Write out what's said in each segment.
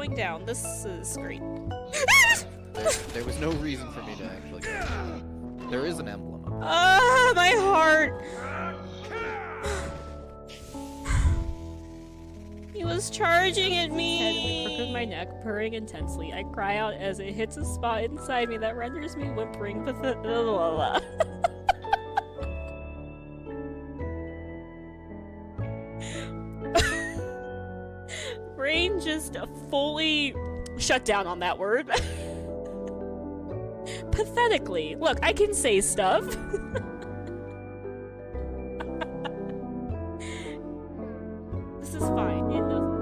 going down. This is great. There was no reason for me to actually go. There is an emblem. Ah, my heart! He was charging at me! Head in the crook of my neck, purring intensely. I cry out as it hits a spot inside me that renders me whimpering Brain just fully shut down on that word. Pathetically. Look, I can say stuff. This is fine. It doesn't...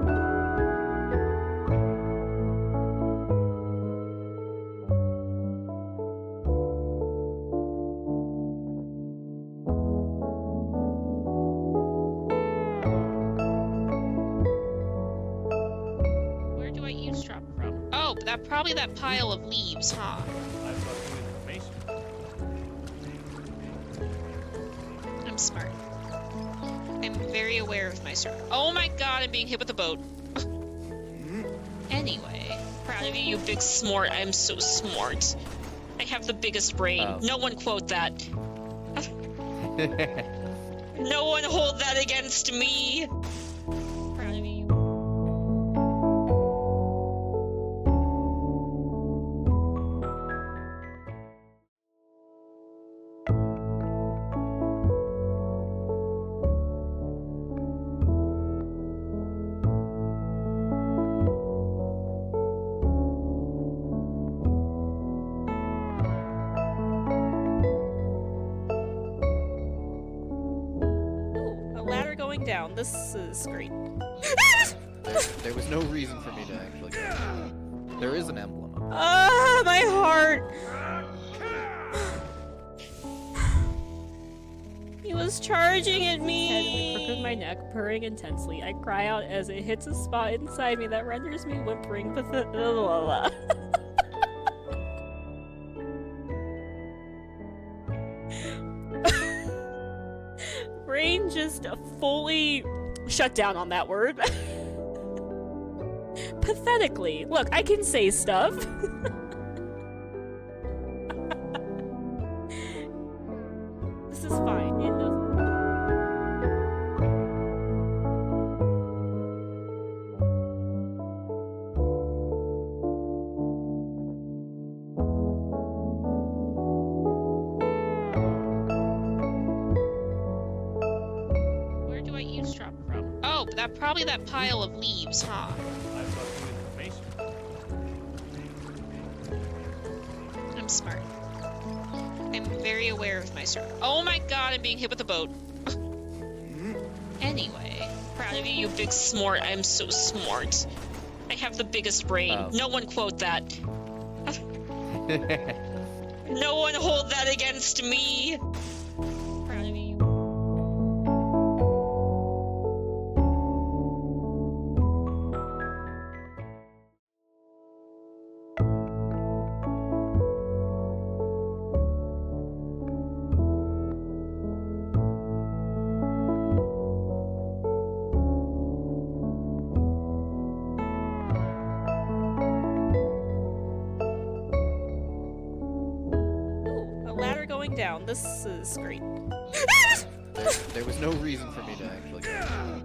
Where do I eavesdrop from? Oh, probably that pile of leaves, huh? I'm smart. I'm very aware of my surroundings. Oh my god, I'm being hit with a boat. Anyway, proud of you, you big smart. I'm so smart. I have the biggest brain. No one quote that. No one hold that against me. Proud of you. Down. This is great. There was no reason for me to actually go. There is an emblem. Ah, my heart! He was charging at me! Head in the crook of my neck, purring intensely. I cry out as it hits a spot inside me that renders me whimpering Brain just fully shut down on that word. Pathetically. Look, I can say stuff. This is fine. It doesn't... Oh, probably that pile of leaves, huh? I'm smart. I'm very aware of my surroundings. Oh my god, I'm being hit with a boat. Anyway, proud of you, you big smart. I'm so smart. I have the biggest brain. No one quote that. No one hold that against me. Proud of you. Down. This is great. There was no reason for me to actually go.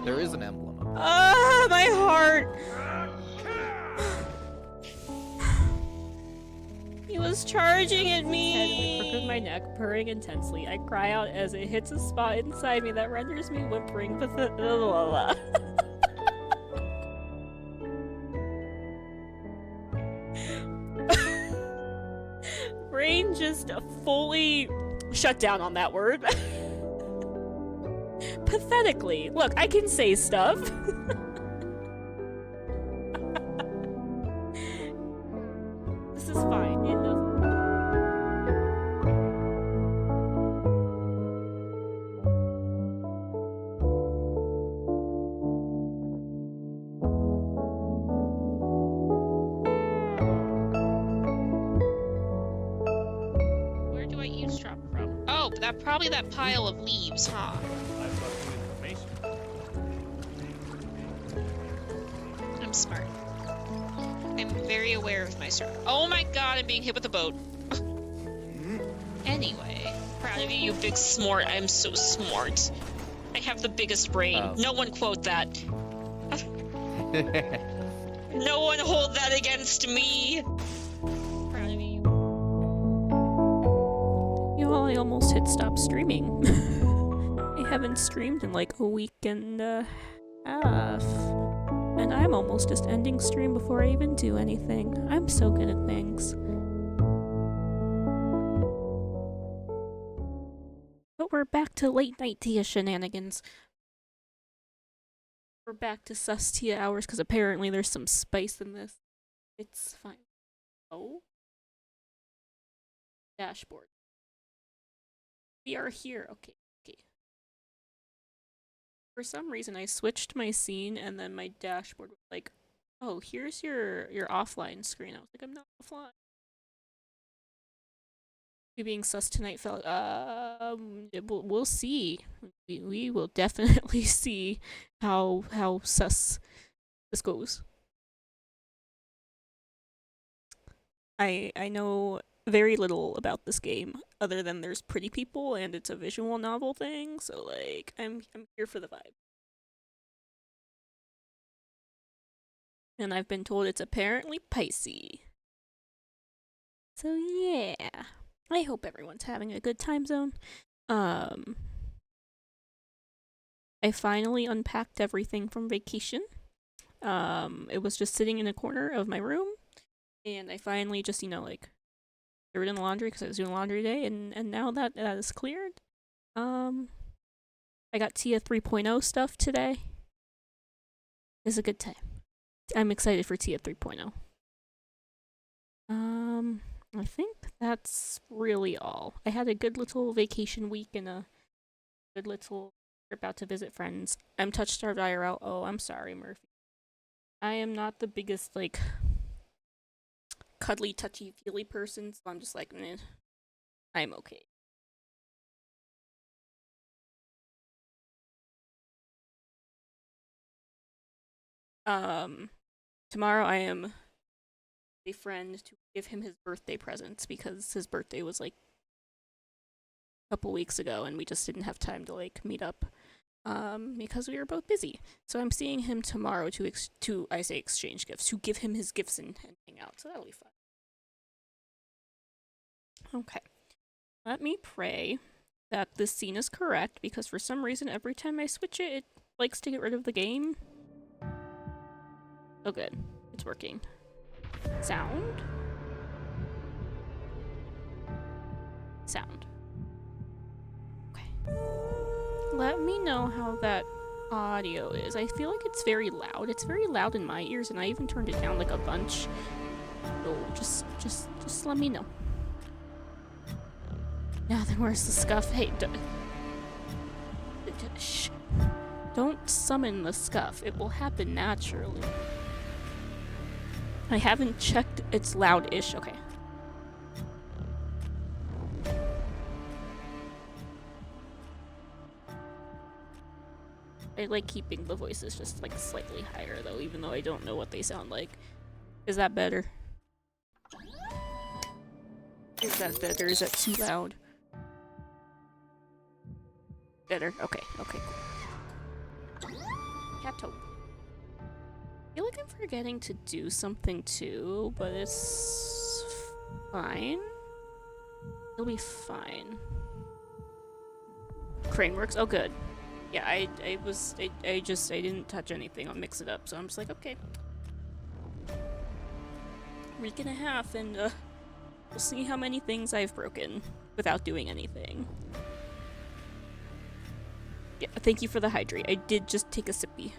There is an emblem. Ah, my heart! He was charging at me! Head in the crook of my neck, purring intensely. I cry out as it hits a spot inside me that renders me whimpering Brain just fully shut down on that word. Pathetically. Look, I can say stuff. This is fine. It doesn't... Oh, probably that pile of leaves, huh? I'm smart. aware of my server. Oh my god, I'm being hit with a boat. Anyway, proud of you, you big smart. I'm so smart. I have the biggest brain. No one quote that. No one hold that against me. Proud of you. You know, I almost hit stop streaming. I haven't streamed in like a week and a half. And I'm almost just ending stream before I even do anything. I'm so good at things. But we're back to late night Tia shenanigans. We're back to sus Tia hours because apparently there's some spice in this. It's fine. Oh? Dashboard. We are here. Okay. For some reason, I switched my scene, and then my dashboard was like, "Oh, here's your offline screen." I was like, "I'm not offline." You being sus tonight felt. We'll see. We will definitely see how sus this goes. I know very little about this game other than there's pretty people and it's a visual novel thing, so like I'm here for the vibe. And I've been told it's apparently Pisces. So yeah. I hope everyone's having a good time zone. I finally unpacked everything from vacation. It was just sitting in a corner of my room, and I finally just, like threw it in the laundry because I was doing laundry today, and now that is cleared. I got Tia 3.0 stuff today. It's a good time. I'm excited for Tia 3.0. I think that's really all. I had a good little vacation week and a good little trip out to visit friends. I'm Touchstarved IRL. Oh, I'm sorry, Murphy. I am not the biggest, like, cuddly, touchy-feely person, so I'm just like, meh. I'm okay. Tomorrow I am a friend to give him his birthday presents because his birthday was like a couple weeks ago and we just didn't have time to like meet up because we were both busy. So I'm seeing him tomorrow to exchange gifts, to give him his gifts and hang out. So that'll be fun. Okay. Let me pray that this scene is correct because for some reason every time I switch it, it likes to get rid of the game. Oh good. It's working. Sound? Sound. Okay. Let me know how that audio is. I feel like it's very loud. It's very loud in my ears, and I even turned it down like a bunch. So just let me know. Yeah, then where's the scuff? Hey, shh. Don't summon the scuff. It will happen naturally. I haven't checked. It's loud-ish. Okay. I like keeping the voices just like slightly higher though, even though I don't know what they sound like. Is that better? Is that better? Is that too loud? Better. Okay. Okay. Cool. Cato. I feel like I'm forgetting to do something too, but it's fine. It'll be fine. Crane works. Oh, good. Yeah, I didn't touch anything. I'll mix it up, so I'm just like, okay. Week and a half, and we'll see how many things I've broken without doing anything. Yeah, thank you for the hydrate. I did just take a sippy.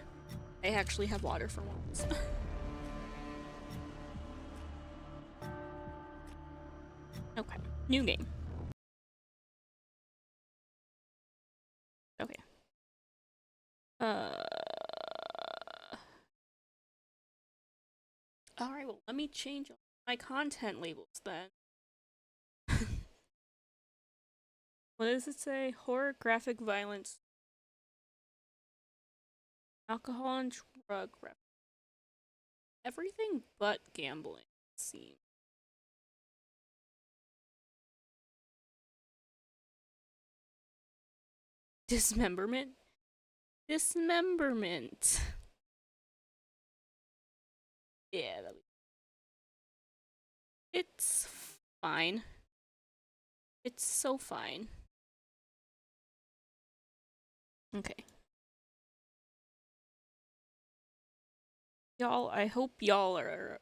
I actually have water for once. Okay, new game. Okay. Alright, well, let me change my content labels then. What does it say? Horror, graphic violence, alcohol and drug reference. Everything but gambling. see. Dismemberment? Dismemberment. Yeah, it's fine. It's so fine. Okay. Y'all, I hope y'all are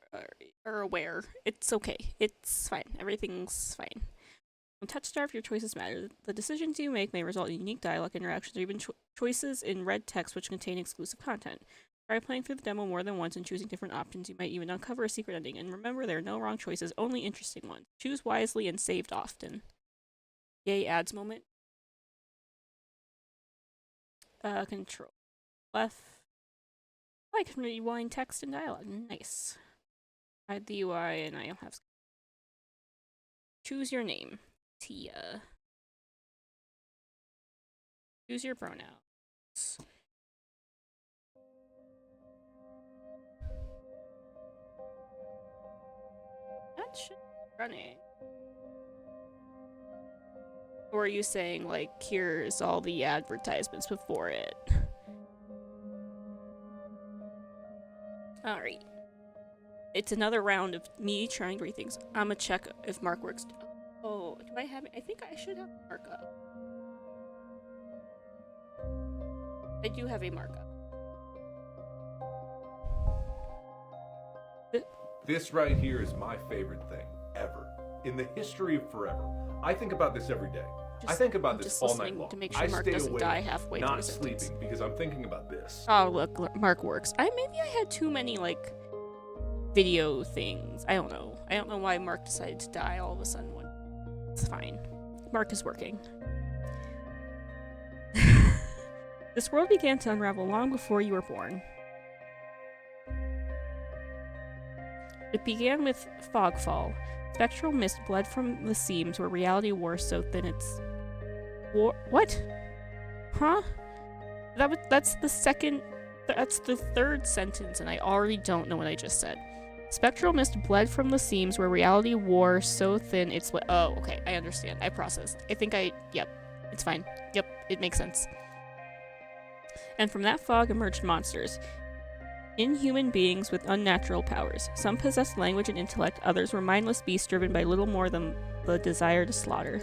aware. It's okay. It's fine. Everything's fine. When Touchstarved, your choices matter. The decisions you make may result in unique dialogue interactions or even choices in red text which contain exclusive content. Try playing through the demo more than once and choosing different options. You might even uncover a secret ending. And remember, there are no wrong choices, only interesting ones. Choose wisely and saved often. Yay, ads moment. Control. Left. I can rewind text and dialogue. Nice. Hide the UI and I don't have. Choose your name. Tia. Choose your pronouns. That should be running. Or are you saying, like, here's all the advertisements before it? Alright. It's another round of me trying to read things. I'm gonna check if Mark works. Oh, do I have it? I think I should have markup. I do have a markup. This right here is my favorite thing ever in the history of forever. I think about this every day. I think about this all night long. To make sure I Mark stay doesn't awake, die halfway not through the sleeping, sentence. because I'm thinking about this. Oh, look, Mark works. Maybe I had too many, like, video things. I don't know. I don't know why Mark decided to die all of a sudden. It's fine. Mark is working. This world began to unravel long before you were born. It began with fogfall. Spectral mist bled from the seams where reality wore so thin its... What? Huh? That's the second... That's the third sentence, and I already don't know what I just said. Spectral mist bled from the seams where reality wore so thin it's... Oh, okay, I understand. I processed. Yep, it's fine. Yep, it makes sense. And from that fog emerged monsters. Inhuman beings with unnatural powers. Some possessed language and intellect, others were mindless beasts driven by little more than the desire to slaughter.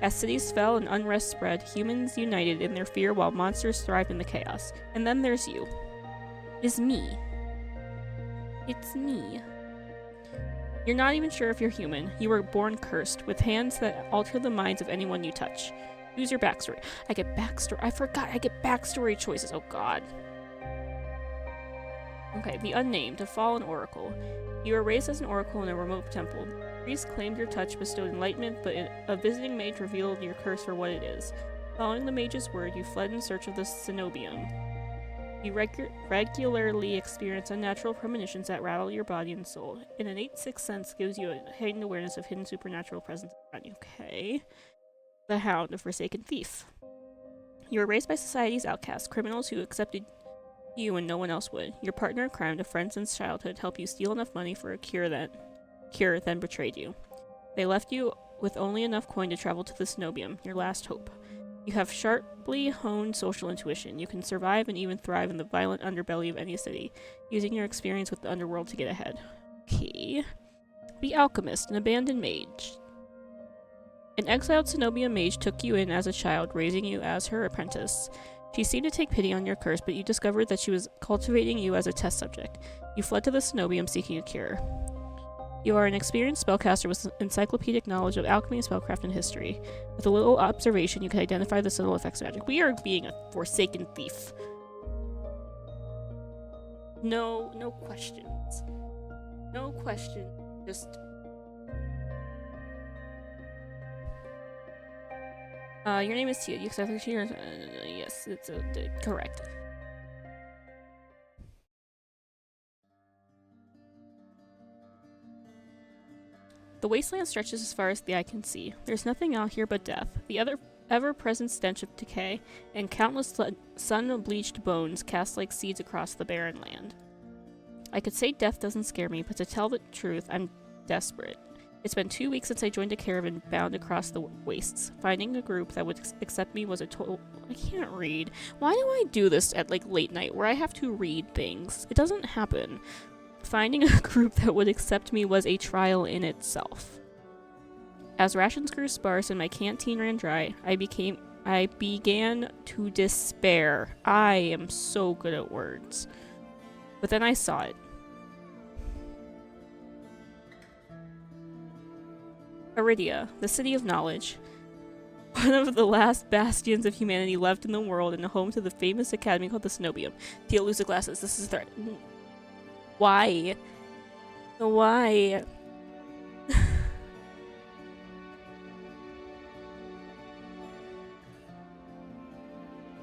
As cities fell and unrest spread, humans united in their fear while monsters thrived in the chaos. And then there's you. It's me. It's me. You're not even sure if you're human. You were born cursed, with hands that alter the minds of anyone you touch. Use your backstory. I get backstory choices. Oh god. Okay, the unnamed, a fallen oracle. You were raised as an oracle in a remote temple. The priest claimed your touch bestowed enlightenment, but a visiting mage revealed your curse for what it is. Following the mage's word, you fled in search of the cenobium. You regularly experience unnatural premonitions that rattle your body and soul. An innate sixth sense gives you a heightened awareness of hidden supernatural presence around you. Okay. The Hound, a forsaken thief. You were raised by society's outcasts, criminals who accepted you and no one else would. Your partner in crime, a friend since childhood, helped you steal enough money for a cure, then betrayed you. They left you with only enough coin to travel to the cenobium, your last hope. You have sharply honed social intuition. You can survive and even thrive in the violent underbelly of any city, using your experience with the underworld to get ahead. Okay. The Alchemist, an abandoned mage. An exiled cenobium mage took you in as a child, raising you as her apprentice. She seemed to take pity on your curse, but you discovered that she was cultivating you as a test subject. You fled to the cenobium seeking a cure. You are an experienced spellcaster with encyclopedic knowledge of alchemy, spellcraft, and history. With a little observation, you can identify the subtle effects of magic. We are being a forsaken thief. No questions. No question. Just... your name is Tia. You accept the years? Yes, it's correct. The wasteland stretches as far as the eye can see. There's nothing out here but death, the ever-present stench of decay, and countless sun-bleached bones cast like seeds across the barren land. I could say death doesn't scare me, but to tell the truth, I'm desperate. It's been 2 weeks since I joined a caravan bound across the wastes. Finding a group that would accept me was a total... I can't read. Why do I do this at, like, late night, where I have to read things? It doesn't happen. Finding a group that would accept me was a trial in itself. As rations grew sparse and my canteen ran dry, I began to despair. I am so good at words. But then I saw it. Aridia, the city of knowledge. One of the last bastions of humanity left in the world and home to the famous academy called the Cenobium. Teal, lose the glasses. This is threat. Why? Why?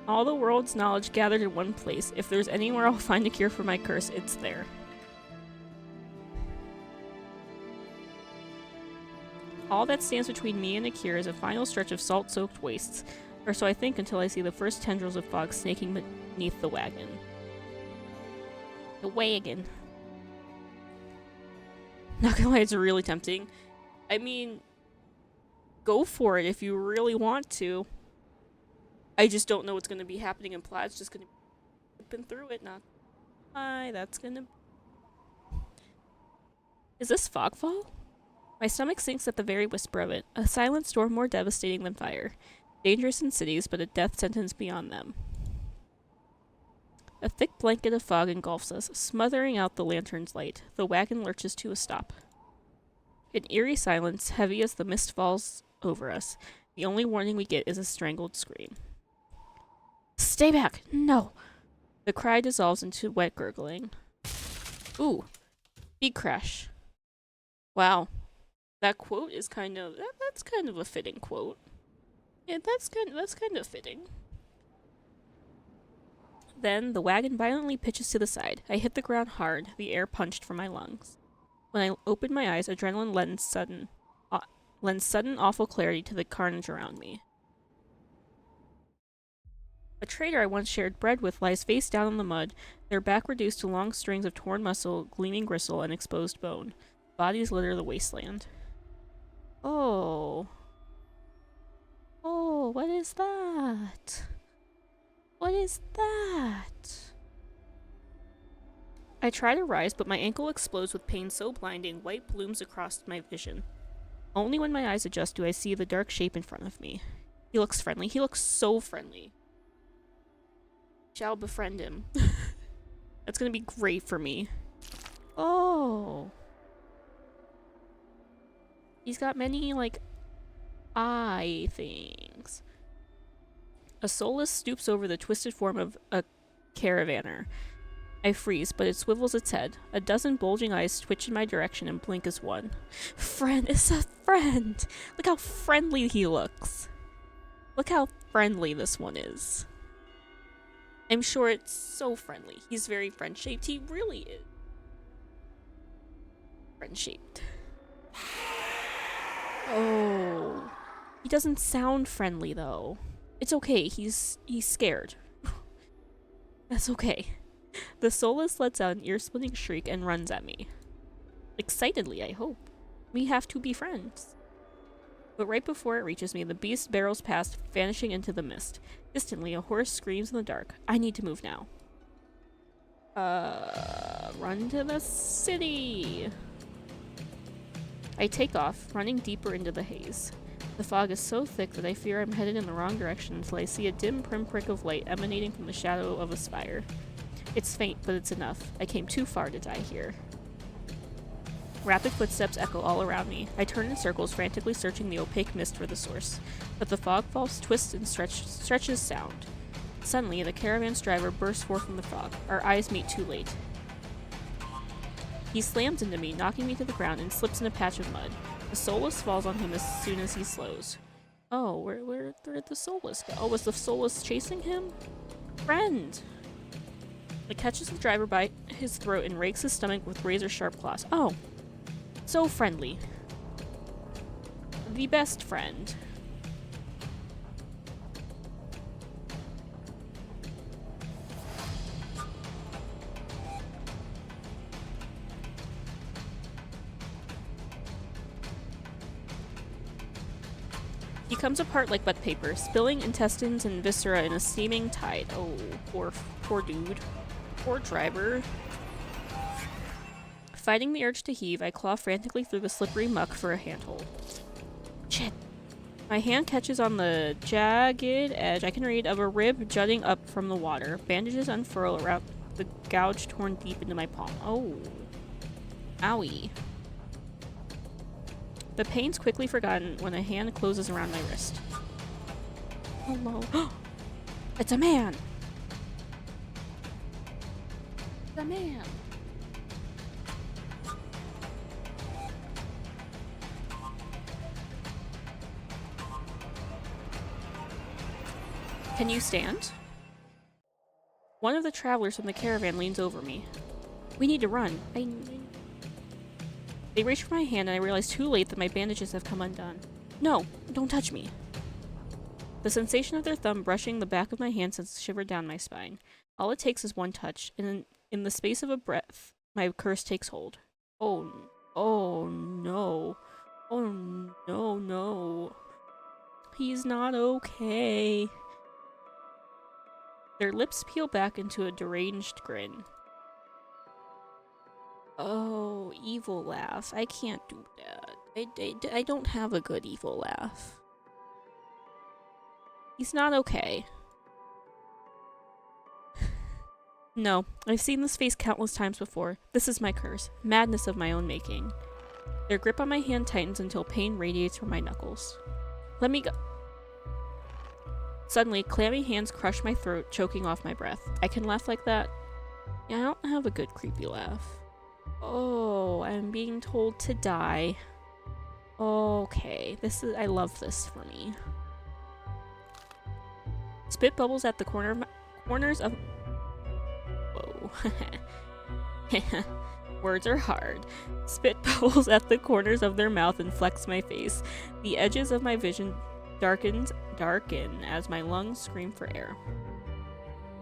All the world's knowledge gathered in one place. If there's anywhere I'll find a cure for my curse, it's there. All that stands between me and a cure is a final stretch of salt-soaked wastes, or so I think until I see the first tendrils of fog snaking beneath the wagon. The wagon. Not gonna lie, it's really tempting. I mean, go for it if you really want to. I just don't know what's gonna be happening in plot. It's just gonna be flipping through it, not... Hi, that's gonna... Is this fogfall? My stomach sinks at the very whisper of it. A silent storm more devastating than fire. Dangerous in cities, but a death sentence beyond them. A thick blanket of fog engulfs us, smothering out the lantern's light. The wagon lurches to a stop. An eerie silence, heavy as the mist falls over us. The only warning we get is a strangled scream. Stay back! No! The cry dissolves into wet gurgling. Ooh. Big crash. Wow. That quote is kind of... That's kind of a fitting quote. Yeah, that's kind of fitting. Then, the wagon violently pitches to the side. I hit the ground hard, the air punched from my lungs. When I opened my eyes, adrenaline lends sudden, awful clarity to the carnage around me. A trader I once shared bread with lies face down in the mud, their back reduced to long strings of torn muscle, gleaming gristle, and exposed bone. Bodies litter the wasteland. Oh. Oh, what is that? What is that? I try to rise, but my ankle explodes with pain so blinding, white blooms across my vision. Only when my eyes adjust do I see the dark shape in front of me. He looks friendly. He looks so friendly. Shall befriend him. That's gonna be great for me. Oh. He's got many, like, eye things. A soulless stoops over the twisted form of a caravaner. I freeze, but it swivels its head. A dozen bulging eyes twitch in my direction and blink as one. Friend! It's a friend! Look how friendly he looks. Look how friendly this one is. I'm sure it's so friendly. He's very friend-shaped. He really is. Friend-shaped. Oh. He doesn't sound friendly, though. It's okay. He's scared. That's okay. The soulless lets out an ear-splitting shriek and runs at me. Excitedly, I hope. We have to be friends. But right before it reaches me, the beast barrels past, vanishing into the mist. Distantly, a horse screams in the dark. I need to move now. Run to the city! I take off, running deeper into the haze. The fog is so thick that I fear I'm headed in the wrong direction until I see a dim pinprick of light emanating from the shadow of a spire. It's faint, but it's enough. I came too far to die here. Rapid footsteps echo all around me. I turn in circles, frantically searching the opaque mist for the source. But the fog falls, twists, and stretches sound. Suddenly, the caravan's driver bursts forth from the fog. Our eyes meet too late. He slams into me, knocking me to the ground, and slips in a patch of mud. The soulless falls on him as soon as he slows. Oh, where did the soulless go? Oh, was the soulless chasing him? Friend! It catches the driver by his throat and rakes his stomach with razor-sharp claws. Oh! So friendly. The best friend. He comes apart like butt paper, spilling intestines and viscera in a steaming tide. Oh, poor dude. Poor driver. Fighting the urge to heave, I claw frantically through the slippery muck for a handhold. Shit. My hand catches on the jagged edge I can read of a rib jutting up from the water. Bandages unfurl around the gouge torn deep into my palm. Oh. Owie. The pain's quickly forgotten when a hand closes around my wrist. Hello. It's a man! It's a man! Can you stand? One of the travelers from the caravan leans over me. We need to run. They reach for my hand and I realize too late that my bandages have come undone. No, don't touch me. The sensation of their thumb brushing the back of my hand sends a shiver down my spine. All it takes is one touch, and in the space of a breath, my curse takes hold. Oh no. Oh no. He's not okay. Their lips peel back into a deranged grin. Oh, evil laugh. I can't do that. I don't have a good evil laugh. He's not okay. No, I've seen this face countless times before. This is my curse. Madness of my own making. Their grip on my hand tightens until pain radiates from my knuckles. Let me go. Suddenly, clammy hands crush my throat, choking off my breath. I can laugh like that? Yeah, I don't have a good creepy laugh. Oh, I'm being told to die. Okay, I love this for me. Spit bubbles at the corners of... Whoa. Words are hard. Spit bubbles at the corners of their mouth and flex my face. The edges of my vision darken as my lungs scream for air.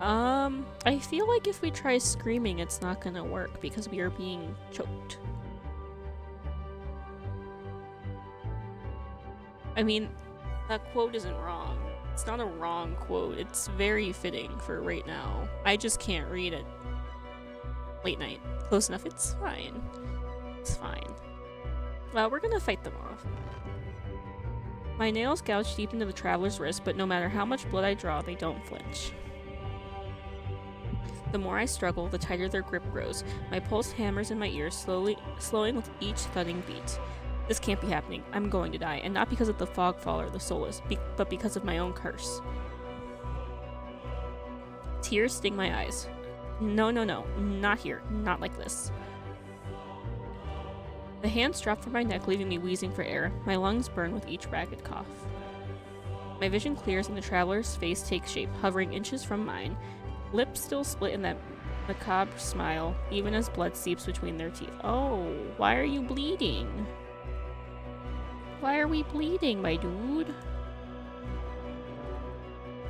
I feel like if we try screaming, it's not gonna work because we are being choked. I mean, that quote isn't wrong. It's not a wrong quote. It's very fitting for right now. I just can't read it. Late night. Close enough. It's fine. It's fine. Well, we're gonna fight them off. My nails gouge deep into the traveler's wrist, but no matter how much blood I draw, they don't flinch. The more I struggle, the tighter their grip grows. My pulse hammers in my ears, slowing with each thudding beat. This can't be happening. I'm going to die, and not because of the fogfall or the solace, but because of my own curse. Tears sting my eyes. No, not here. Not like this. The hands drop from my neck, leaving me wheezing for air. My lungs burn with each ragged cough. My vision clears and the traveler's face takes shape, hovering inches from mine. Lips still split in that macabre smile, even as blood seeps between their teeth. Oh, why are you bleeding? Why are we bleeding, my dude?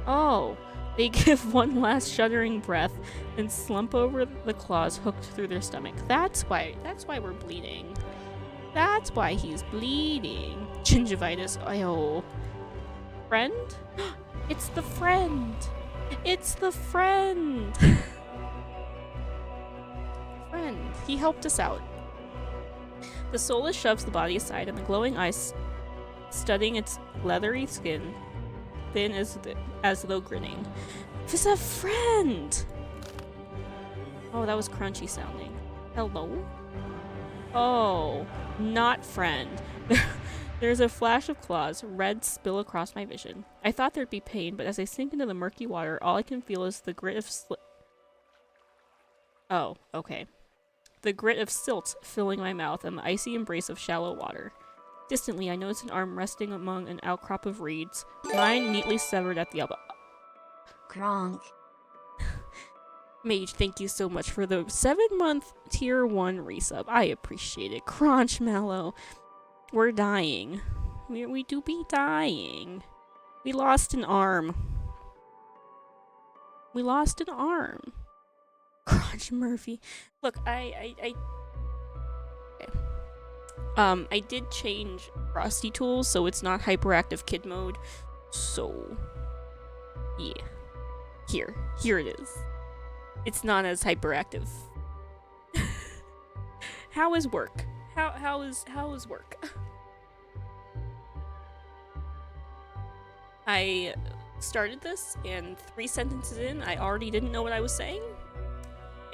Oh, they give one last shuddering breath and slump over the claws hooked through their stomach. That's why we're bleeding. That's why he's bleeding. Gingivitis. Oh. Friend? It's the friend. It's the friend. Friend. He helped us out. The soulless shoves the body aside, and the glowing eyes studying its leathery skin, thin as though grinning. It's a friend! Oh, that was crunchy sounding. Hello? Oh, not friend. There's a flash of claws, red spill across my vision. I thought there'd be pain, but as I sink into the murky water, all I can feel is the grit of Oh, okay. The grit of silt filling my mouth and the icy embrace of shallow water. Distantly, I notice an arm resting among an outcrop of reeds, mine neatly severed at the elbow. Gronk. Mage, thank you so much for the 7-month tier 1 resub. I appreciate it. Crunch Mallow. We're dying. We do be dying. We lost an arm. We lost an arm. Crunch Murphy. Look, okay. I did change Frosty tools, so it's not hyperactive kid mode. So, yeah. Here it is. It's not as hyperactive. How is work? How is work? I started this, and 3 sentences in, I already didn't know what I was saying.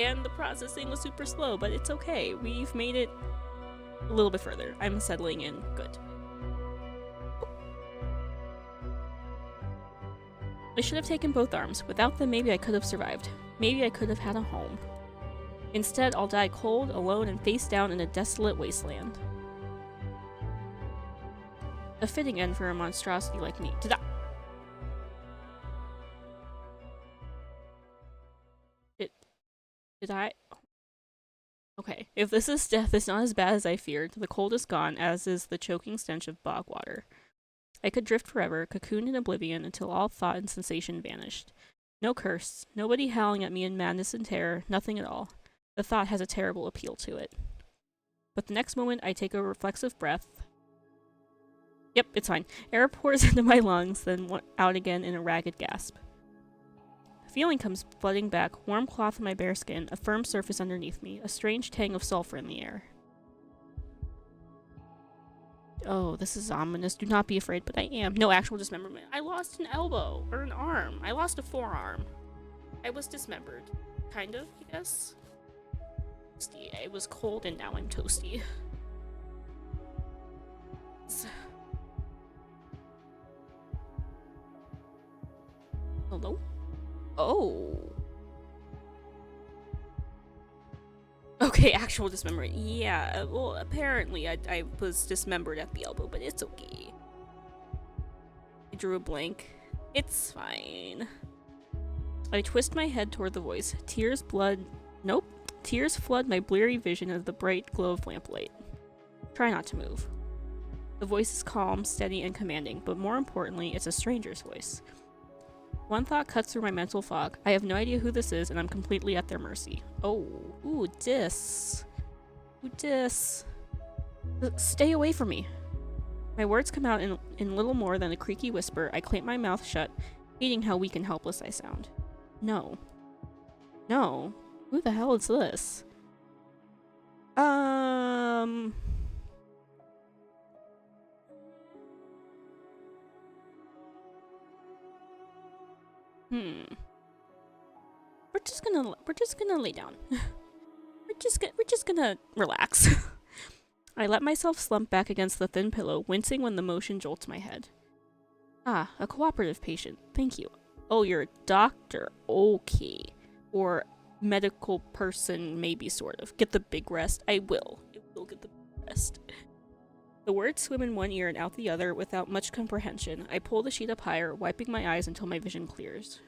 And the processing was super slow, but it's okay. We've made it a little bit further. I'm settling in. Good. I should have taken both arms. Without them, maybe I could have survived. Maybe I could have had a home. Instead, I'll die cold, alone, and face down in a desolate wasteland. A fitting end for a monstrosity like me. Ta-da! Did I? Okay, if this is death, it's not as bad as I feared. The cold is gone, as is the choking stench of bog water. I could drift forever, cocooned in oblivion, until all thought and sensation vanished. No curse, nobody howling at me in madness and terror, nothing at all. The thought has a terrible appeal to it. But the next moment, I take a reflexive breath. Yep, it's fine. Air pours into my lungs, then out again in a ragged gasp. Feeling comes flooding back, warm cloth on my bare skin, a firm surface underneath me, a strange tang of sulfur in the air. Oh, this is ominous. Do not be afraid, but I am. No actual dismemberment. I lost an elbow, or an arm. I lost a forearm. I was dismembered. Kind of, I guess. Toasty. I was cold and now I'm toasty. Hello? Oh. Okay, actual dismemberment. Yeah, well, apparently I was dismembered at the elbow, but it's okay. I drew a blank. It's fine. I twist my head toward the voice. Tears flood my bleary vision as the bright glow of lamplight. Try not to move. The voice is calm, steady, and commanding, but more importantly, it's a stranger's voice. One thought cuts through my mental fog. I have no idea who this is, and I'm completely at their mercy. Oh, ooh, dis. Ooh, dis. Stay away from me. My words come out in little more than a creaky whisper. I clamp my mouth shut, hating how weak and helpless I sound. No. No. Who the hell is this? We're just gonna lay down. we're just gonna relax. I let myself slump back against the thin pillow, wincing when the motion jolts my head. Ah, a cooperative patient. Thank you. Oh, you're a doctor. Okay. Or medical person, maybe, sort of. Get the big rest. I will get the big rest. The words swim in one ear and out the other without much comprehension. I pull the sheet up higher, wiping my eyes until my vision clears.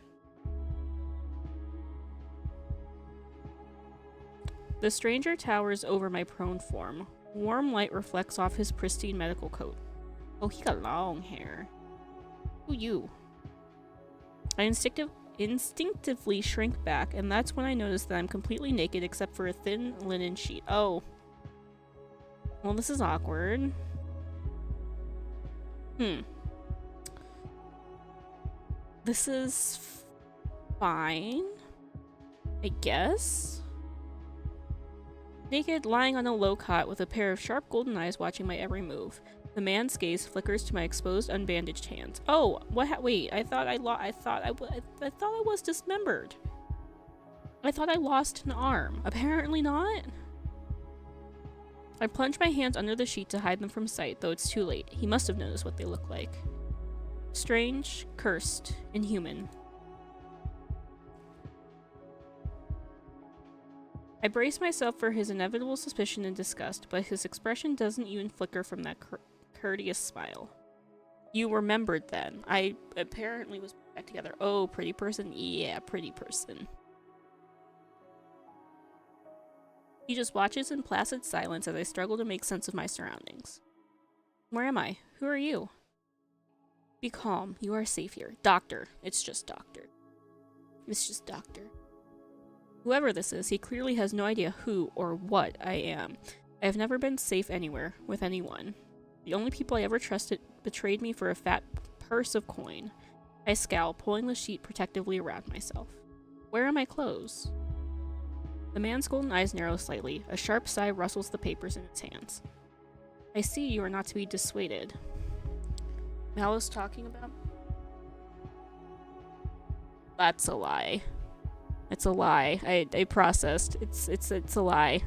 The stranger towers over my prone form. Warm light reflects off his pristine medical coat. Oh, he got long hair. Who you? I instinctively shrink back, and that's when I notice that I'm completely naked except for a thin linen sheet. Oh. Well, this is awkward. This is fine, I guess? Naked, lying on a low cot with a pair of sharp golden eyes watching my every move. The man's gaze flickers to my exposed, unbandaged hands. Oh, what? Wait, I thought I was dismembered. I thought I lost an arm. Apparently not. I plunge my hands under the sheet to hide them from sight, though it's too late. He must have noticed what they look like. Strange, cursed, inhuman. I brace myself for his inevitable suspicion and disgust, but his expression doesn't even flicker from that courteous smile. You remembered then. I apparently was back together. Oh, pretty person? Yeah, pretty person. He just watches in placid silence as I struggle to make sense of my surroundings. Where am I? Who are you? Be calm. You are safe here. Doctor. It's just doctor. It's just doctor. Whoever this is, he clearly has no idea who or what I am. I have never been safe anywhere, with anyone. The only people I ever trusted betrayed me for a fat purse of coin. I scowl, pulling the sheet protectively around myself. Where are my clothes? The man's golden eyes narrow slightly. A sharp sigh rustles the papers in its hands. I see you are not to be dissuaded. Malice talking about? That's a lie. It's a lie. I processed. It's a lie.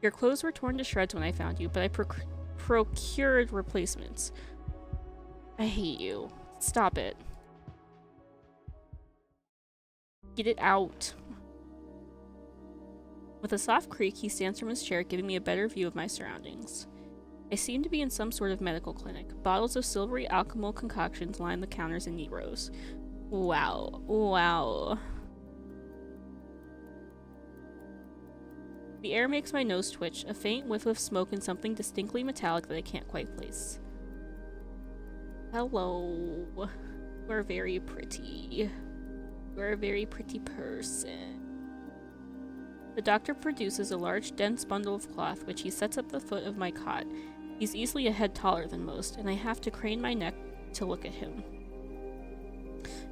Your clothes were torn to shreds when I found you, but I procured replacements. I hate you. Stop it. Get it out. With a soft creak, he stands from his chair, giving me a better view of my surroundings. I seem to be in some sort of medical clinic. Bottles of silvery alchemical concoctions line the counters in neat rows. Wow. Wow. The air makes my nose twitch, a faint whiff of smoke and something distinctly metallic that I can't quite place. Hello. You are very pretty. You are a very pretty person. The doctor produces a large, dense bundle of cloth, which he sets at the foot of my cot. He's easily a head taller than most, and I have to crane my neck to look at him.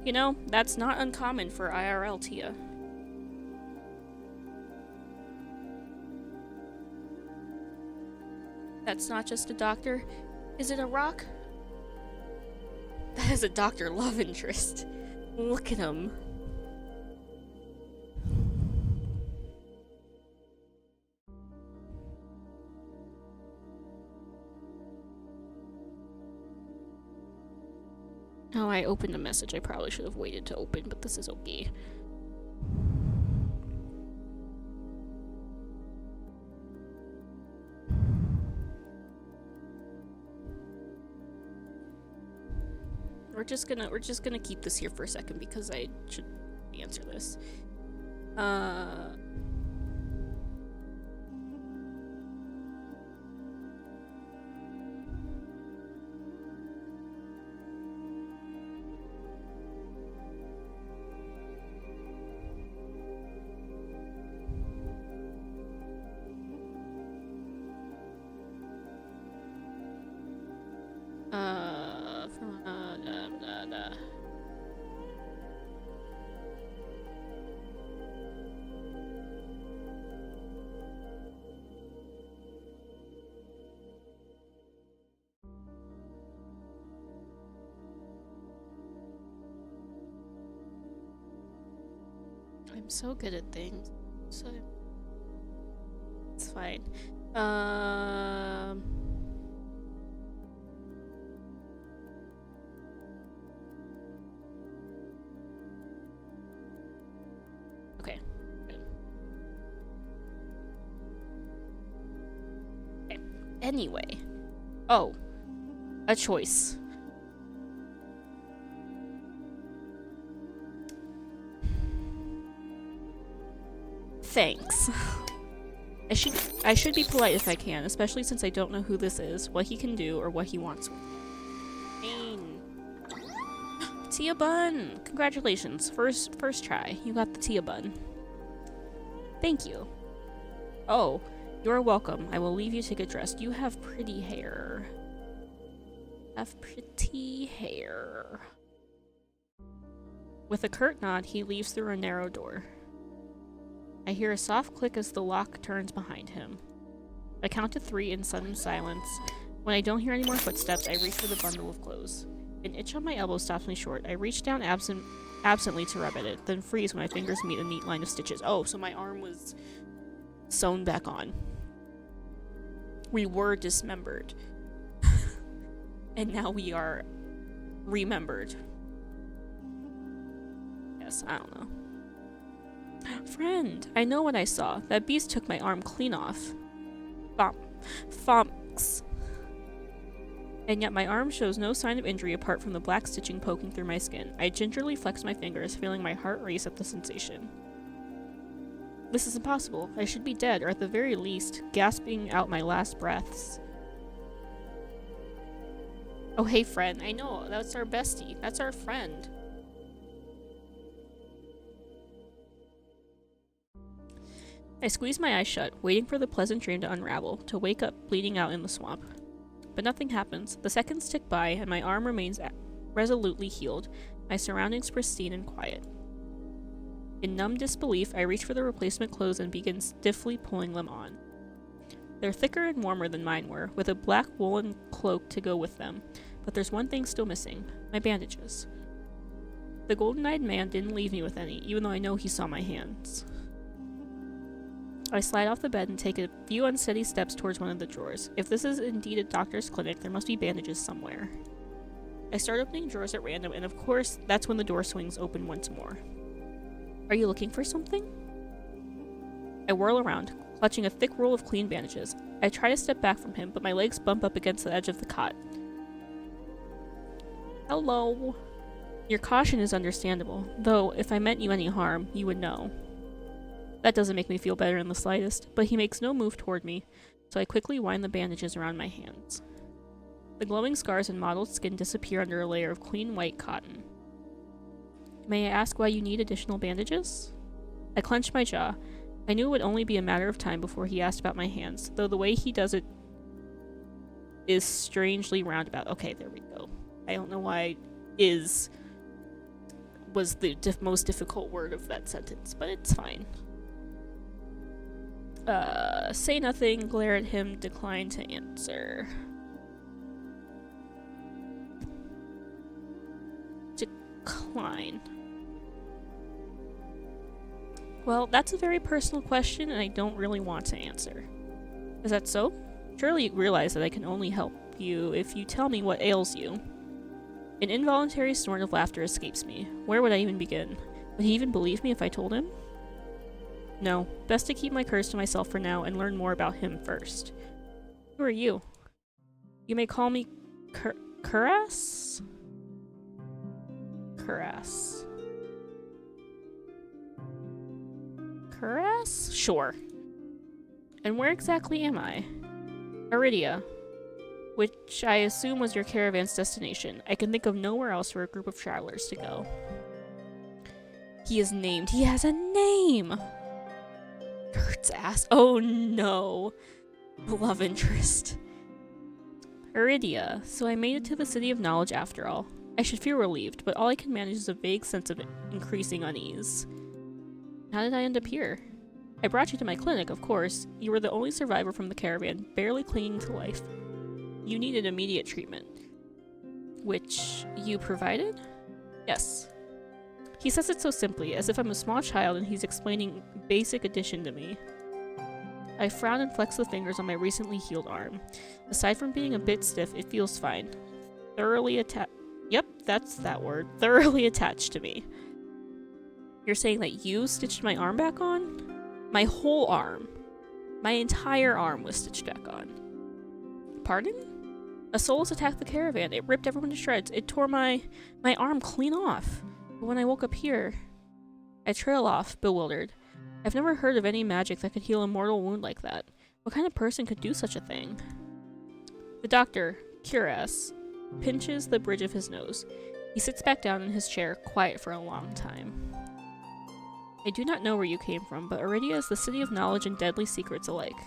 You know, that's not uncommon for IRL, Tia. That's not just a doctor. Is it a rock? That is a doctor love interest. Look at him. Oh, I opened a message I probably should have waited to open, but this is okay. We're just gonna keep this here for a second because I should answer this. I'm so good at things. So it's fine. Okay. Good. Okay. Anyway. Oh. A choice. Thanks. I should be polite if I can, especially since I don't know who this is, what he can do, or what he wants. Pain. Tia bun! Congratulations. First try. You got the Tia bun. Thank you. Oh, you're welcome. I will leave you to get dressed. You have pretty hair. With a curt nod, he leaves through a narrow door. I hear a soft click as the lock turns behind him. I count to 3 in sudden silence. When I don't hear any more footsteps, I reach for the bundle of clothes. An itch on my elbow stops me short. I reach down absently to rub at it, then freeze when my fingers meet a neat line of stitches. Oh, so my arm was sewn back on. We were dismembered. And now we are remembered. Yes, I don't know. Friend, I know what I saw. That beast took my arm clean off. Fonks. And yet my arm shows no sign of injury apart from the black stitching poking through my skin. I gingerly flex my fingers, feeling my heart race at the sensation. This is impossible. I should be dead, or at the very least, gasping out my last breaths. Oh, hey, friend. I know. That's our bestie. That's our friend. I squeeze my eyes shut, waiting for the pleasant dream to unravel, to wake up bleeding out in the swamp. But nothing happens. The seconds tick by, and my arm remains resolutely healed, my surroundings pristine and quiet. In numb disbelief, I reach for the replacement clothes and begin stiffly pulling them on. They're thicker and warmer than mine were, with a black woolen cloak to go with them, but there's one thing still missing: my bandages. The golden-eyed man didn't leave me with any, even though I know he saw my hands. I slide off the bed and take a few unsteady steps towards one of the drawers. If this is indeed a doctor's clinic, there must be bandages somewhere. I start opening drawers at random, and of course, that's when the door swings open once more. Are you looking for something? I whirl around, clutching a thick roll of clean bandages. I try to step back from him, but my legs bump up against the edge of the cot. Hello. Your caution is understandable, though if I meant you any harm, you would know. That doesn't make me feel better in the slightest, but he makes no move toward me, so I quickly wind the bandages around my hands. The glowing scars and mottled skin disappear under a layer of clean white cotton. May I ask why you need additional bandages? I clench my jaw. I knew it would only be a matter of time before he asked about my hands, though the way he does it is strangely roundabout. Okay, there we go. I don't know why was the most difficult word of that sentence, but it's fine. Say nothing, glare at him, decline to answer. Decline. Well, that's a very personal question, and I don't really want to answer. Is that so? Surely you realize that I can only help you if you tell me what ails you. An involuntary snort of laughter escapes me. Where would I even begin? Would he even believe me if I told him? No, best to keep my curse to myself for now and learn more about him first. Who are you? You may call me Kuras? Kuras. Kuras? Sure. And where exactly am I? Aridia, which I assume was your caravan's destination. I can think of nowhere else for a group of travelers to go. He is named. He has a name! Kurt's ass. Oh no. Love interest. Aridia. So I made it to the City of Knowledge after all. I should feel relieved, but all I can manage is a vague sense of increasing unease. How did I end up here? I brought you to my clinic, of course. You were the only survivor from the caravan, barely clinging to life. You needed immediate treatment. Which you provided? Yes. He says it so simply, as if I'm a small child and he's explaining basic addition to me. I frown and flex the fingers on my recently healed arm. Aside from being a bit stiff, it feels fine. Thoroughly attached. Yep, that's that word. Thoroughly attached to me. You're saying that you stitched my arm back on? My whole arm. My entire arm was stitched back on. Pardon? Assaults attacked the caravan. It ripped everyone to shreds. It tore my arm clean off. But when I woke up here, I trail off, bewildered. I've never heard of any magic that could heal a mortal wound like that. What kind of person could do such a thing? The doctor, Kuras, pinches the bridge of his nose. He sits back down in his chair, quiet for a long time. I do not know where you came from, but Aridia is the city of knowledge and deadly secrets alike.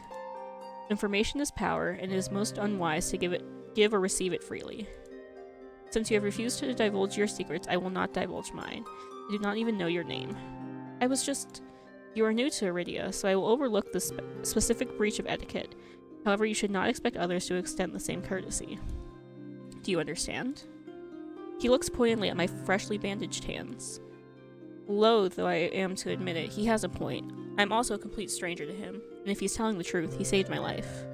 Information is power, and it is most unwise to give or receive it freely. Since you have refused to divulge your secrets, I will not divulge mine. I do not even know your name. You are new to Aridia, so I will overlook the specific breach of etiquette. However, you should not expect others to extend the same courtesy. Do you understand? He looks pointedly at my freshly bandaged hands. Loath though I am to admit it, he has a point. I'm also a complete stranger to him, and if he's telling the truth, he saved my life.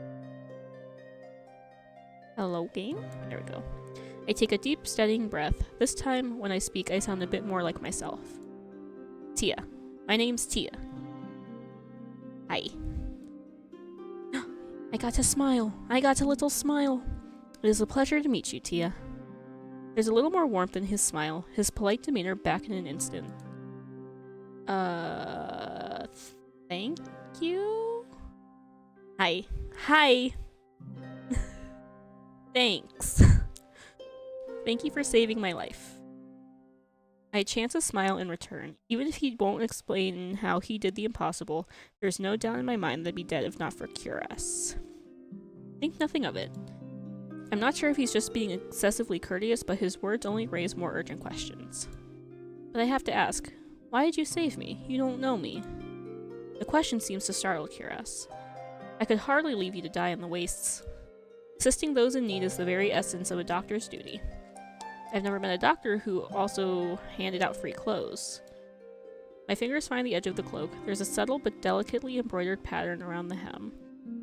Hello, game? There we go. I take a deep, steadying breath. This time, when I speak, I sound a bit more like myself. Tia. My name's Tia. Hi. I got to smile. I got a little smile. It is a pleasure to meet you, Tia. There's a little more warmth in his smile, his polite demeanor back in an instant. Thank you? Hi. Hi! Thanks. Thank you for saving my life. I chance a smile in return. Even if he won't explain how he did the impossible, there's no doubt in my mind that he'd be dead if not for Cuirass. Think nothing of it. I'm not sure if he's just being excessively courteous, but his words only raise more urgent questions. But I have to ask, why did you save me? You don't know me. The question seems to startle Cuirass. I could hardly leave you to die in the wastes. Assisting those in need is the very essence of a doctor's duty. I've never met a doctor who also handed out free clothes. My fingers find the edge of the cloak. There's a subtle but delicately embroidered pattern around the hem.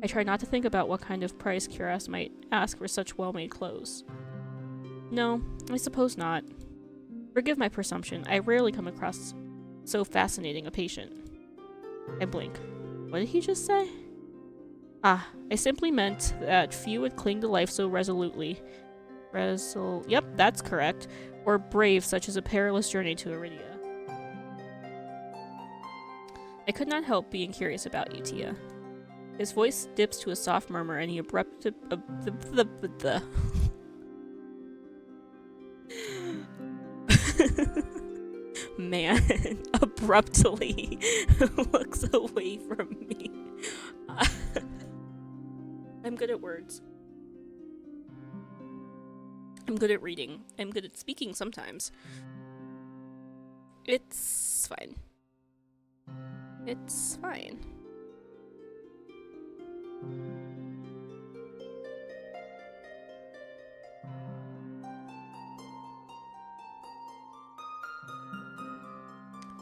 I try not to think about what kind of price Cuirass might ask for such well-made clothes. No, I suppose not. Forgive my presumption. I rarely come across so fascinating a patient. I blink. What did he just say? Ah, I simply meant that few would cling to life so resolutely. Yep, that's correct. Or brave such as a perilous journey to Iridia. I could not help being curious about you, Tia. His voice dips to a soft murmur and he Man, abruptly looks away from me. I'm good at words. I'm good at reading. I'm good at speaking sometimes. It's fine. It's fine.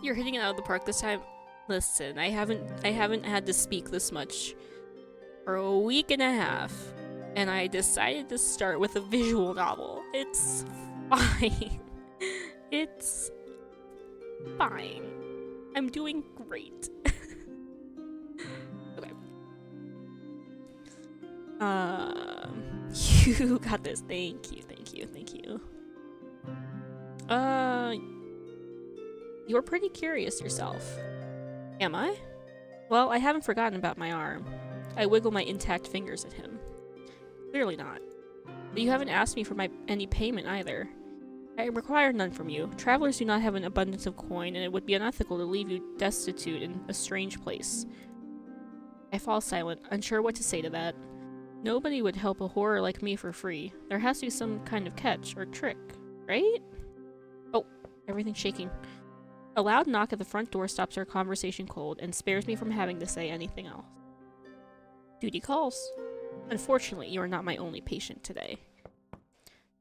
You're hitting it out of the park this time. Listen, I haven't had to speak this much for a week and a half, and I decided to start with a visual novel. It's fine. It's fine. I'm doing great. Okay. You got this. Thank you, thank you, thank you. You're pretty curious yourself. Am I? Well, I haven't forgotten about my arm. I wiggle my intact fingers at him. Clearly not. But you haven't asked me for any payment either. I require none from you. Travelers do not have an abundance of coin, and it would be unethical to leave you destitute in a strange place. I fall silent, unsure what to say to that. Nobody would help a horror like me for free. There has to be some kind of catch or trick, right? Oh, everything's shaking. A loud knock at the front door stops our conversation cold and spares me from having to say anything else. Duty calls. Unfortunately, you are not my only patient today.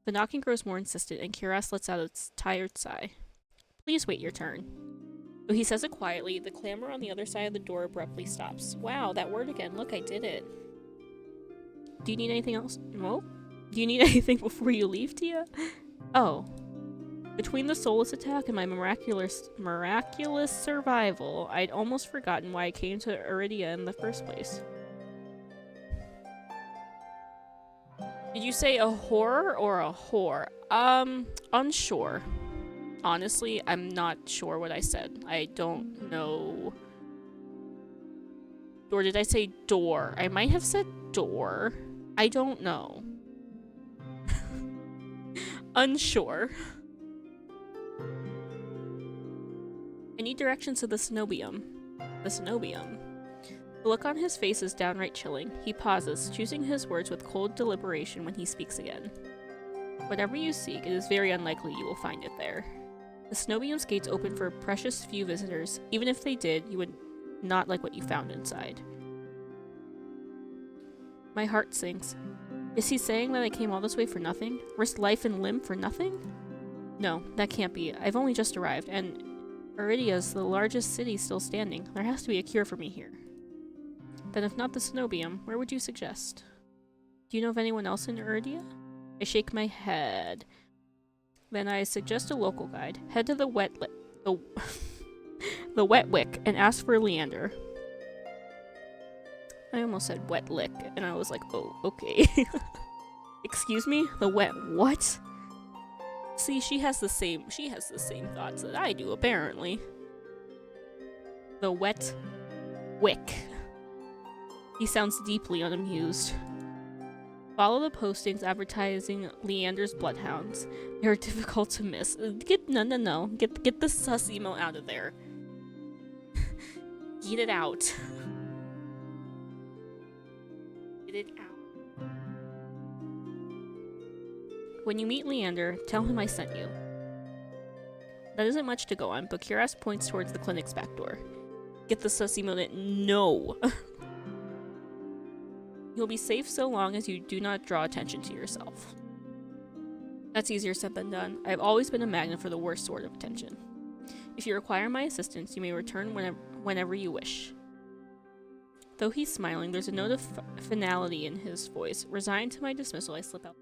The knocking grows more insistent, and Cuirass lets out a tired sigh. Please wait your turn. Though he says it quietly, the clamor on the other side of the door abruptly stops. Wow, that word again. Look, I did it. Do you need anything else? No? Do you need anything before you leave, Tia? Oh. Between the soulless attack and my miraculous survival, I'd almost forgotten why I came to Iridia in the first place. Did you say a horror or a whore? Unsure. Honestly, I'm not sure what I said. I don't know. Or did I say door? I might have said door. I don't know. Unsure. I need directions to the cenobium. The cenobium. The look on his face is downright chilling. He pauses, choosing his words with cold deliberation when he speaks again. Whatever you seek, it is very unlikely you will find it there. The cenobium's gates open for precious few visitors. Even if they did, you would not like what you found inside. My heart sinks. Is he saying that I came all this way for nothing? Risked life and limb for nothing? No, that can't be. I've only just arrived, and Iridia's the largest city still standing. There has to be a cure for me here. Then if not the cenobium, where would you suggest? Do you know of anyone else in Iridia? I shake my head. Then I suggest a local guide. Head to the the Wet Wick and ask for Leander. I almost said wet lick, and I was like, oh, okay. Excuse me? The wet what? See, she has the same thoughts that I do, apparently. The Wet Wick. He sounds deeply unamused. Follow the postings advertising Leander's bloodhounds. They are difficult to miss. No. Get the sus emo out of there. Get it out. Get it out. When you meet Leander, tell him I sent you. That isn't much to go on, but Kiras points towards the clinic's back door. Get the sus emo. No. You'll be safe so long as you do not draw attention to yourself. That's easier said than done. I've always been a magnet for the worst sort of attention. If you require my assistance, you may return whenever you wish. Though he's smiling, there's a note of finality in his voice. Resigned to my dismissal, I slip out.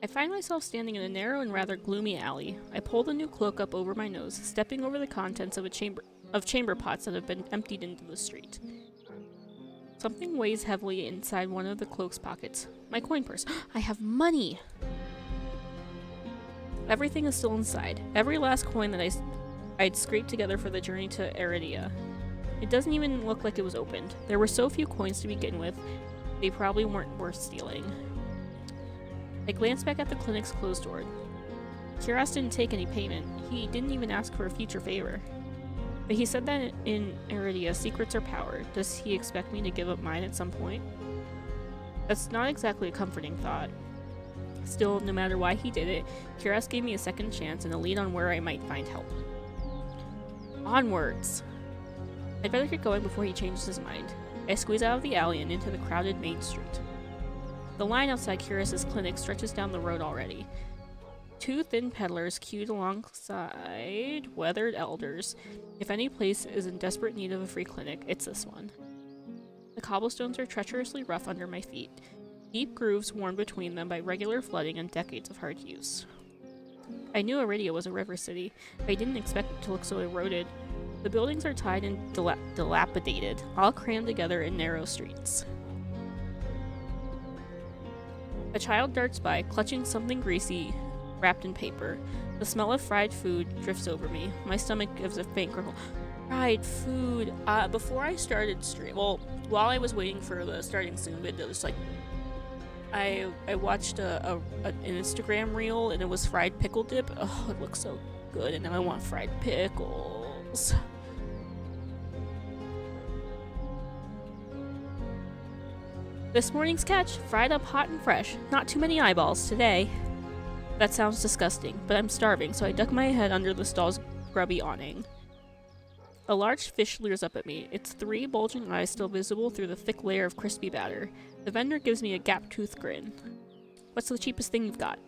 I find myself standing in a narrow and rather gloomy alley. I pull the new cloak up over my nose, stepping over the contents of chamber pots that have been emptied into the street. Something weighs heavily inside one of the cloak's pockets. My coin purse. I have money! Everything is still inside. Every last coin that I'd scraped together for the journey to Eridia. It doesn't even look like it was opened. There were so few coins to begin with, they probably weren't worth stealing. I glanced back at the clinic's closed door. Kiras didn't take any payment. He didn't even ask for a future favor. But he said that in Eridia, secrets are power. Does he expect me to give up mine at some point? That's not exactly a comforting thought. Still, no matter why he did it, Kiras gave me a second chance and a lead on where I might find help. Onwards! I'd better get going before he changes his mind. I squeeze out of the alley and into the crowded main street. The line outside Kiras' clinic stretches down the road already. Two thin peddlers queued alongside weathered elders. If any place is in desperate need of a free clinic, it's this one. The cobblestones are treacherously rough under my feet, deep grooves worn between them by regular flooding and decades of hard use. I knew Eridia was a river city, but I didn't expect it to look so eroded. The buildings are tied and dilapidated, all crammed together in narrow streets. A child darts by, clutching something greasy, wrapped in paper. The smell of fried food drifts over me. My stomach gives a faint gurgle. Fried food. Before I started while I was waiting for the starting soon vid, it was like, I watched an Instagram reel and it was fried pickle dip. Oh, it looks so good, and now I want fried pickles. This morning's catch, fried up hot and fresh. Not too many eyeballs today. That sounds disgusting, but I'm starving, so I duck my head under the stall's grubby awning. A large fish leers up at me, its three bulging eyes still visible through the thick layer of crispy batter. The vendor gives me a gap-toothed grin. What's the cheapest thing you've got?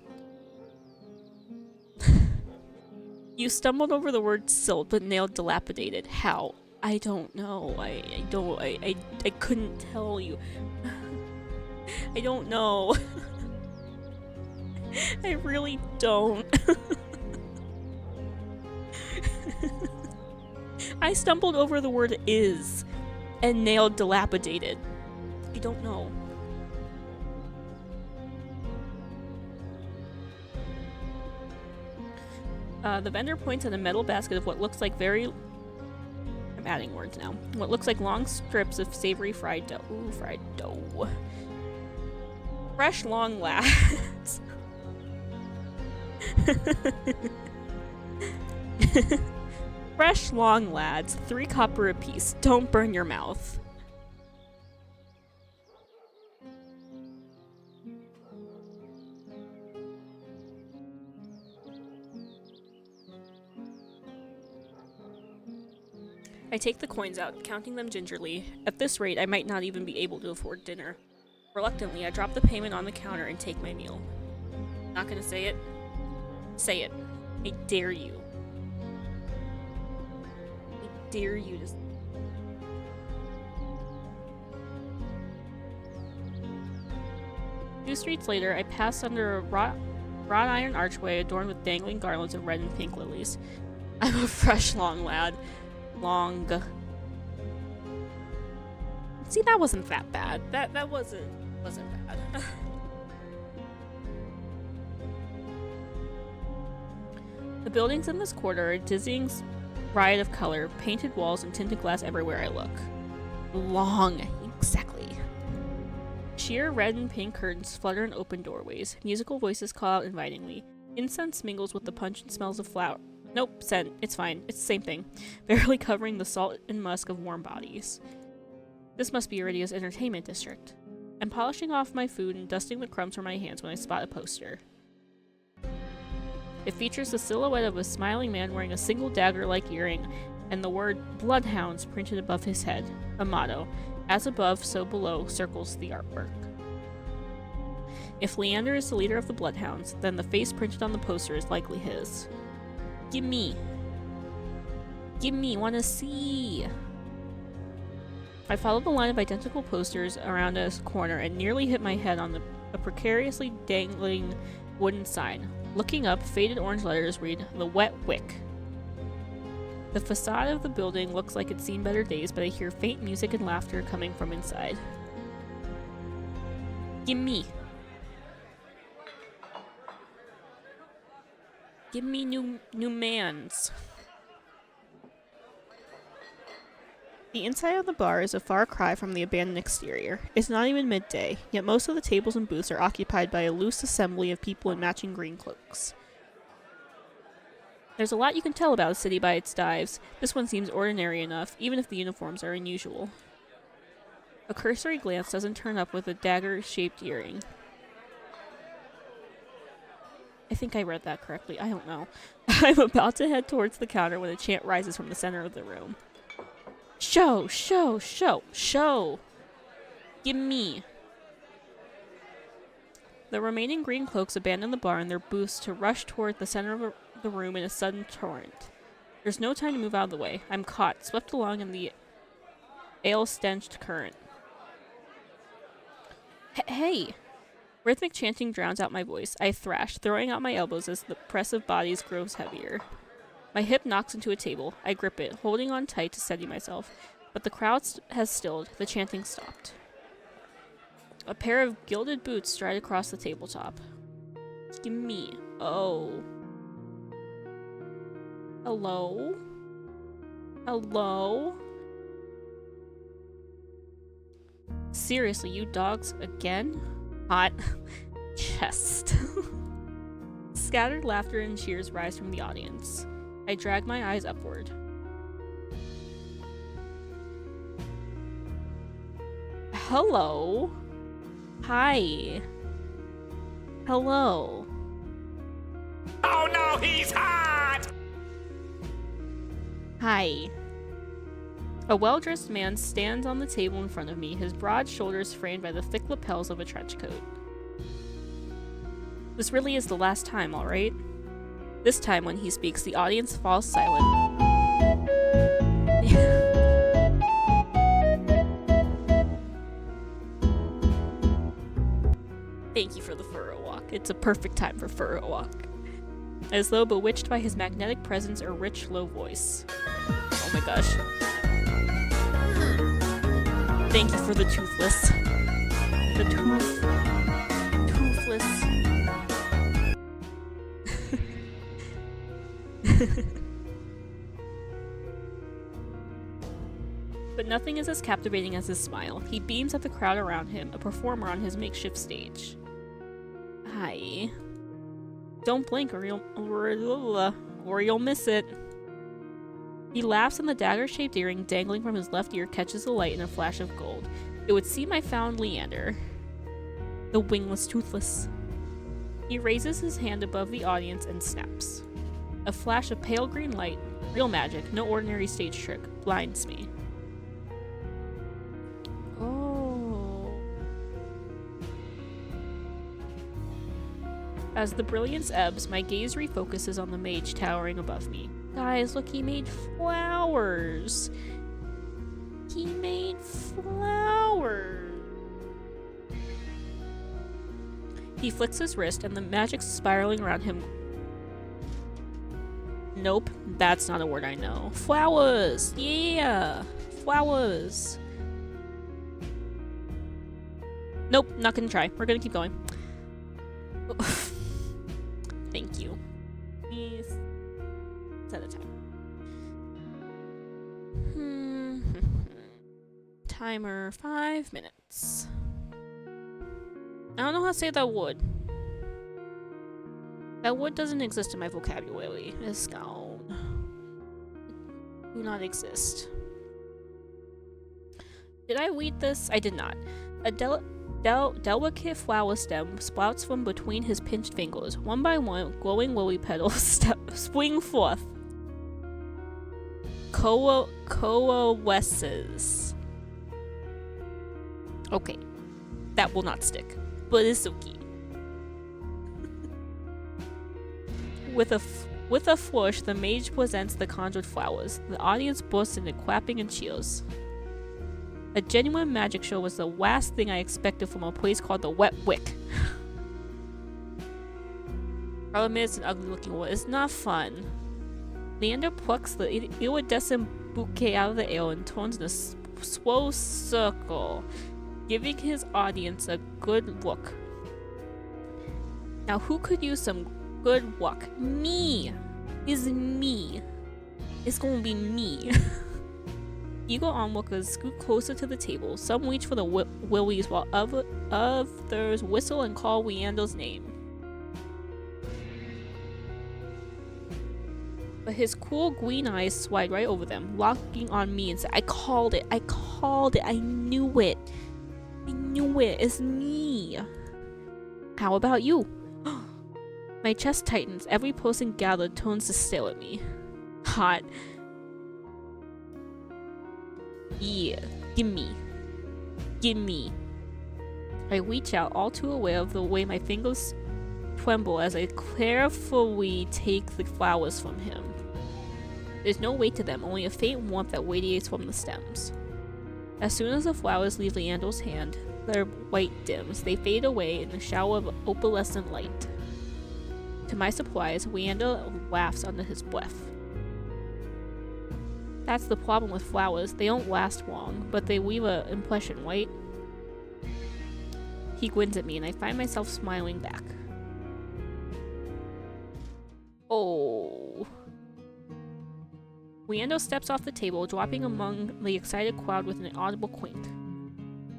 You stumbled over the word silt, but nailed dilapidated. How? I don't know. I couldn't tell you. I don't know. I really don't. I stumbled over the word is and nailed dilapidated. I don't know. The vendor points at a metal basket of what looks like I'm adding words now. What looks like long strips of savory fried dough. Ooh, fried dough. Fresh long lads. Fresh long lads, 3 copper apiece. Don't burn your mouth. I take the coins out, counting them gingerly. At this rate, I might not even be able to afford dinner. Reluctantly, I drop the payment on the counter and take my meal. Not gonna say it? Say it. I dare you. I dare you to... 2 streets later, I pass under a wrought iron archway adorned with dangling garlands of red and pink lilies. I'm a fresh long lad. Long. See, that wasn't that bad. That wasn't bad. The buildings in this quarter are a dizzying riot of color, painted walls and tinted glass everywhere I look. Long, exactly. Sheer red and pink curtains flutter in open doorways. Musical voices call out invitingly. Incense mingles with the pungent smells of flower. Nope, scent. It's fine. It's the same thing. Barely covering the salt and musk of warm bodies. This must be Iridia's entertainment district. I'm polishing off my food and dusting the crumbs from my hands when I spot a poster. It features the silhouette of a smiling man wearing a single dagger-like earring and the word Bloodhounds printed above his head, a motto. As above, so below, circles the artwork. If Leander is the leader of the Bloodhounds, then the face printed on the poster is likely his. Gimme, wanna see! I followed the line of identical posters around a corner and nearly hit my head on a precariously dangling wooden sign. Looking up, faded orange letters read, "The Wet Wick." The facade of the building looks like it's seen better days, but I hear faint music and laughter coming from inside. Gimme. Give me new mans. The inside of the bar is a far cry from the abandoned exterior. It's not even midday, yet most of the tables and booths are occupied by a loose assembly of people in matching green cloaks. There's a lot you can tell about a city by its dives. This one seems ordinary enough, even if the uniforms are unusual. A cursory glance doesn't turn up with a dagger-shaped earring. I think I read that correctly. I don't know. I'm about to head towards the counter when a chant rises from the center of the room. Show! Show! Show! Show! Gimme! The remaining green cloaks abandon the bar and their booths to rush toward the center of the room in a sudden torrent. There's no time to move out of the way. I'm caught, swept along in the ale-stenched current. Hey! Rhythmic chanting drowns out my voice. I thrash, throwing out my elbows as the press of bodies grows heavier. My hip knocks into a table. I grip it, holding on tight to steady myself. But the crowd has stilled. The chanting stopped. A pair of gilded boots stride across the tabletop. Gimme. Oh. Hello? Hello? Seriously, you dogs again? Hot. Chest. Scattered laughter and cheers rise from the audience. I drag my eyes upward. Hello? Hi. Hello. Oh no, he's hot! Hi. A well-dressed man stands on the table in front of me, his broad shoulders framed by the thick lapels of a trench coat. This really is the last time, all right? This time, when he speaks, the audience falls silent. Thank you for the furrow walk. It's a perfect time for furrow walk. As though bewitched by his magnetic presence or rich, low voice. Oh my gosh. Thank you for the toothless. The toothless. But nothing is as captivating as his smile. He beams at the crowd around him, a performer on his makeshift stage. Hi. Don't blink or you'll miss it. He laughs and the dagger-shaped earring dangling from his left ear catches the light in a flash of gold. It would seem I found Leander. The wingless toothless. He raises his hand above the audience and snaps. A flash of pale green light, real magic, no ordinary stage trick, blinds me. Oh. As the brilliance ebbs, my gaze refocuses on the mage towering above me. Guys, look, he made flowers. He made flowers. He flicks his wrist and the magic spiraling around him. Nope, that's not a word I know. Flowers! Yeah! Flowers! Nope, not gonna try. We're gonna keep going. Thank you. Please. At a time. Timer 5 minutes. I don't know how to say that word. That word doesn't exist in my vocabulary. It's gone. Do not exist. Did I read this? I did not. A delicate flower stem sprouts from between his pinched fingers. One by one, glowing lily petals spring forth. Coalesces. Okay. That will not stick. But it's okay. With a flourish, the mage presents the conjured flowers. The audience bursts into clapping and cheers. A genuine magic show was the last thing I expected from a place called the Wet Wick. I'll admit it's an ugly-looking word. It's not fun. Leander plucks the iridescent bouquet out of the air and turns in a slow circle, giving his audience a good look. Now, who could use some good luck? Me! It's me. It's gonna be me. Eager onlookers scoot closer to the table. Some reach for the willies while others whistle and call Leander's name. But his cool green eyes slide right over them, locking on me and say, I called it, I knew it. It's me. How about you? My chest tightens. Every person gathered turns to stare at me. Hot. Yeah, gimme. I reach out, all too aware of the way my fingers tremble as I carefully take the flowers from him. There's no weight to them, only a faint warmth that radiates from the stems. As soon as the flowers leave Leander's hand, their white dims. They fade away in a shower of opalescent light. To my surprise, Leander laughs under his breath. That's the problem with flowers. They don't last long, but they leave an impression, right? He grins at me, and I find myself smiling back. Oh. Leander steps off the table, dropping among the excited crowd with an audible quaint.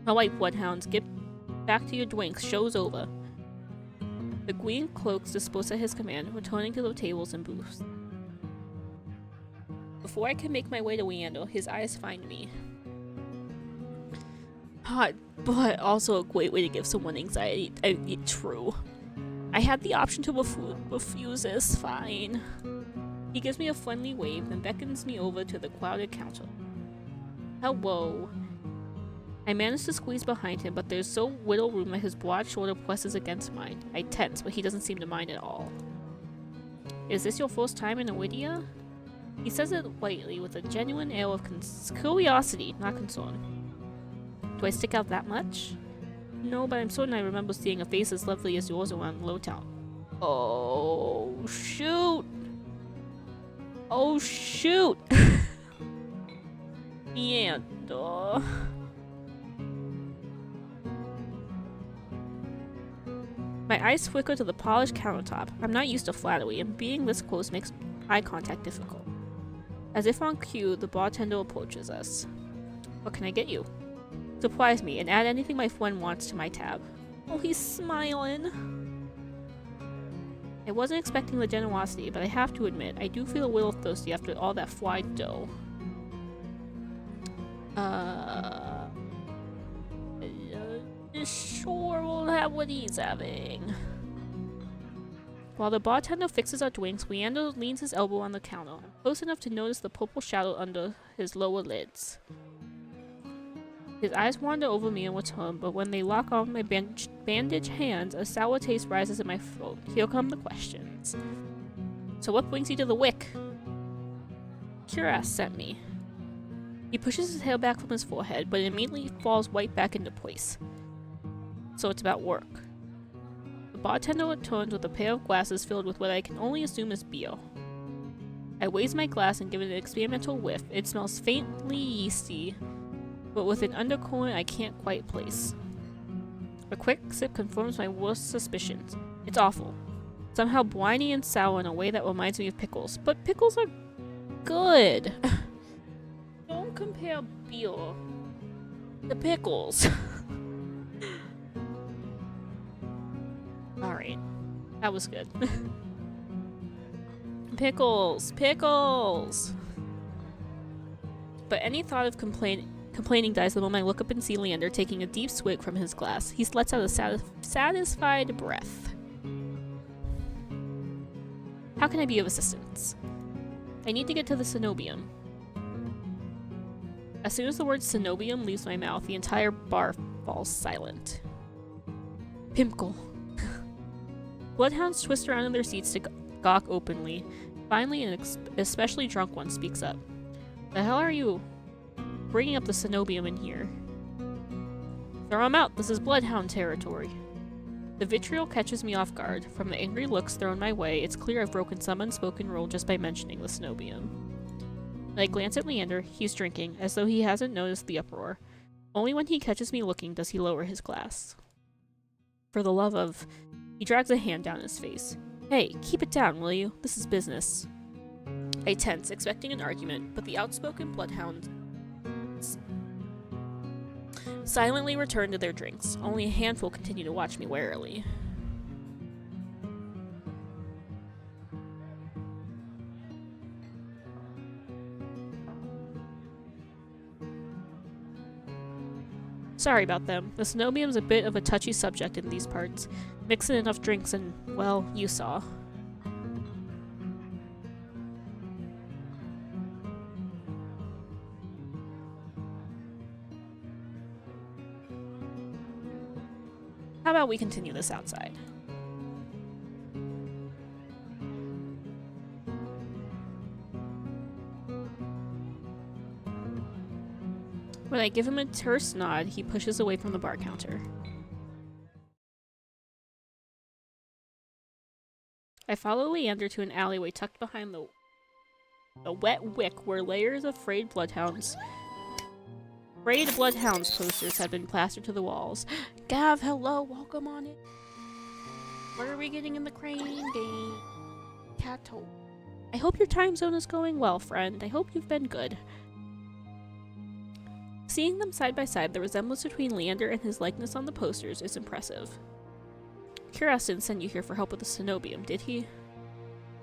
Alright, bloodhounds, get back to your drinks. Show's over. The green cloaks disperse at his command, returning to the tables and booths. Before I can make my way to Leander, his eyes find me. Hot, but also a great way to give someone anxiety. True. I had the option to refuse this. Fine. He gives me a friendly wave, then beckons me over to the crowded counter. Hello. I manage to squeeze behind him, but there's so little room that his broad shoulder presses against mine. I tense, but he doesn't seem to mind at all. Is this your first time in Awidia? He says it lightly, with a genuine air of curiosity, not concern. Do I stick out that much? No, but I'm certain I remember seeing a face as lovely as yours around Lowtown. Oh, shoot! Oh, shoot! Leander. My eyes flicker to the polished countertop. I'm not used to flattery, and being this close makes eye contact difficult. As if on cue, the bartender approaches us. What can I get you? Surprise me and add anything my friend wants to my tab. Oh, he's smiling. I wasn't expecting the generosity, but I have to admit, I do feel a little thirsty after all that fried dough. Sure, we'll have what he's having. While the bartender fixes our drinks, Leander leans his elbow on the counter, close enough to notice the purple shadow under his lower lids. His eyes wander over me and return, but when they lock on my bandaged hands, a sour taste rises in my throat. Here come the questions. So what brings you to the Wick? Kiras sent me. He pushes his hair back from his forehead, but it immediately falls right back into place. So it's about work. The bartender returns with a pair of glasses filled with what I can only assume is beer. I raise my glass and give it an experimental whiff. It smells faintly yeasty, but with an undercurrent I can't quite place. A quick sip confirms my worst suspicions. It's awful. Somehow briny and sour in a way that reminds me of pickles. But pickles are good! Don't compare beer to pickles. Alright. That was good. Pickles! Pickles! But any thought of complaining dies the moment I look up and see Leander taking a deep swig from his glass. He lets out a satisfied breath. How can I be of assistance? I need to get to the cenobium. As soon as the word cenobium leaves my mouth, the entire bar falls silent. Pimple. Bloodhounds twist around in their seats to gawk openly. Finally, an especially drunk one speaks up. The hell are you bringing up the cenobium in here? Throw him out. This is bloodhound territory. The vitriol catches me off guard. From the angry looks thrown my way, it's clear I've broken some unspoken rule just by mentioning the cenobium. I glance at Leander. He's drinking, as though he hasn't noticed the uproar. Only when he catches me looking does he lower his glass. For the love of... He drags a hand down his face. Hey, keep it down, will you? This is business. I tense, expecting an argument, but the outspoken bloodhounds silently return to their drinks. Only a handful continue to watch me warily. Sorry about them. The cenobium's a bit of a touchy subject in these parts. Mix in enough drinks and, well, you saw. How about we continue this outside? When I give him a terse nod, he pushes away from the bar counter. I follow Leander to an alleyway tucked behind the wet wick where layers of frayed bloodhounds posters have been plastered to the walls. Gav, hello, welcome on in. What are we getting in the crane game? Cato. I hope your time zone is going well, friend. I hope you've been good. Seeing them side by side, the resemblance between Leander and his likeness on the posters is impressive. Kuras didn't send you here for help with the cenobium, did he?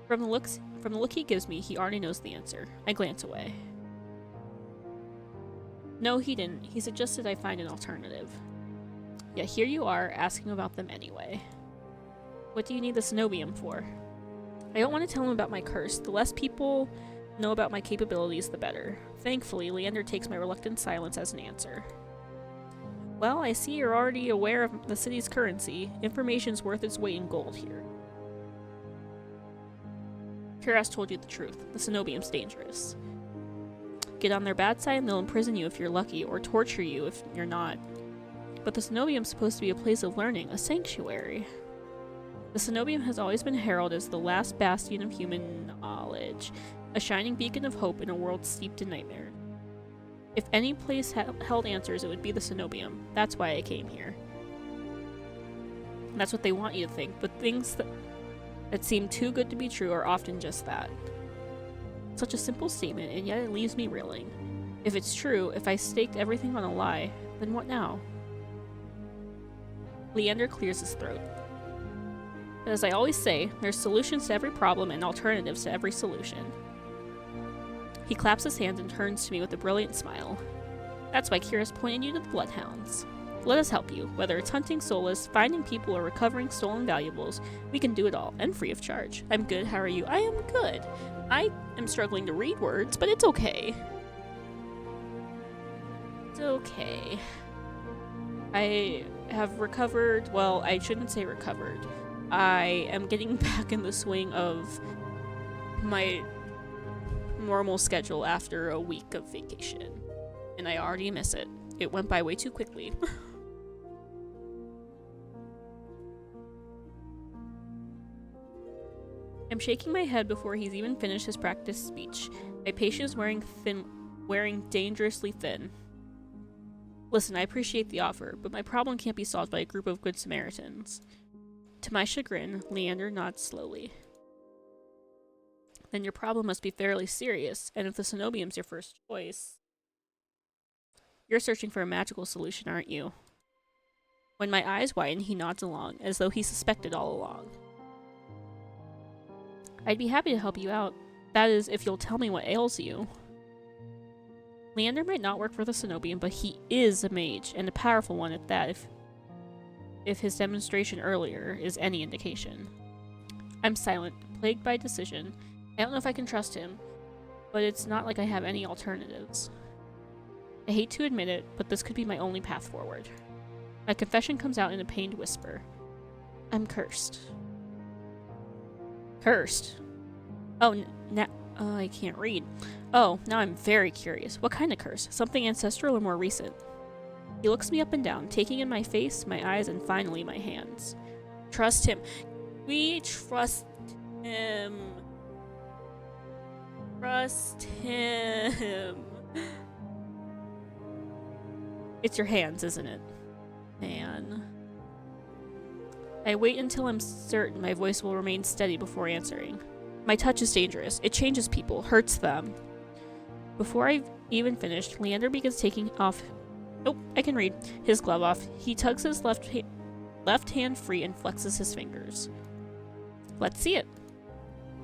From the look he gives me, he already knows the answer. I glance away. No, he didn't. He suggested I find an alternative. Yet here you are, asking about them anyway. What do you need the cenobium for? I don't want to tell him about my curse. The less people know about my capabilities, the better. Thankfully, Leander takes my reluctant silence as an answer. Well, I see you're already aware of the city's currency. Information's worth its weight in gold here. Kuras told you the truth. The cenobium's dangerous. Get on their bad side and they'll imprison you if you're lucky, or torture you if you're not. But the cenobium's supposed to be a place of learning, a sanctuary. The cenobium has always been heralded as the last bastion of human knowledge, a shining beacon of hope in a world steeped in nightmare. If any place held answers, it would be the cenobium. That's why I came here. And that's what they want you to think, but things that seem too good to be true are often just that. Such a simple statement, and yet it leaves me reeling. If it's true, if I staked everything on a lie, then what now? Leander clears his throat. But as I always say, there's solutions to every problem and alternatives to every solution. He claps his hands and turns to me with a brilliant smile. That's why Kuras pointed you to the bloodhounds. Let us help you. Whether it's hunting soulless, finding people, or recovering stolen valuables, we can do it all, and free of charge. I'm good, how are you? I am good. I am struggling to read words, but it's okay. It's okay. I have recovered, well, I shouldn't say recovered. I am getting back in the swing of my normal schedule after a week of vacation. And I already miss it. It went by way too quickly. I'm shaking my head before he's even finished his practice speech. My patience wearing dangerously thin. Listen, I appreciate the offer, but my problem can't be solved by a group of good Samaritans. To my chagrin, Leander nods slowly. Then your problem must be fairly serious, and if the cenobium's your first choice, you're searching for a magical solution, aren't you? When my eyes widen, he nods along, as though he suspected all along. I'd be happy to help you out. That is, if you'll tell me what ails you. Leander might not work for the Cenobian, but he is a mage, and a powerful one at that, if his demonstration earlier is any indication. I'm silent, plagued by decision. I don't know if I can trust him, but it's not like I have any alternatives. I hate to admit it, but this could be my only path forward. My confession comes out in a pained whisper. I'm cursed. Cursed? Oh, now I can't read. Oh, now I'm very curious. What kind of curse? Something ancestral or more recent? He looks me up and down, taking in my face, my eyes, and finally my hands. Trust him. We trust him. Trust him. It's your hands, isn't it? Man. I wait until I'm certain my voice will remain steady before answering. My touch is dangerous. It changes people, hurts them. Before I've even finished, Leander begins taking off... Oh, I can read. His glove off. He tugs his left hand free and flexes his fingers. Let's see it.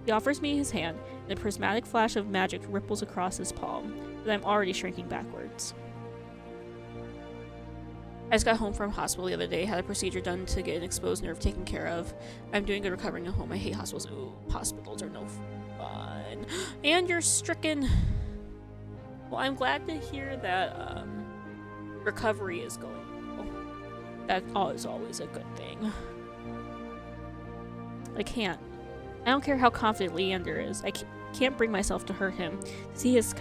He offers me his hand, and a prismatic flash of magic ripples across his palm, but I'm already shrinking backwards. I just got home from hospital the other day, had a procedure done to get an exposed nerve taken care of. I'm doing good recovering at home. I hate hospitals. Ooh, hospitals are no fun. And you're stricken. Well, I'm glad to hear that recovery is going well. That is always a good thing. I can't. I don't care how confident Leander is. I can't bring myself to hurt him. To see his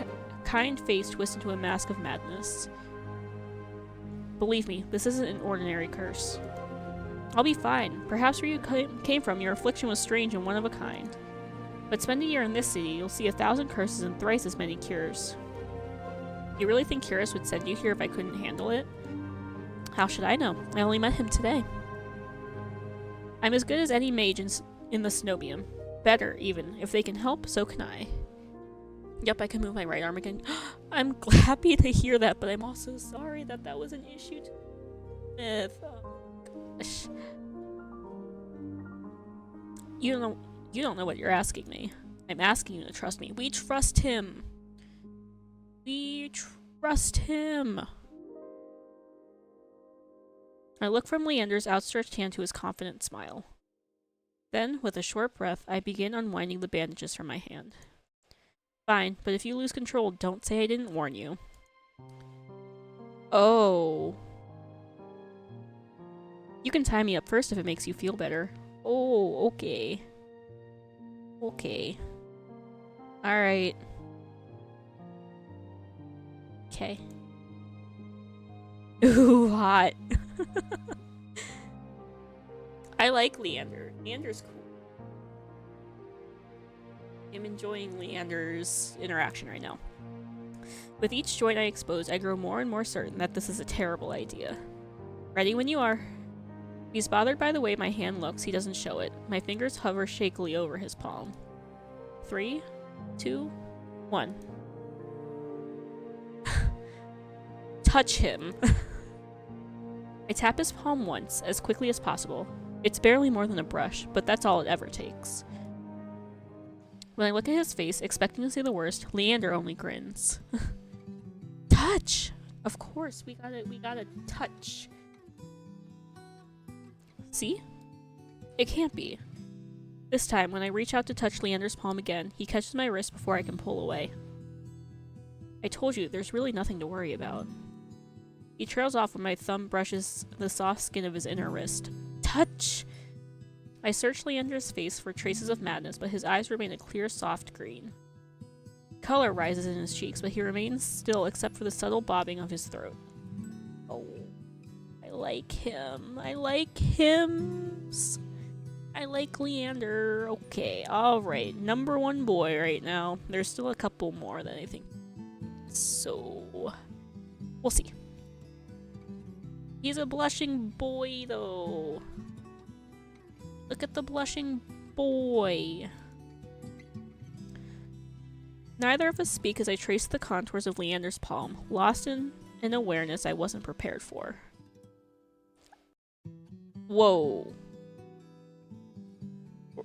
kind face twist into a mask of madness. Believe me, this isn't an ordinary curse. I'll be fine. Perhaps where you came from, your affliction was strange and one of a kind. But spend a year in this city, you'll see 1,000 curses and thrice as many cures. You really think Curus would send you here if I couldn't handle it? How should I know? I only met him today. I'm as good as any mage in the Cenobium. Better, even. If they can help, so can I. Yep, I can move my right arm again. I'm happy to hear that, but I'm also sorry that that was an issue with. Oh, gosh. You don't know what you're asking me. I'm asking you to trust me. We trust him. We trust him. I look from Leander's outstretched hand to his confident smile. Then, with a short breath, I begin unwinding the bandages from my hand. Fine, but if you lose control, don't say I didn't warn you. Oh. You can tie me up first if it makes you feel better. Oh, okay. Okay. Alright. Okay. Ooh, hot. I like Leander. Leander's cool. I'm enjoying Leander's interaction right now. With each joint I expose, I grow more and more certain that this is a terrible idea. Ready when you are. If he's bothered by the way my hand looks, he doesn't show it. My fingers hover shakily over his palm. 3, 2, 1. Touch him. I tap his palm once, as quickly as possible. It's barely more than a brush, but that's all it ever takes. When I look at his face, expecting to see the worst, Leander only grins. Touch! Of course, we gotta touch. See? It can't be. This time, when I reach out to touch Leander's palm again, he catches my wrist before I can pull away. I told you, there's really nothing to worry about. He trails off when my thumb brushes the soft skin of his inner wrist. Touch! I search Leander's face for traces of madness, but his eyes remain a clear, soft green. Color rises in his cheeks, but he remains still except for the subtle bobbing of his throat. Oh, I like him. I like him. I like Leander. Okay, alright. Number 1 boy right now. There's still a couple more that I think. So, we'll see. He's a blushing boy, though. Look at the blushing boy. Neither of us speak as I trace the contours of Leander's palm, lost in an awareness I wasn't prepared for. Whoa.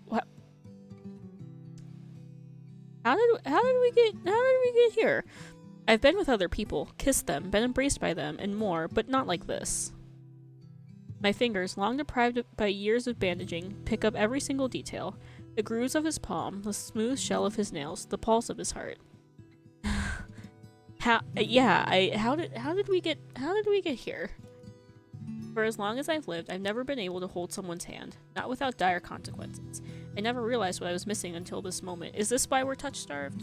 What? How did we get here? I've been with other people, kissed them, been embraced by them, and more, but not like this. My fingers, long deprived by years of bandaging, pick up every single detail. The grooves of his palm, the smooth shell of his nails, the pulse of his heart. How did we get here? For as long as I've lived, I've never been able to hold someone's hand, not without dire consequences. I never realized what I was missing until this moment. Is this why we're touch-starved?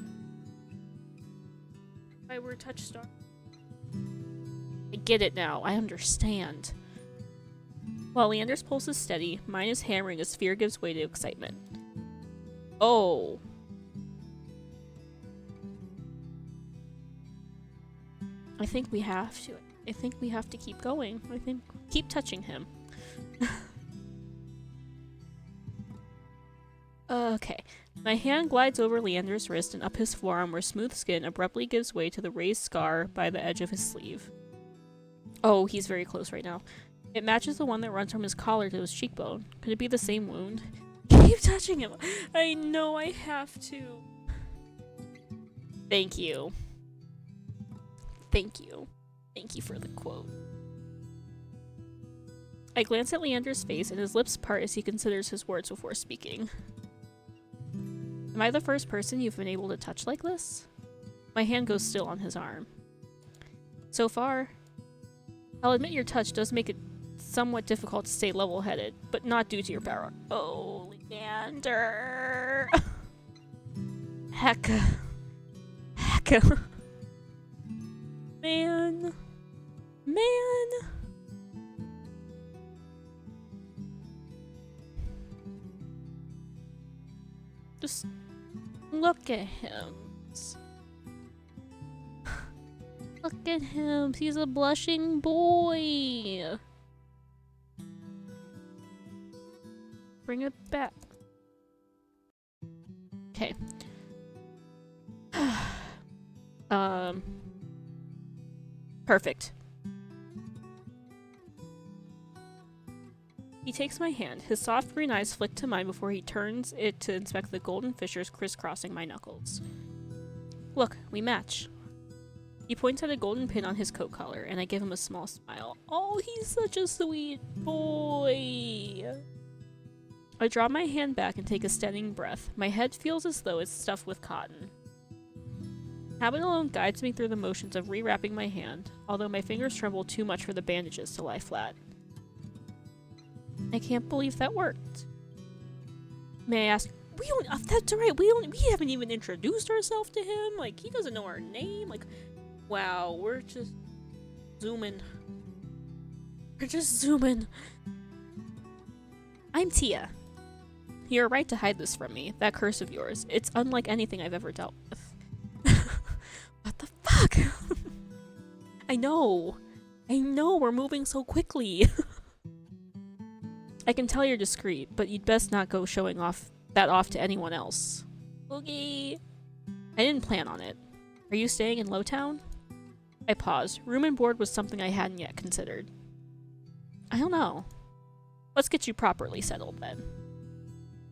Why we're touch-starved? I get it now. I understand. While Leander's pulse is steady, mine is hammering as fear gives way to excitement. Oh. I think we have to. I think we have to keep going. I think keep touching him. Okay. My hand glides over Leander's wrist and up his forearm where smooth skin abruptly gives way to the raised scar by the edge of his sleeve. Oh, he's very close right now. It matches the one that runs from his collar to his cheekbone. Could it be the same wound? Keep touching him! I know I have to. Thank you. Thank you. Thank you for the quote. I glance at Leander's face and his lips part as he considers his words before speaking. Am I the first person you've been able to touch like this? My hand goes still on his arm. So far, I'll admit your touch does make it somewhat difficult to stay level-headed, but not due to your power. Oh, Leander. Hecka. Hecka. Man. Man. Just look at him. Look at him. He's a blushing boy. Bring it back. Okay. Perfect. He takes my hand. His soft green eyes flick to mine before he turns it to inspect the golden fissures crisscrossing my knuckles. Look, we match. He points at a golden pin on his coat collar, and I give him a small smile. Oh, he's such a sweet boy. I draw my hand back and take a steadying breath. My head feels as though it's stuffed with cotton. Habit alone guides me through the motions of rewrapping my hand, although my fingers tremble too much for the bandages to lie flat. I can't believe that worked. May I ask? That's alright. We haven't even introduced ourselves to him. Like, he doesn't know our name. Like, wow, we're just zooming. We're just zooming. I'm Tia. You're right to hide this from me. That curse of yours. It's unlike anything I've ever dealt with. What the fuck? I know. We're moving so quickly. I can tell you're discreet, but you'd best not go showing off to anyone else. Okay. I didn't plan on it. Are you staying in Lowtown? I paused. Room and board was something I hadn't yet considered. I don't know. Let's get you properly settled then.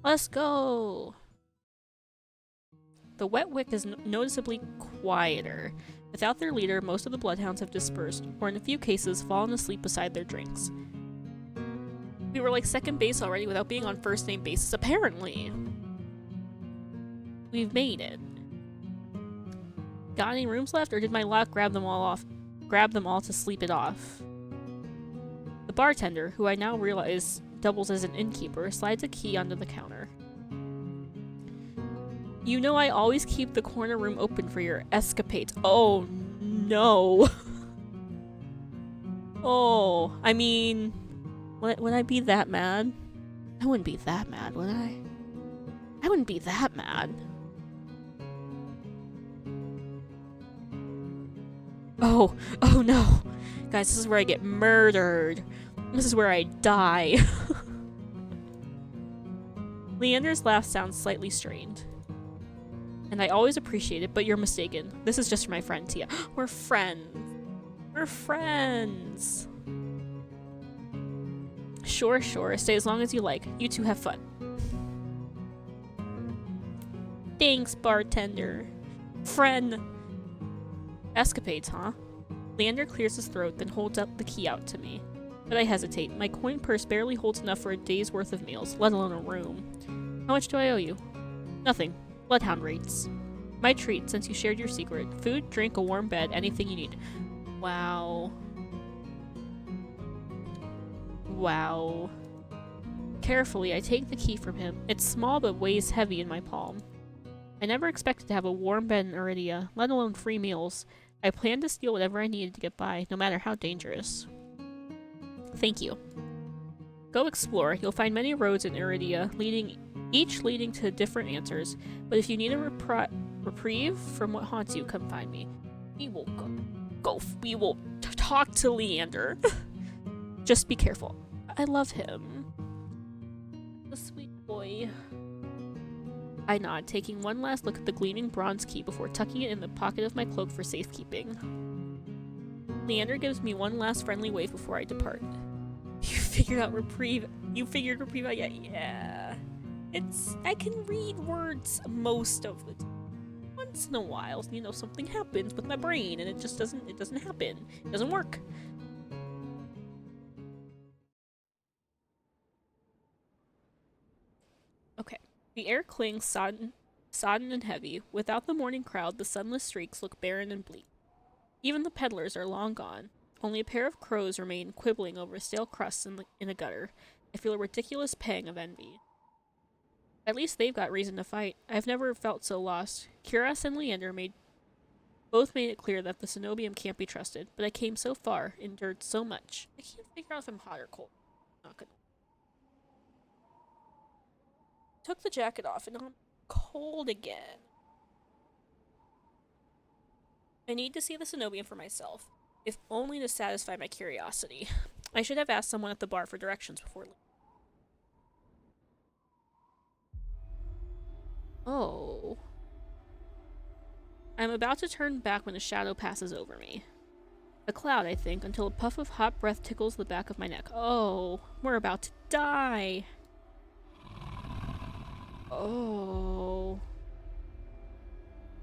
Let's go! The Wet Wick is noticeably quieter. Without their leader, most of the bloodhounds have dispersed, or in a few cases, fallen asleep beside their drinks. We were like second base already without being on first name basis, apparently. We've made it. Got any rooms left, or did my lock grab them all to sleep it off? The bartender, who I now realize doubles as an innkeeper, slides a key onto the counter. You know I always keep the corner room open for your escapades. Oh, no. Oh, I mean, would I be that mad? I wouldn't be that mad, would I? I wouldn't be that mad. Oh no. Guys, this is where I get murdered. This is where I die. Leander's laugh sounds slightly strained. And I always appreciate it, but you're mistaken. This is just for my friend Tia. We're friends. We're friends. Sure, sure. Stay as long as you like. You two have fun. Thanks, bartender. Friend. Escapades, huh? Leander clears his throat, then holds up the key out to me. But I hesitate. My coin purse barely holds enough for a day's worth of meals, let alone a room. How much do I owe you? Nothing. Bloodhound rates. My treat, since you shared your secret. Food, drink, a warm bed, anything you need. Wow. Wow. Carefully, I take the key from him. It's small but weighs heavy in my palm. I never expected to have a warm bed in Iridia, let alone free meals. I planned to steal whatever I needed to get by, no matter how dangerous. Thank you. Go explore. You'll find many roads in Iridia, each leading to different answers. But if you need a reprieve from what haunts you, come find me. We will we will talk to Leander. Just be careful. I love him. The sweet boy. I nod, taking one last look at the gleaming bronze key before tucking it in the pocket of my cloak for safekeeping. Leander gives me one last friendly wave before I depart. You figured reprieve out yet? Yeah. I can read words most of the time. Once in a while, something happens with my brain and it doesn't happen. It doesn't work. Okay. The air clings sodden and heavy. Without the morning crowd, the sunless streaks look barren and bleak. Even the peddlers are long gone. Only a pair of crows remain quibbling over stale crusts in a gutter. I feel a ridiculous pang of envy. At least they've got reason to fight. I've never felt so lost. Cuirass and Leander both made it clear that the Cenobium can't be trusted, but I came so far, endured so much. I can't figure out if I'm hot or cold. Not good. Took the jacket off and I'm cold again. I need to see the Cenobium for myself, if only to satisfy my curiosity. I should have asked someone at the bar for directions before leaving. Oh. I'm about to turn back when a shadow passes over me. A cloud, I think, until a puff of hot breath tickles the back of my neck. Oh, we're about to die. Oh.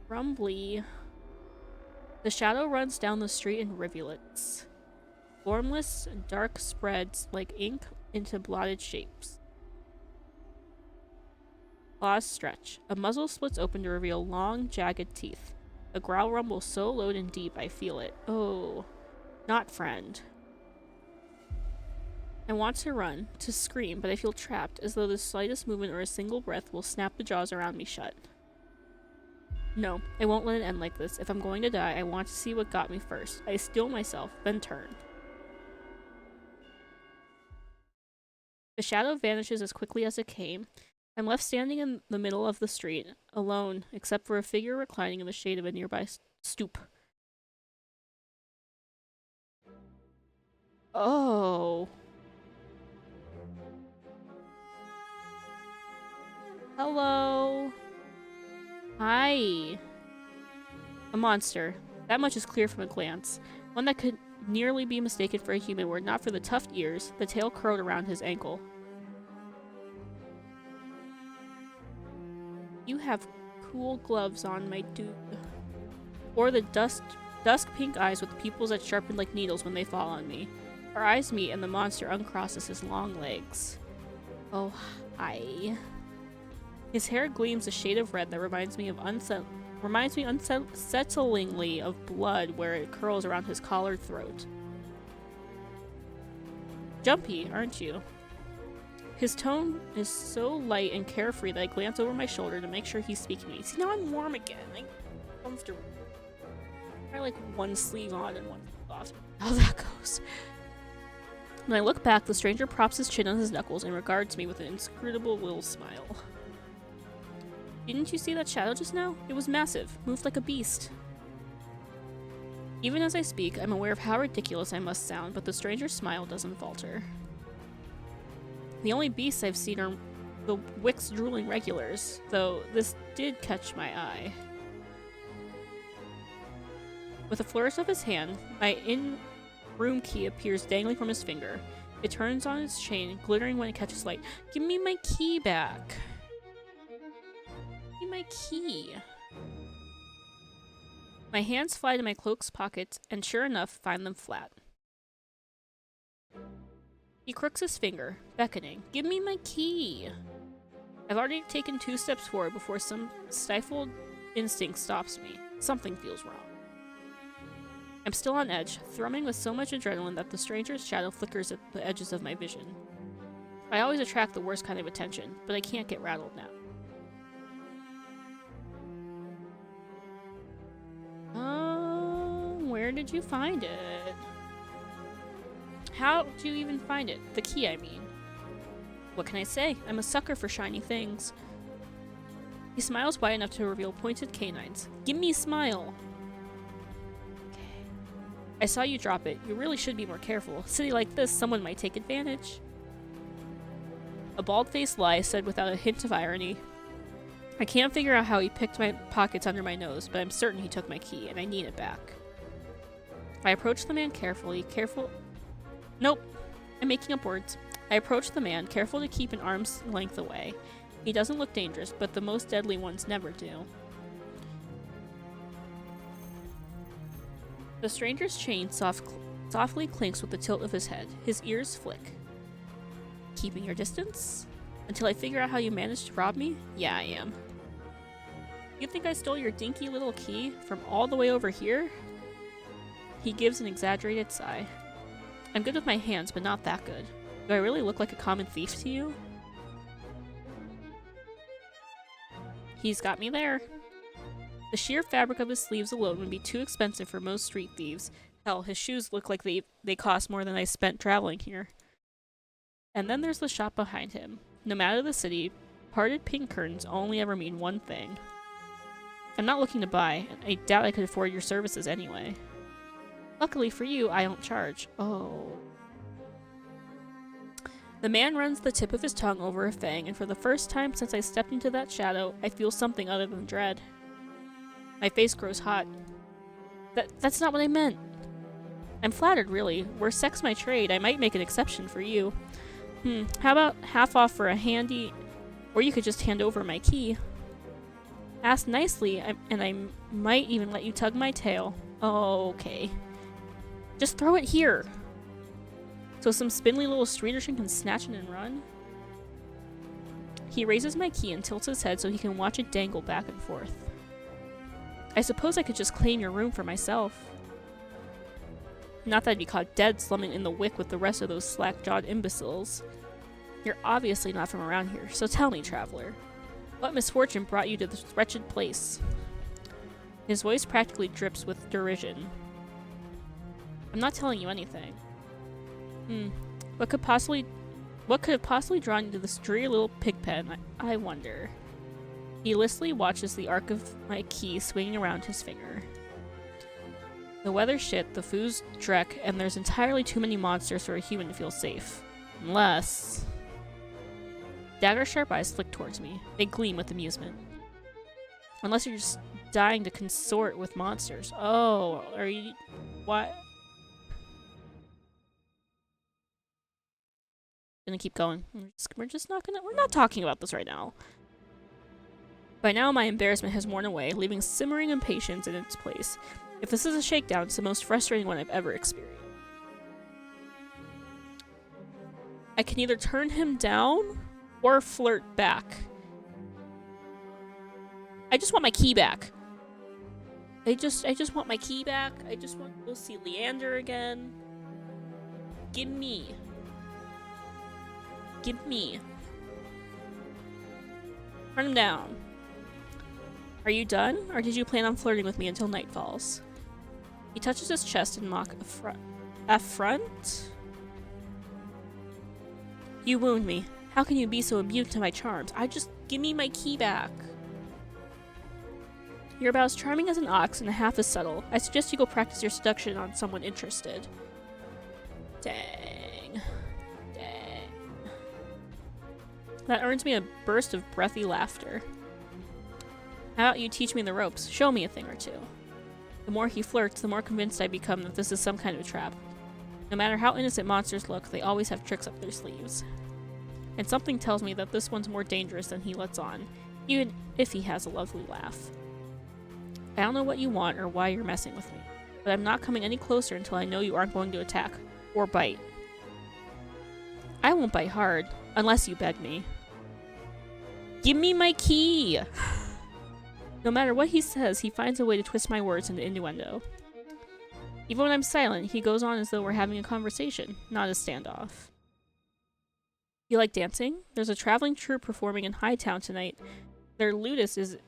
Rumbly. The shadow runs down the street in rivulets. Formless, dark spreads like ink into blotted shapes. Claws stretch. A muzzle splits open to reveal long, jagged teeth. A growl rumbles so low and deep I feel it. Oh. Not friend. I want to run, to scream, but I feel trapped, as though the slightest movement or a single breath will snap the jaws around me shut. No, I won't let it end like this. If I'm going to die, I want to see what got me first. I steel myself, then turn. The shadow vanishes as quickly as it came. I'm left standing in the middle of the street, alone, except for a figure reclining in the shade of a nearby stoop. Oh. Hello. Hi. A monster. That much is clear from a glance. One that could nearly be mistaken for a human were it not for the tufted ears, the tail curled around his ankle. You have cool gloves on, my dude. Or the dusk pink eyes with pupils that sharpen like needles when they fall on me. Our eyes meet and the monster uncrosses his long legs. Oh, hi. His hair gleams a shade of red that reminds me unsettlingly of blood where it curls around his collared throat. Jumpy, aren't you? His tone is so light and carefree that I glance over my shoulder to make sure he's speaking to me. See, now I'm warm again. I'm comfortable. I like one sleeve on and one sleeve off. How that goes. When I look back, the stranger props his chin on his knuckles and regards me with an inscrutable little smile. Didn't you see that shadow just now? It was massive, moved like a beast. Even as I speak, I'm aware of how ridiculous I must sound, but the stranger's smile doesn't falter. The only beasts I've seen are the Wicks drooling regulars, though this did catch my eye. With a flourish of his hand, my in-room key appears dangling from his finger. It turns on its chain, glittering when it catches light. Give me my key back. Give me my key. My hands fly to my cloak's pockets, and sure enough, find them flat. He crooks his finger, beckoning. Give me my key. I've already taken 2 steps forward before some stifled instinct stops me. Something feels wrong. I'm still on edge, thrumming with so much adrenaline that the stranger's shadow flickers at the edges of my vision. I always attract the worst kind of attention, but I can't get rattled now. Where did you find it? How did you even find it? The key, I mean. What can I say? I'm a sucker for shiny things. He smiles wide enough to reveal pointed canines. Give me a smile! Okay. I saw you drop it. You really should be more careful. A city like this, someone might take advantage. A bald-faced lie said without a hint of irony. I can't figure out how he picked my pockets under my nose, but I'm certain he took my key, and I need it back. I approach the man carefully, Nope. I'm making up words. I approach the man, careful to keep an arm's length away. He doesn't look dangerous, but the most deadly ones never do. The stranger's chain softly clinks with the tilt of his head. His ears flick. Keeping your distance? Until I figure out how you managed to rob me? Yeah, I am. You think I stole your dinky little key from all the way over here? He gives an exaggerated sigh. I'm good with my hands, but not that good. Do I really look like a common thief to you? He's got me there. The sheer fabric of his sleeves alone would be too expensive for most street thieves. Hell, his shoes look like they cost more than I spent traveling here. And then there's the shop behind him. No matter the city, parted pink curtains only ever mean one thing. I'm not looking to buy, and I doubt I could afford your services anyway. Luckily for you, I don't charge. Oh. The man runs the tip of his tongue over a fang, and for the first time since I stepped into that shadow, I feel something other than dread. My face grows hot. That's not what I meant. I'm flattered, really. Were sex my trade, I might make an exception for you. How about half off for a handy... Or you could just hand over my key. Ask nicely, and I might even let you tug my tail. Oh, okay. Just throw it here. So some spindly little street urchin can snatch it and run? He raises my key and tilts his head so he can watch it dangle back and forth. I suppose I could just claim your room for myself. Not that I'd be caught dead slumming in the wick with the rest of those slack-jawed imbeciles. You're obviously not from around here, so tell me, traveler. What misfortune brought you to this wretched place? His voice practically drips with derision. I'm not telling you anything. What could have possibly drawn you to this dreary little pig pen? I wonder. He listfully watches the arc of my key swinging around his finger. The weather's shit, the food's dreck, and there's entirely too many monsters for a human to feel safe. Unless... Dagger-sharp eyes flick towards me. They gleam with amusement. Unless you're just dying to consort with monsters. Oh, are you... What? Gonna keep going. We're not talking about this right now. By now, my embarrassment has worn away, leaving simmering impatience in its place. If this is a shakedown, it's the most frustrating one I've ever experienced. I can either turn him down or flirt back. I just want my key back. I just want my key back. I just want to go see Leander again. Give me. Give me. Turn him down. Are you done, or did you plan on flirting with me until night falls? He touches his chest in mock affront. You wound me. How can you be so immune to my charms? Give me my key back. You're about as charming as an ox and half as subtle. I suggest you go practice your seduction on someone interested. Dang. Dang. That earns me a burst of breathy laughter. How about you teach me the ropes? Show me a thing or two. The more he flirts, the more convinced I become that this is some kind of trap. No matter how innocent monsters look, they always have tricks up their sleeves. And something tells me that this one's more dangerous than he lets on, even if he has a lovely laugh. I don't know what you want or why you're messing with me, but I'm not coming any closer until I know you aren't going to attack or bite. I won't bite hard, unless you beg me. Give me my key! No matter what he says, he finds a way to twist my words into innuendo. Even when I'm silent, he goes on as though we're having a conversation, not a standoff. You like dancing? There's a traveling troupe performing in Hightown tonight. Their ludus is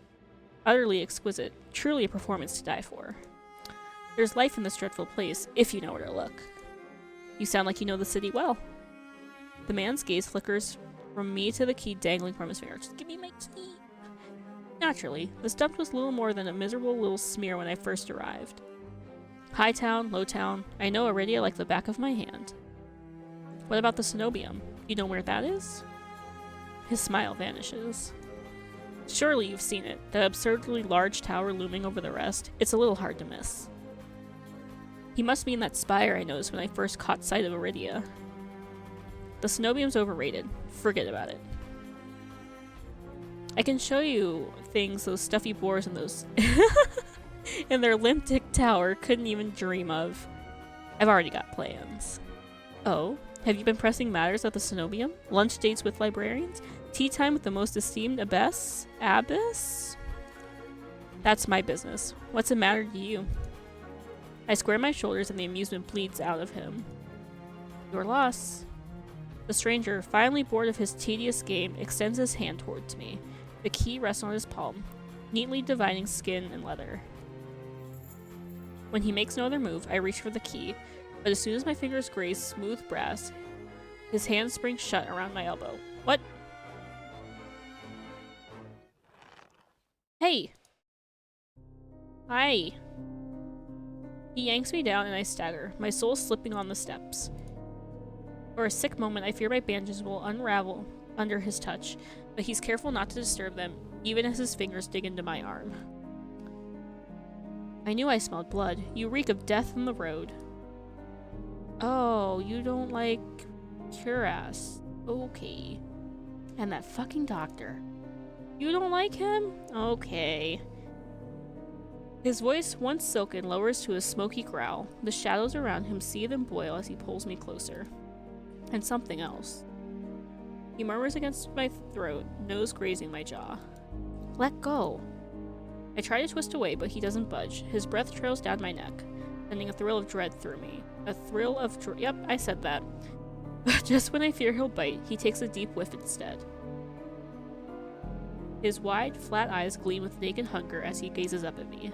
utterly exquisite, truly a performance to die for. There's life in this dreadful place, if you know where to look. You sound like you know the city well. The man's gaze flickers from me to the key dangling from his finger. Just give me my key! Naturally, the stump was little more than a miserable little smear when I first arrived. Hightown, Lowtown, I know Iridia like the back of my hand. What about the Cenobium? You know where that is? His smile vanishes. Surely you've seen it, that absurdly large tower looming over the rest. It's a little hard to miss. He must mean that spire I noticed when I first caught sight of Iridia. The Cenobium's overrated. Forget about it. I can show you things those stuffy boars and those in their limptic tower couldn't even dream of. I've already got plans. Oh? Have you been pressing matters at the Cenobium? Lunch dates with librarians? Tea time with the most esteemed abbess? Abbess? That's my business. What's the matter to you? I square my shoulders and the amusement bleeds out of him. Your loss. The stranger, finally bored of his tedious game, extends his hand towards me. The key rests on his palm, neatly dividing skin and leather. When he makes no other move, I reach for the key, but as soon as my fingers graze smooth brass, his hand springs shut around my elbow. What? Hey! Hi! He yanks me down and I stagger, my soul slipping on the steps. For a sick moment, I fear my bandages will unravel under his touch, but he's careful not to disturb them, even as his fingers dig into my arm. I knew I smelled blood. You reek of death on the road. Oh, you don't like Cuirass. Okay. And that fucking doctor. You don't like him? Okay. His voice, once silken, lowers to a smoky growl. The shadows around him seethe and boil as he pulls me closer. And something else. He murmurs against my throat, nose grazing my jaw. Let go. I try to twist away, but he doesn't budge. His breath trails down my neck, sending a thrill of dread through me. A thrill of yep, I said that. But just when I fear he'll bite, he takes a deep whiff instead. His wide, flat eyes gleam with naked hunger as he gazes up at me.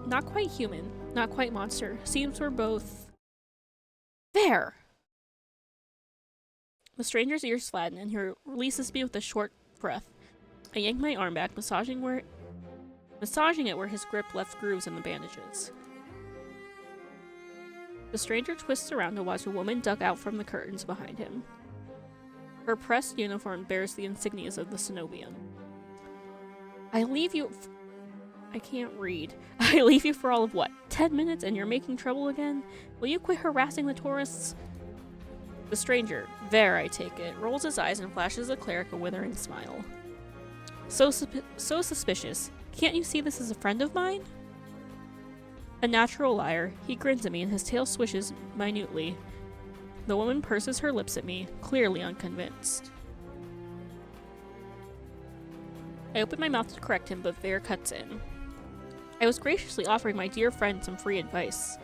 Not quite human, not quite monster. Seems we're both... there! The stranger's ears flatten, and he releases me with a short breath. I yank my arm back, massaging it where his grip left grooves in the bandages. The stranger twists around to watch a woman duck out from the curtains behind him. Her pressed uniform bears the insignias of the Cenobium. I leave you... I can't read. I leave you for all of what? 10 minutes and you're making trouble again? Will you quit harassing the tourists? The stranger, Ver I take it, rolls his eyes and flashes the cleric a withering smile. So suspicious. Can't you see this is a friend of mine? A natural liar, he grins at me and his tail swishes minutely. The woman purses her lips at me, clearly unconvinced. I open my mouth to correct him, but Ver cuts in. I was graciously offering my dear friend some free advice.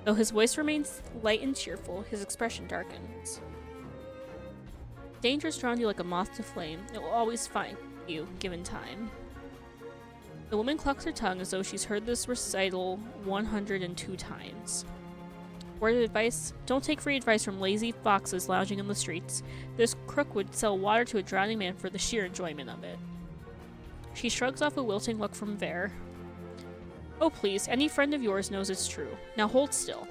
Though his voice remains light and cheerful, his expression darkens. Danger's drawn you like a moth to flame. It will always find you, given time. The woman clucks her tongue as though she's heard this recital 102 times. Word of advice? Don't take free advice from lazy foxes lounging in the streets. This crook would sell water to a drowning man for the sheer enjoyment of it. She shrugs off a wilting look from Ver. Oh please, any friend of yours knows it's true. Now hold still.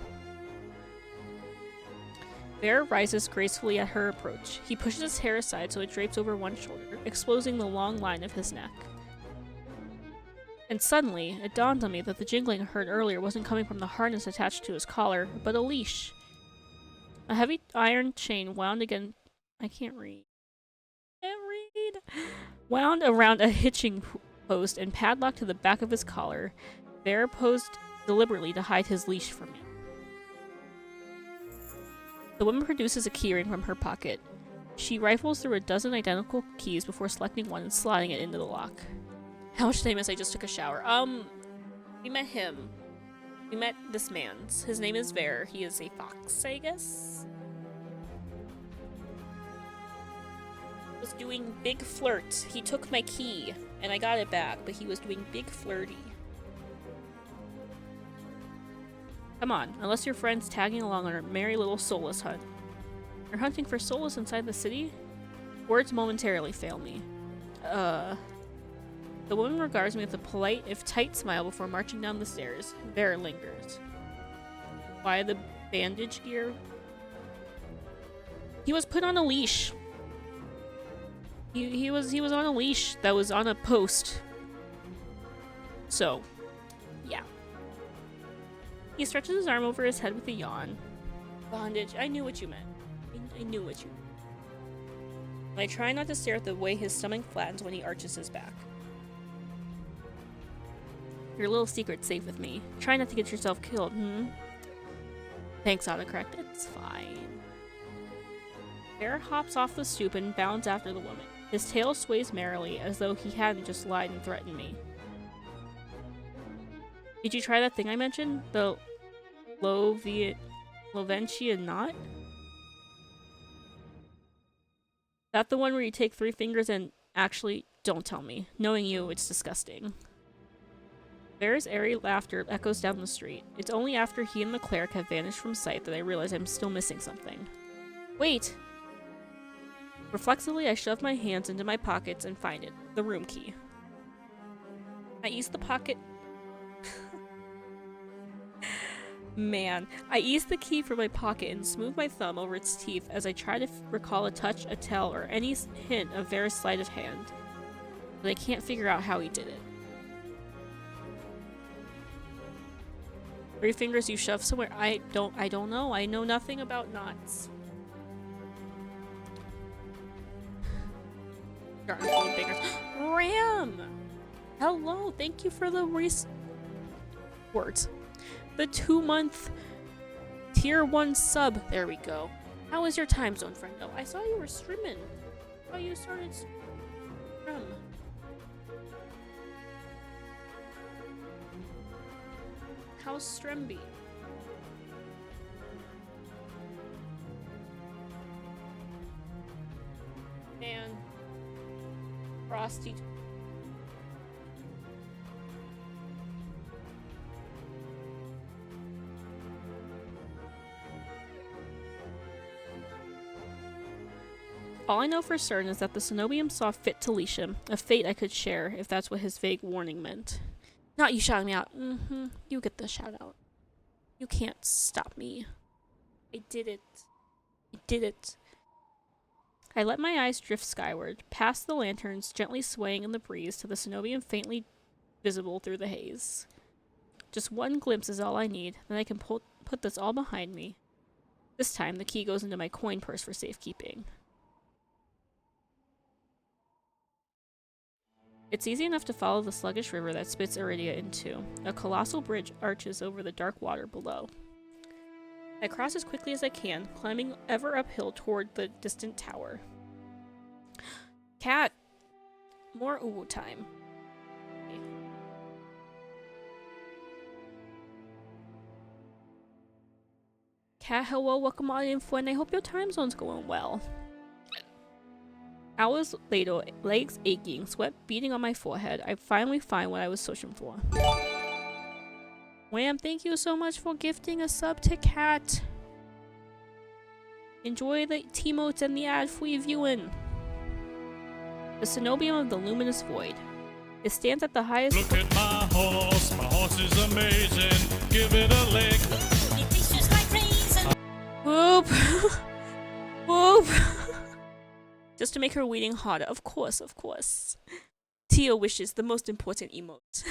Ver rises gracefully at her approach. He pushes his hair aside so it drapes over one shoulder, exposing the long line of his neck. And suddenly, it dawned on me that the jingling I heard earlier wasn't coming from the harness attached to his collar, but a leash. A heavy iron chain wound again. I can't read. Wound around a hitching post and padlocked to the back of his collar. Bear posed deliberately to hide his leash from me. The woman produces a keyring from her pocket. She rifles through a dozen identical keys before selecting one and sliding it into the lock. How much did I miss? I just took a shower. We met him. We met this man's. His name is Ver. He is a fox, I guess? Was doing big flirt. He took my key, and I got it back, but he was doing big flirty. Come on, unless your friend's tagging along on our merry little soulless hunt. You're hunting for soulless inside the city? Words momentarily fail me. The woman regards me with a polite, if tight, smile before marching down the stairs. Vera lingers. Why the bandage gear? He was put on a leash. He was on a leash that was on a post. So, yeah. He stretches his arm over his head with a yawn. Bondage. I knew what you meant. I knew what you meant. I try not to stare at the way his stomach flattens when he arches his back. Your little secret's safe with me. Try not to get yourself killed, Thanks, autocorrect. It's fine. Bear hops off the stoop and bounds after the woman. His tail sways merrily, as though he hadn't just lied and threatened me. Did you try that thing I mentioned? The Loventia knot? That the one where you take 3 fingers and actually don't tell me. Knowing you, it's disgusting. Bear's airy laughter echoes down the street. It's only after he and the cleric have vanished from sight that I realize I'm still missing something. Wait! Reflexively, I shove my hands into my pockets and find it. The room key. I ease the pocket... Man. I ease the key from my pocket and smooth my thumb over its teeth as I try to recall a touch, a tell, or any hint of Vera's sleight of hand. But I can't figure out how he did it. 3 fingers you shove somewhere? I don't know. I know nothing about knots. Ram! Hello, thank you for the words. The 2-month tier 1 sub. There we go. How was your time zone, friendo? I saw you were streaming. I saw you started stream. How's Stremby? Man. Frosty. All I know for certain is that the Cenobium saw fit to leash him, a fate I could share if that's what his vague warning meant. Not you shouting me out. You get the shout out. You can't stop me. I did it. I did it. I let my eyes drift skyward, past the lanterns gently swaying in the breeze to the Cenobium faintly visible through the haze. Just one glimpse is all I need, then I can put this all behind me. This time, the key goes into my coin purse for safekeeping. It's easy enough to follow the sluggish river that spits Iridia into. A colossal bridge arches over the dark water below. I cross as quickly as I can, climbing ever uphill toward the distant tower. Cat! More uwu time. Cat, hello, welcome on info, and I hope your time zone's going well. Hours later, legs aching, sweat beating on my forehead, I finally find what I was searching for. Wham, thank you so much for gifting a sub to Cat. Enjoy the T-motes and the ad-free viewing. The Cenobium of the Luminous Void. It stands at the highest— Look at my horse is amazing, give it a lick. It tastes just like raisin. Whoop! Whoop! Just to make her waiting harder. Of course, of course. Tia wishes the most important emote.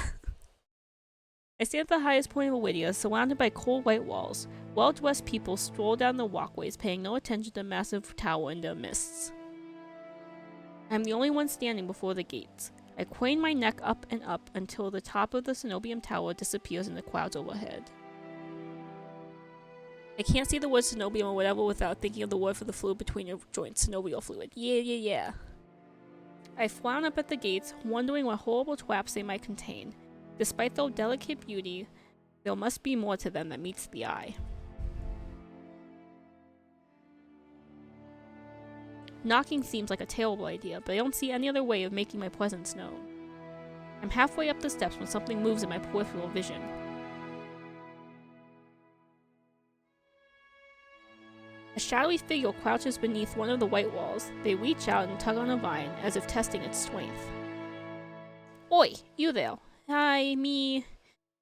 I stand at the highest point of Awidia, surrounded by cold white walls. Well-dressed people stroll down the walkways, paying no attention to the massive tower in the mists. I'm the only one standing before the gates. I crane my neck up and up until the top of the Cenobium Tower disappears in the clouds overhead. I can't see the word Cenobium or whatever without thinking of the word for the fluid between your joints, synovial fluid. Yeah. I frown up at the gates, wondering what horrible traps they might contain. Despite their delicate beauty, there must be more to them that meets the eye. Knocking seems like a terrible idea, but I don't see any other way of making my presence known. I'm halfway up the steps when something moves in my peripheral vision. A shadowy figure crouches beneath one of the white walls. They reach out and tug on a vine, as if testing its strength. Oi, you there. Hi, me.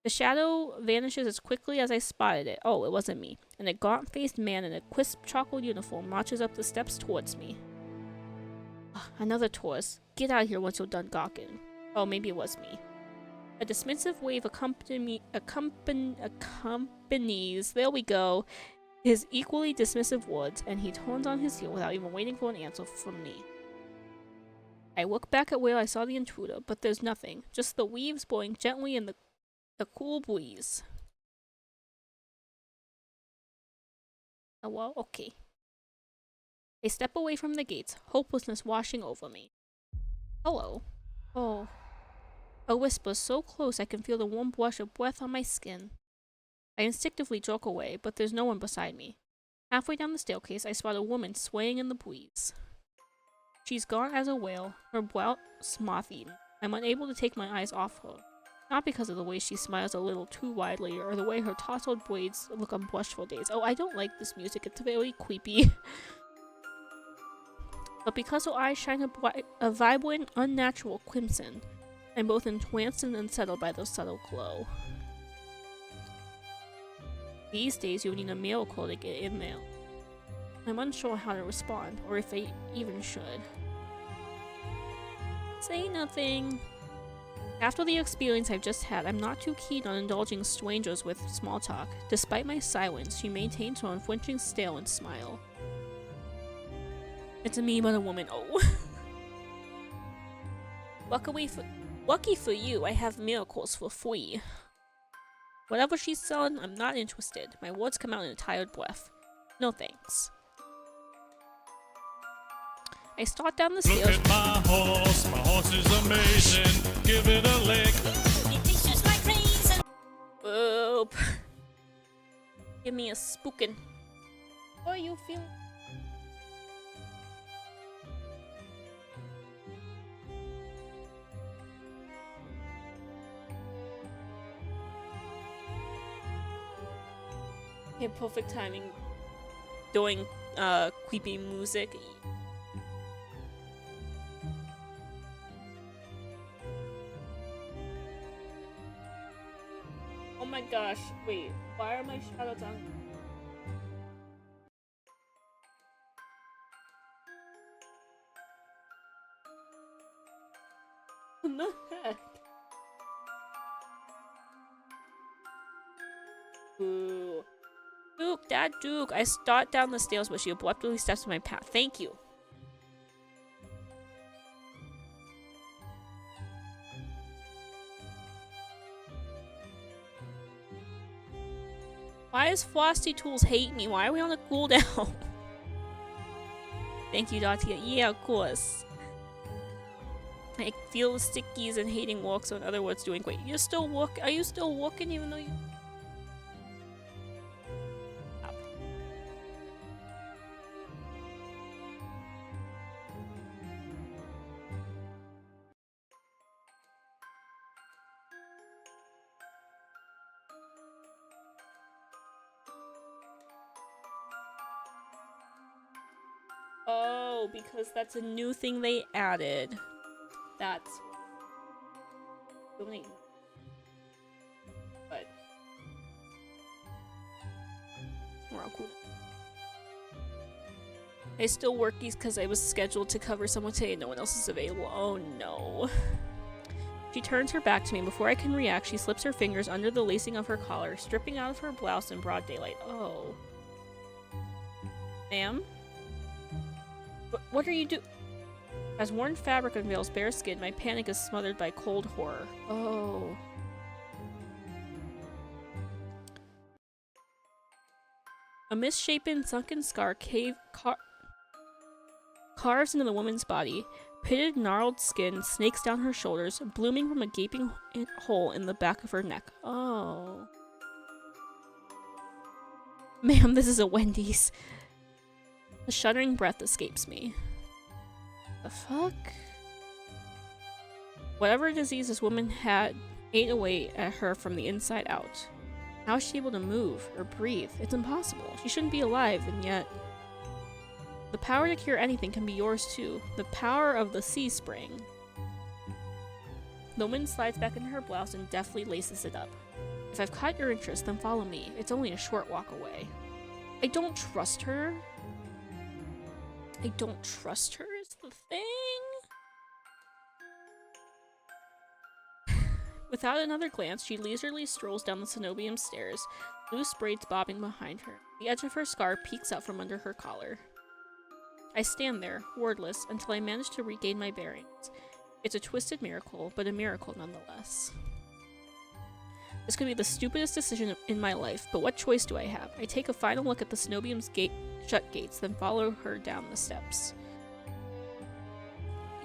The shadow vanishes as quickly as I spotted it. Oh, it wasn't me. And a gaunt-faced man in a crisp chocolate uniform marches up the steps towards me. Another tourist. Get out of here once you're done gawking. Oh, maybe it was me. A dismissive wave accompanies, there we go, his equally dismissive words, and he turns on his heel without even waiting for an answer from me. I look back at where I saw the intruder, but there's nothing, just the weaves blowing gently in the cool breeze. Oh well, okay. I step away from the gates, hopelessness washing over me. Hello. Oh. A whisper so close I can feel the warm brush of breath on my skin. I instinctively jerk away, but there's no one beside me. Halfway down the staircase, I spot a woman swaying in the breeze. She's gaunt as a whale, her brow moth-eaten. I'm unable to take my eyes off her. Not because of the way she smiles a little too widely, or the way her tousled braids look unbrushed for days. Oh, I don't like this music, it's very creepy. But because her eyes shine a vibrant, unnatural crimson, I'm both entranced and unsettled by their subtle glow. These days, you need a miracle to get in there. I'm unsure how to respond, or if I even should. Say nothing. After the experience I've just had, I'm not too keen on indulging strangers with small talk. Despite my silence, she maintains her unflinching stare and smile. It's a me, but a woman. Oh. Lucky for you, I have miracles for free. Whatever she's selling, I'm not interested. My words come out in a tired breath. No thanks. I start down the stairs. Look at my horse is amazing. Give it a lick. It tastes just like raisin. Boop. Give me a spookin'. How are you feeling? Okay, perfect timing. Doing creepy music. Oh my gosh, wait, why are my shadows on? What the heck? Ooh. Duke, Dad, Duke. I start down the stairs, but she abruptly steps in my path. Thank you. Why does Frosty Tools hate me? Why are we on a cooldown? Thank you, Dottie. Yeah, of course. I feel the stickies and hating work, so in other words, doing great. You're still work? Are you still working even though you... Oh, because that's a new thing they added. That's donate. But we're all cool. I still work these because I was scheduled to cover someone today and no one else is available. Oh no. She turns her back to me. Before I can react, she slips her fingers under the lacing of her collar, stripping out of her blouse in broad daylight. Oh. Ma'am? What are you As worn fabric unveils bare skin, my panic is smothered by cold horror. Oh. A misshapen, sunken scar carves into the woman's body. Pitted, gnarled skin snakes down her shoulders, blooming from a gaping hole in the back of her neck. Oh. Ma'am, this is a Wendy's. A shuddering breath escapes me. The fuck? Whatever disease this woman had ate away at her from the inside out. How is she able to move or breathe? It's impossible. She shouldn't be alive, and yet... The power to cure anything can be yours too. The power of the sea spring. The woman slides back into her blouse and deftly laces it up. If I've caught your interest, then follow me. It's only a short walk away. I don't trust her. I don't trust her is the thing. Without another glance, she leisurely strolls down the cenobium stairs, loose braids bobbing behind her. The edge of her scar peeks out from under her collar. I stand there, wordless, until I manage to regain my bearings. It's a twisted miracle, but a miracle nonetheless. This could be the stupidest decision in my life, but what choice do I have? I take a final look at the cenobium's shut gates, then follow her down the steps.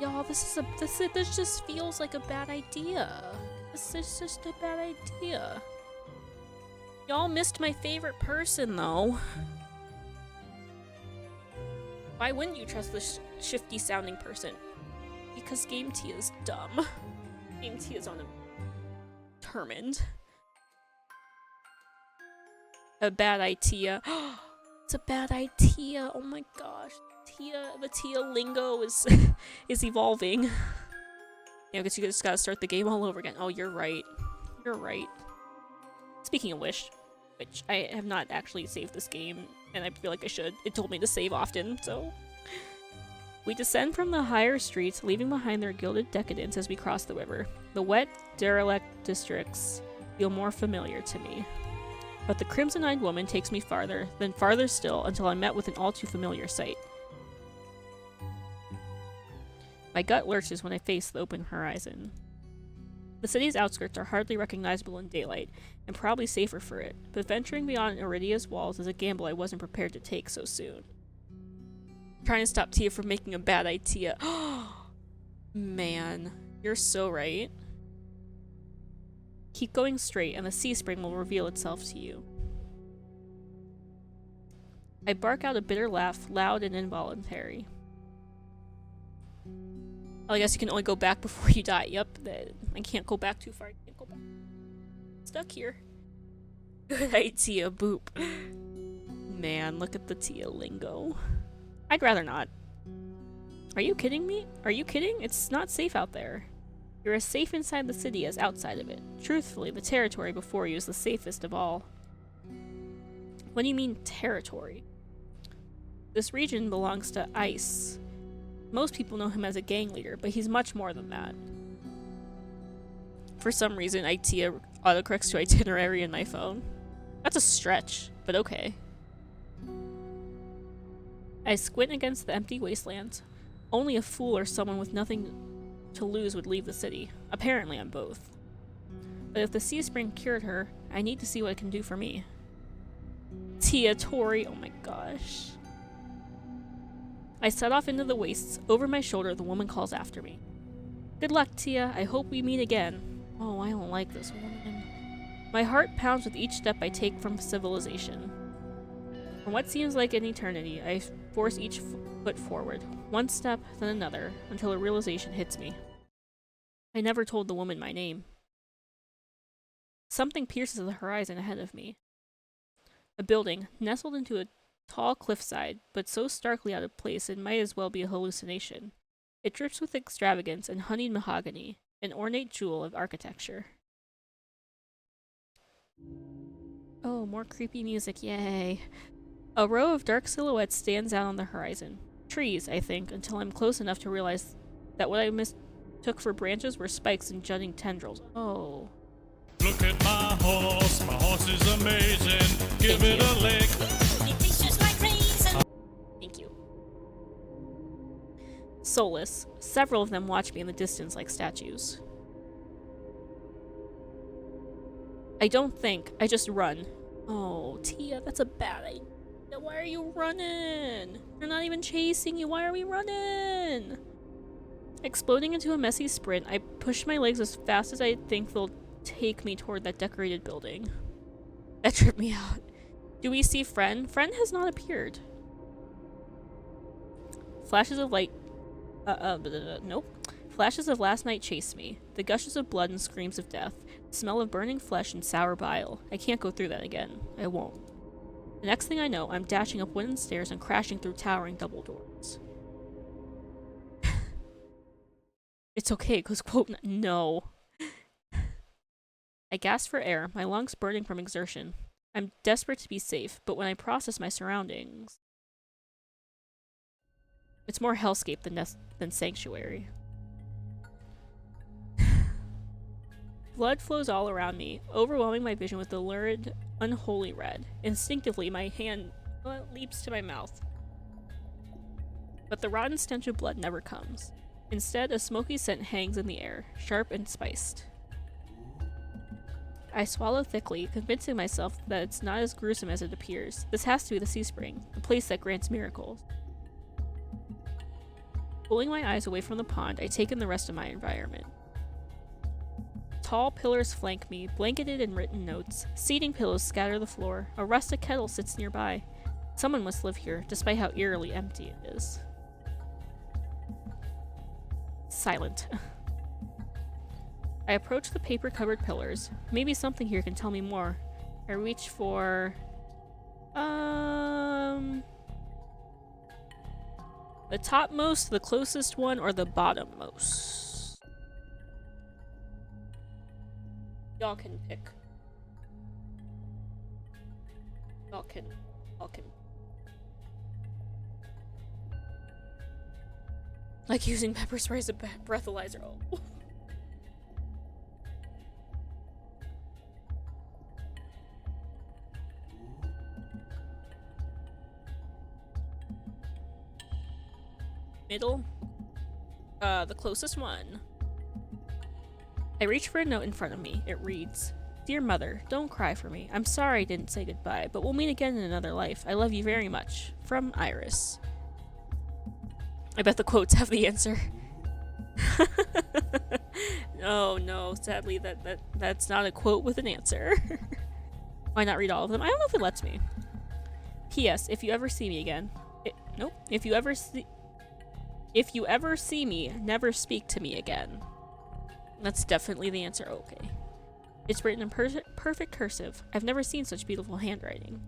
Y'all, this just feels like a bad idea. This is just a bad idea. Y'all missed my favorite person, though. Why wouldn't you trust this shifty-sounding person? Because Game T is dumb. Game T is determined. A bad idea. It's a bad idea. Oh my gosh. The Tia lingo is is evolving. Yeah, I guess you just gotta start the game all over again. Oh, you're right. You're right. Speaking of which I have not actually saved this game, and I feel like I should. It told me to save often, so... We descend from the higher streets, leaving behind their gilded decadence as we cross the river. The wet, derelict districts feel more familiar to me. But the crimson-eyed woman takes me farther, then farther still, until I'm met with an all too familiar sight. My gut lurches when I face the open horizon. The city's outskirts are hardly recognizable in daylight, and probably safer for it, but venturing beyond Iridia's walls is a gamble I wasn't prepared to take so soon. Trying to stop Tia from making a bad idea. Man, you're so right. Keep going straight, and the sea spring will reveal itself to you. I bark out a bitter laugh, loud and involuntary. I guess you can only go back before you die. Yep, I can't go back too far. I can't go back. Stuck here. Good idea, boop. Man, look at the Tia lingo. I'd rather not. Are you kidding me? Are you kidding? It's not safe out there. You're as safe inside the city as outside of it. Truthfully, the territory before you is the safest of all. What do you mean, territory? This region belongs to Ice. Most people know him as a gang leader, but he's much more than that. For some reason, Tia autocorrects to itinerary in my phone. That's a stretch, but okay. I squint against the empty wastelands. Only a fool or someone with nothing to lose would leave the city. Apparently, I'm both. But if the sea spring cured her, I need to see what it can do for me. Tia Tori, oh my gosh. I set off into the wastes. Over my shoulder, the woman calls after me. Good luck, Tia. I hope we meet again. Oh, I don't like this woman. My heart pounds with each step I take from civilization. For what seems like an eternity, I force each foot forward. One step, then another, until a realization hits me. I never told the woman my name. Something pierces the horizon ahead of me. A building, nestled into a tall cliffside, but so starkly out of place it might as well be a hallucination. It drips with extravagance and honeyed mahogany, an ornate jewel of architecture. Oh, more creepy music, yay. A row of dark silhouettes stands out on the horizon. Trees, I think, until I'm close enough to realize that what I took for branches were spikes and jutting tendrils. Oh. Look at my horse is amazing. Give Thank it you. a lick. It tastes just like raisin. Thank you. Soulless. Several of them watch me in the distance like statues. I don't think. I just run. Oh, Tia, that's a bad idea. Why are you running? They're not even chasing you. Why are we running? Exploding into a messy sprint, I push my legs as fast as I think they'll take me toward that decorated building. That tripped me out. Do we see Friend? Friend has not appeared. Flashes of light. Nope. Flashes of last night chase me. The gushes of blood and screams of death. The smell of burning flesh and sour bile. I can't go through that again. I won't. The next thing I know, I'm dashing up wooden stairs and crashing through towering double doors. It's okay, because quote, no. I gasp for air, my lungs burning from exertion. I'm desperate to be safe, but when I process my surroundings... It's more hellscape than sanctuary. Blood flows all around me, overwhelming my vision with the lurid, unholy red. Instinctively, my hand leaps to my mouth. But the rotten stench of blood never comes. Instead, a smoky scent hangs in the air, sharp and spiced. I swallow thickly, convincing myself that it's not as gruesome as it appears. This has to be the Sea Spring, the place that grants miracles. Pulling my eyes away from the pond, I take in the rest of my environment. Tall pillars flank me, blanketed in written notes. Seating pillows scatter the floor. A rustic kettle sits nearby. Someone must live here, despite how eerily empty it is. Silent. I approach the paper-covered pillars. Maybe something here can tell me more. I reach for... the topmost, the closest one, or the bottommost? Y'all can pick. Y'all can. Like using pepper spray as a breathalyzer. Oh. Middle. The closest one. I reach for a note in front of me. It reads, "Dear Mother, don't cry for me. I'm sorry I didn't say goodbye, but we'll meet again in another life. I love you very much. From Iris." I bet the quotes have the answer. Oh no, sadly that's not a quote with an answer. Why not read all of them? I don't know if it lets me. P.S. If you ever see me again... nope. If you ever see me, never speak to me again. That's definitely the answer. Okay. It's written in perfect cursive. I've never seen such beautiful handwriting.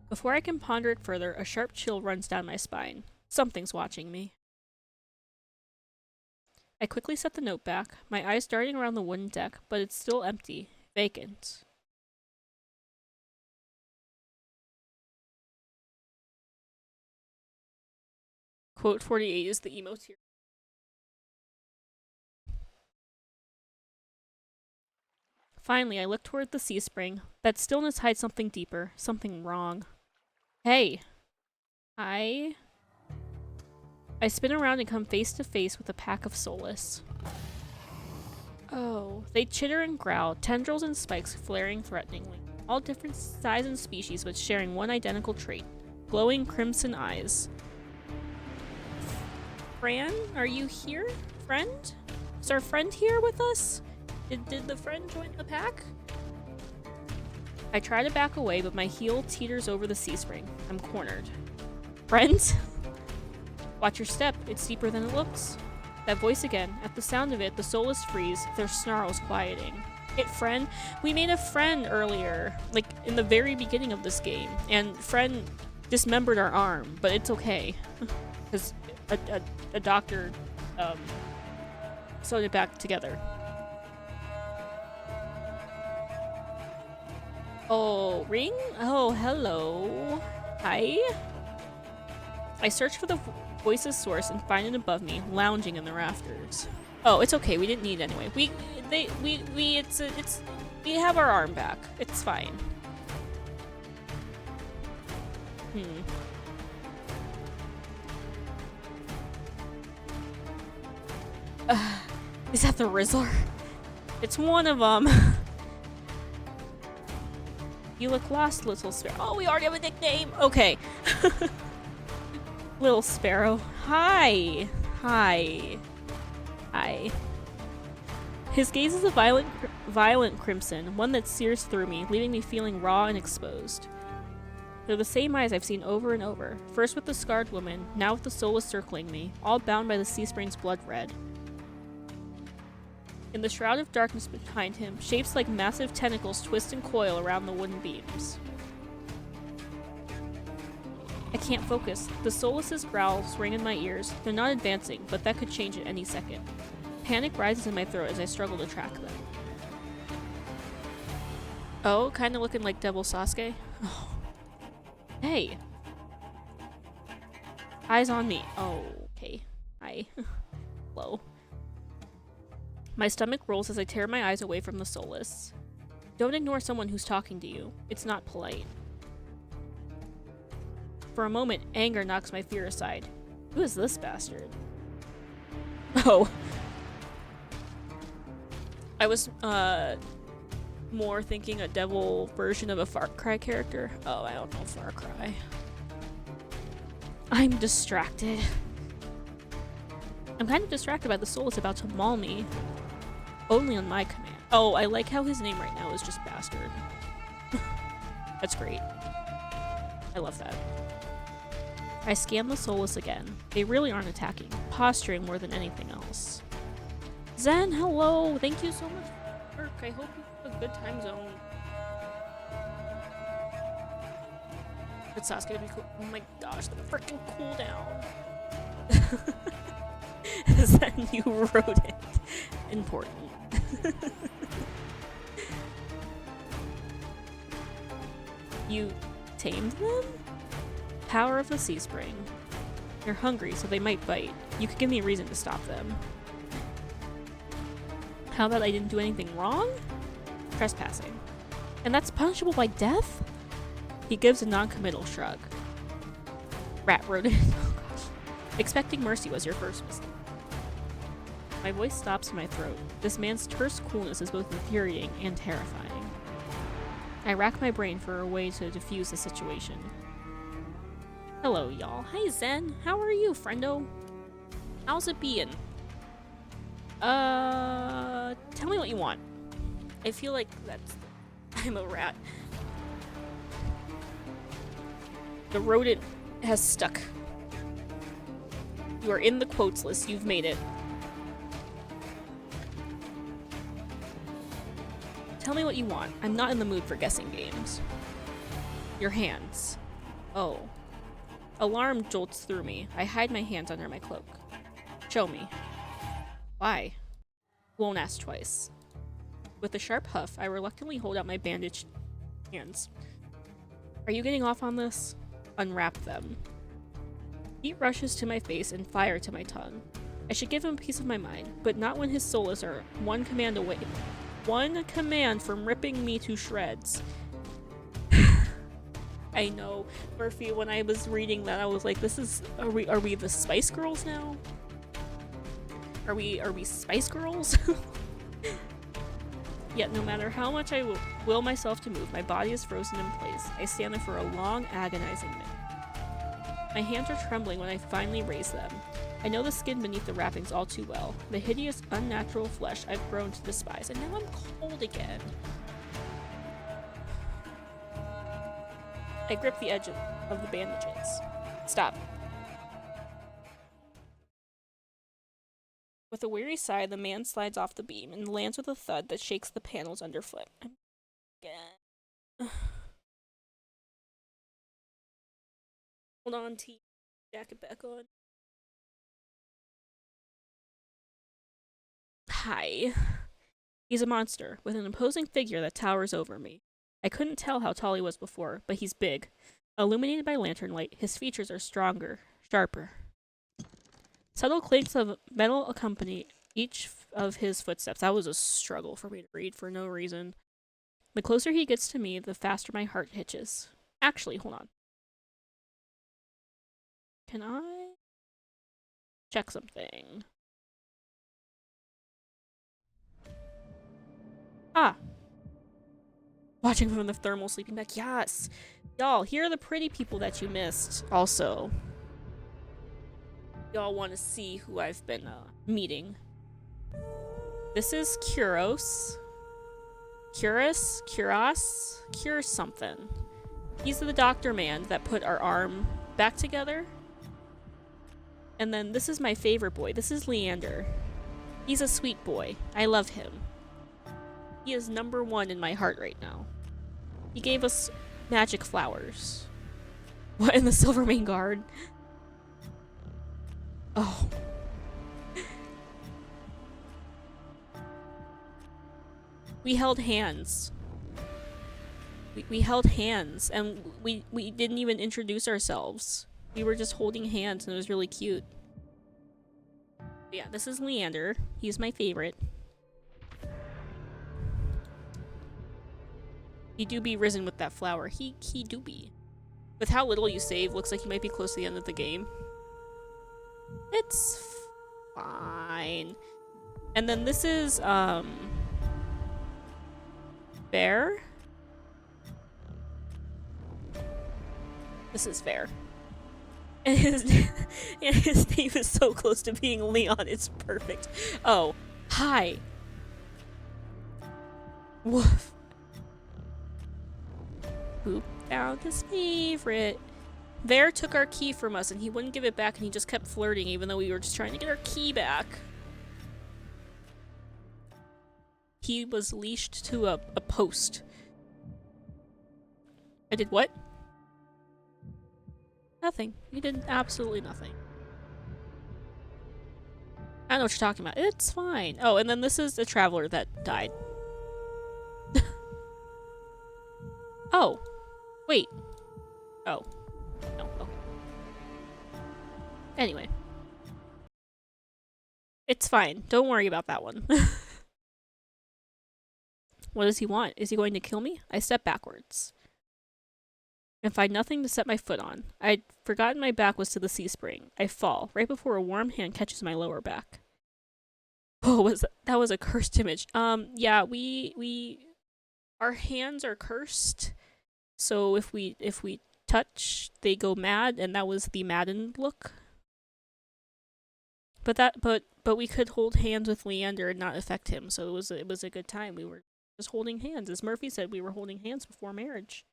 Before I can ponder it further, a sharp chill runs down my spine. Something's watching me. I quickly set the note back, my eyes darting around the wooden deck, but it's still empty, vacant. Quote 48 is the emo tier. Finally, I look toward the Sea Spring. That stillness hides something deeper, something wrong. Hey! I spin around and come face to face with a pack of soulless. Oh, they chitter and growl, tendrils and spikes flaring threateningly. All different size and species, but sharing one identical trait. Glowing crimson eyes. Fran, are you here? Friend? Is our friend here with us? Did the friend join the pack? I try to back away, but my heel teeters over the Sea Spring. I'm cornered. Friend? Watch your step. It's deeper than it looks. That voice again. At the sound of it, the soulless freeze, their snarls quieting. Friend? We made a friend earlier, like in the very beginning of this game, and friend dismembered our arm, but it's okay. Because a doctor sewed it back together. Oh, ring? Oh, hello. Hi? I search for the voice's source and find it above me, lounging in the rafters. Oh, it's okay. We didn't need it anyway. We have our arm back. It's fine. Is that the Rizzler? It's one of them. You look lost, little sparrow. Oh, we already have a nickname. Okay. Little sparrow. Hi. Hi. Hi. His gaze is a violent crimson, one that sears through me, leaving me feeling raw and exposed. They're the same eyes I've seen over and over, first with the scarred woman, now with the soulless circling me, all bound by the sea spring's blood red. In the shroud of darkness behind him, shapes like massive tentacles twist and coil around the wooden beams. I can't focus. The soulless's growls ring in my ears. They're not advancing, but that could change at any second. Panic rises in my throat as I struggle to track them. Oh, kinda looking like Devil Sasuke? Oh. Hey! Eyes on me. Oh, okay. Hi. Hello. My stomach rolls as I tear my eyes away from the soulless. Don't ignore someone who's talking to you. It's not polite. For a moment, anger knocks my fear aside. Who is this bastard? Oh. I was, more thinking a devil version of a Far Cry character. Oh, I don't know Far Cry. I'm distracted. I'm kind of distracted by the soulless about to maul me. Only on my command. Oh, I like how his name right now is just Bastard. That's great. I love that. I scan the soulless again. They really aren't attacking, posturing more than anything else. Zen, hello! Thank you so much for work. I hope you have a good time zone. It's Sasuke to be cool. Oh my gosh, the freaking cooldown. Zen, you wrote it. Important. You tamed them? Power of the Sea Spring. They're hungry, so they might bite. You could give me a reason to stop them. How about I didn't do anything wrong? Trespassing. And that's punishable by death? He gives a non-committal shrug. Rat rodent. Oh gosh. Expecting mercy was your first mistake. My voice stops in my throat. This man's terse coolness is both infuriating and terrifying. I rack my brain for a way to diffuse the situation. Hello, y'all. Hi, Zen. How are you, friendo? How's it being? Tell me what you want. I feel like that's... I'm a rat. The rodent has stuck. You are in the quotes list. You've made it. Tell me what you want. I'm not in the mood for guessing games. Your hands. Oh. Alarm jolts through me. I hide my hands under my cloak. Show me. Why? Won't ask twice. With a sharp huff, I reluctantly hold out my bandaged hands. Are you getting off on this? Unwrap them. Heat rushes to my face and fire to my tongue. I should give him a piece of my mind, but not when his soulless are one command away. One command from ripping me to shreds. I know, Murphy, when I was reading that, I was like, this is... Are we the Spice Girls now? Are we Spice Girls? Yet no matter how much I will myself to move, my body is frozen in place. I stand there for a long, agonizing minute. My hands are trembling when I finally raise them. I know the skin beneath the wrappings all too well. The hideous, unnatural flesh I've grown to despise, and now I'm cold again. I grip the edge of the bandages. Stop. With a weary sigh, the man slides off the beam and lands with a thud that shakes the panels underfoot. Again. Hold on, T. Jacket back on. Hi. He's a monster, with an imposing figure that towers over me. I couldn't tell how tall he was before, but he's big. Illuminated by lantern light, his features are stronger, sharper. Subtle clinks of metal accompany each of his footsteps. That was a struggle for me to read for no reason. The closer he gets to me, the faster my heart hitches. Actually, hold on. Can I check something? Ah. Watching from the thermal sleeping bag. Yes. Y'all, here are the pretty people that you missed. Also, y'all want to see who I've been meeting. This is Kuros. Cure something. He's the doctor man that put our arm back together. And then this is my favorite boy. This is Leander. He's a sweet boy. I love him. He is number 1 in my heart right now. He gave us magic flowers. What in the Silvermane Guard? Oh. We held hands. We held hands, and we didn't even introduce ourselves. We were just holding hands, and it was really cute. But yeah, this is Leander. He's my favorite. He do be risen with that flower. He do be. With how little you save, looks like you might be close to the end of the game. It's fine. And then this is, Bear? This is Fair. And his name is so close to being Leon, it's perfect. Oh, hi. Woof. Who found his favorite? Bear took our key from us and he wouldn't give it back, and he just kept flirting even though we were just trying to get our key back. He was leashed to a post. I did what? Nothing. You did absolutely nothing. I don't know what you're talking about. It's fine. Oh, and then this is the traveler that died. Oh. Wait. Oh. No. Okay. Anyway. It's fine. Don't worry about that one. What does he want? Is he going to kill me? I step backwards and find nothing to set my foot on. I'd forgotten my back was to the sea spring. I fall right before a warm hand catches my lower back. Oh, that was a cursed image. Yeah, our hands are cursed. So if we touch, they go mad, and that was the maddened look. But we could hold hands with Leander and not affect him. So it was a good time. We were just holding hands. As Murphy said, we were holding hands before marriage.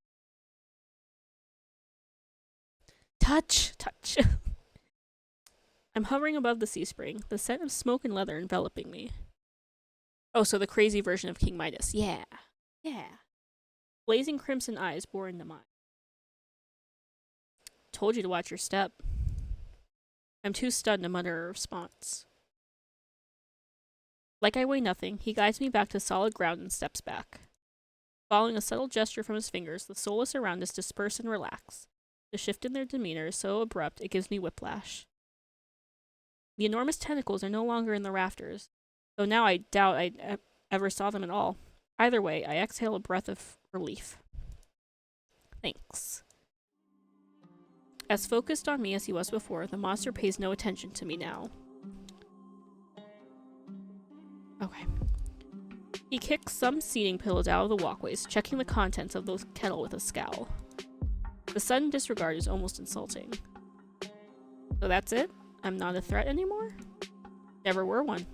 Touch. I'm hovering above the sea spring, the scent of smoke and leather enveloping me. Oh, so the crazy version of King Midas. Yeah. Blazing crimson eyes bore into mine. Told you to watch your step. I'm too stunned to mutter a response. Like I weigh nothing, he guides me back to solid ground and steps back. Following a subtle gesture from his fingers, the soulless around us disperse and relax. The shift in their demeanor is so abrupt it gives me whiplash. The enormous tentacles are no longer in the rafters, though now I doubt I ever saw them at all. Either way, I exhale a breath of relief. Thanks. As focused on me as he was before, the monster pays no attention to me now. Okay. He kicks some seating pillows out of the walkways, checking the contents of the kettle with a scowl. The sudden disregard is almost insulting. So that's it? I'm not a threat anymore? Never were one.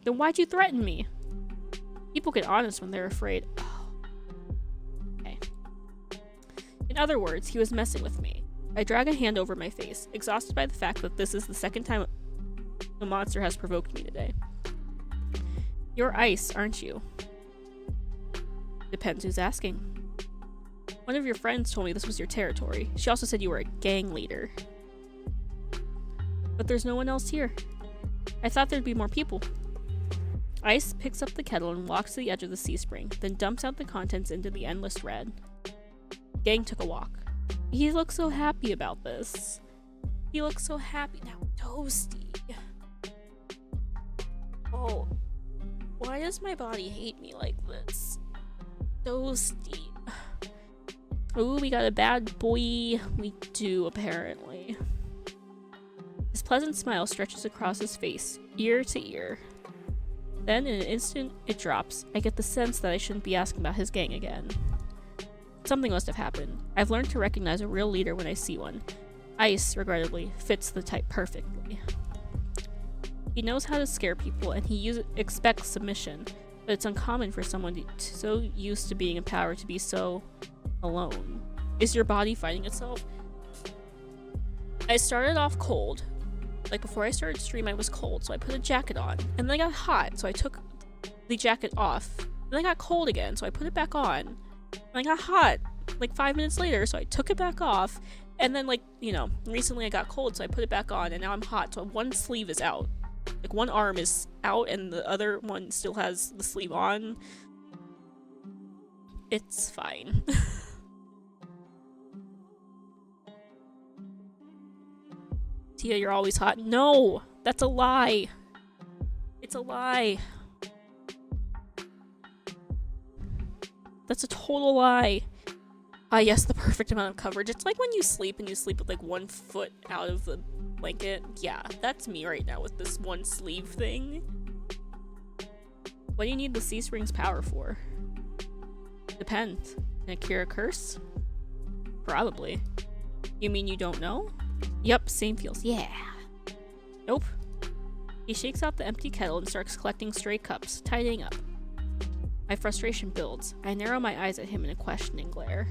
Then why'd you threaten me? People get honest when they're afraid. Oh. Okay. In other words, he was messing with me. I drag a hand over my face, exhausted by the fact that this is the second time the monster has provoked me today. You're ice, aren't you? Depends who's asking. One of your friends told me this was your territory. She also said you were a gang leader. But there's no one else here. I thought there'd be more people. Ice picks up the kettle and walks to the edge of the sea spring, then dumps out the contents into the endless red. Gang took a walk. He looks so happy about this. He looks so happy now. Toasty. Oh, why does my body hate me like this? Toasty. Ooh, we got a bad boy. We do, apparently. His pleasant smile stretches across his face, ear to ear. Then, in an instant, it drops. I get the sense that I shouldn't be asking about his gang again. Something must have happened. I've learned to recognize a real leader when I see one. Ice, regrettably, fits the type perfectly. He knows how to scare people, and he expects submission, but it's uncommon for someone so used to being in power to be so alone. Is your body fighting itself? I started off cold. Like, before I started stream, I was cold, so I put a jacket on. And then I got hot, so I took the jacket off. And then I got cold again, so I put it back on. And I got hot, like 5 minutes later, so I took it back off. And then, like, you know, recently I got cold, so I put it back on, and now I'm hot, so one sleeve is out. Like, one arm is out, and the other one still has the sleeve on. It's fine. Tia, you're always hot. No! That's a lie! It's a lie. That's a total lie. Ah, yes, the perfect amount of coverage. It's like when you sleep and you sleep with like 1 foot out of the blanket. Yeah, that's me right now with this one sleeve thing. What do you need the C-Spring's power for? Depends. Can it cure a curse? Probably. You mean you don't know? Yup, same feels. Yeah. Nope. He shakes out the empty kettle and starts collecting stray cups, tidying up. My frustration builds. I narrow my eyes at him in a questioning glare.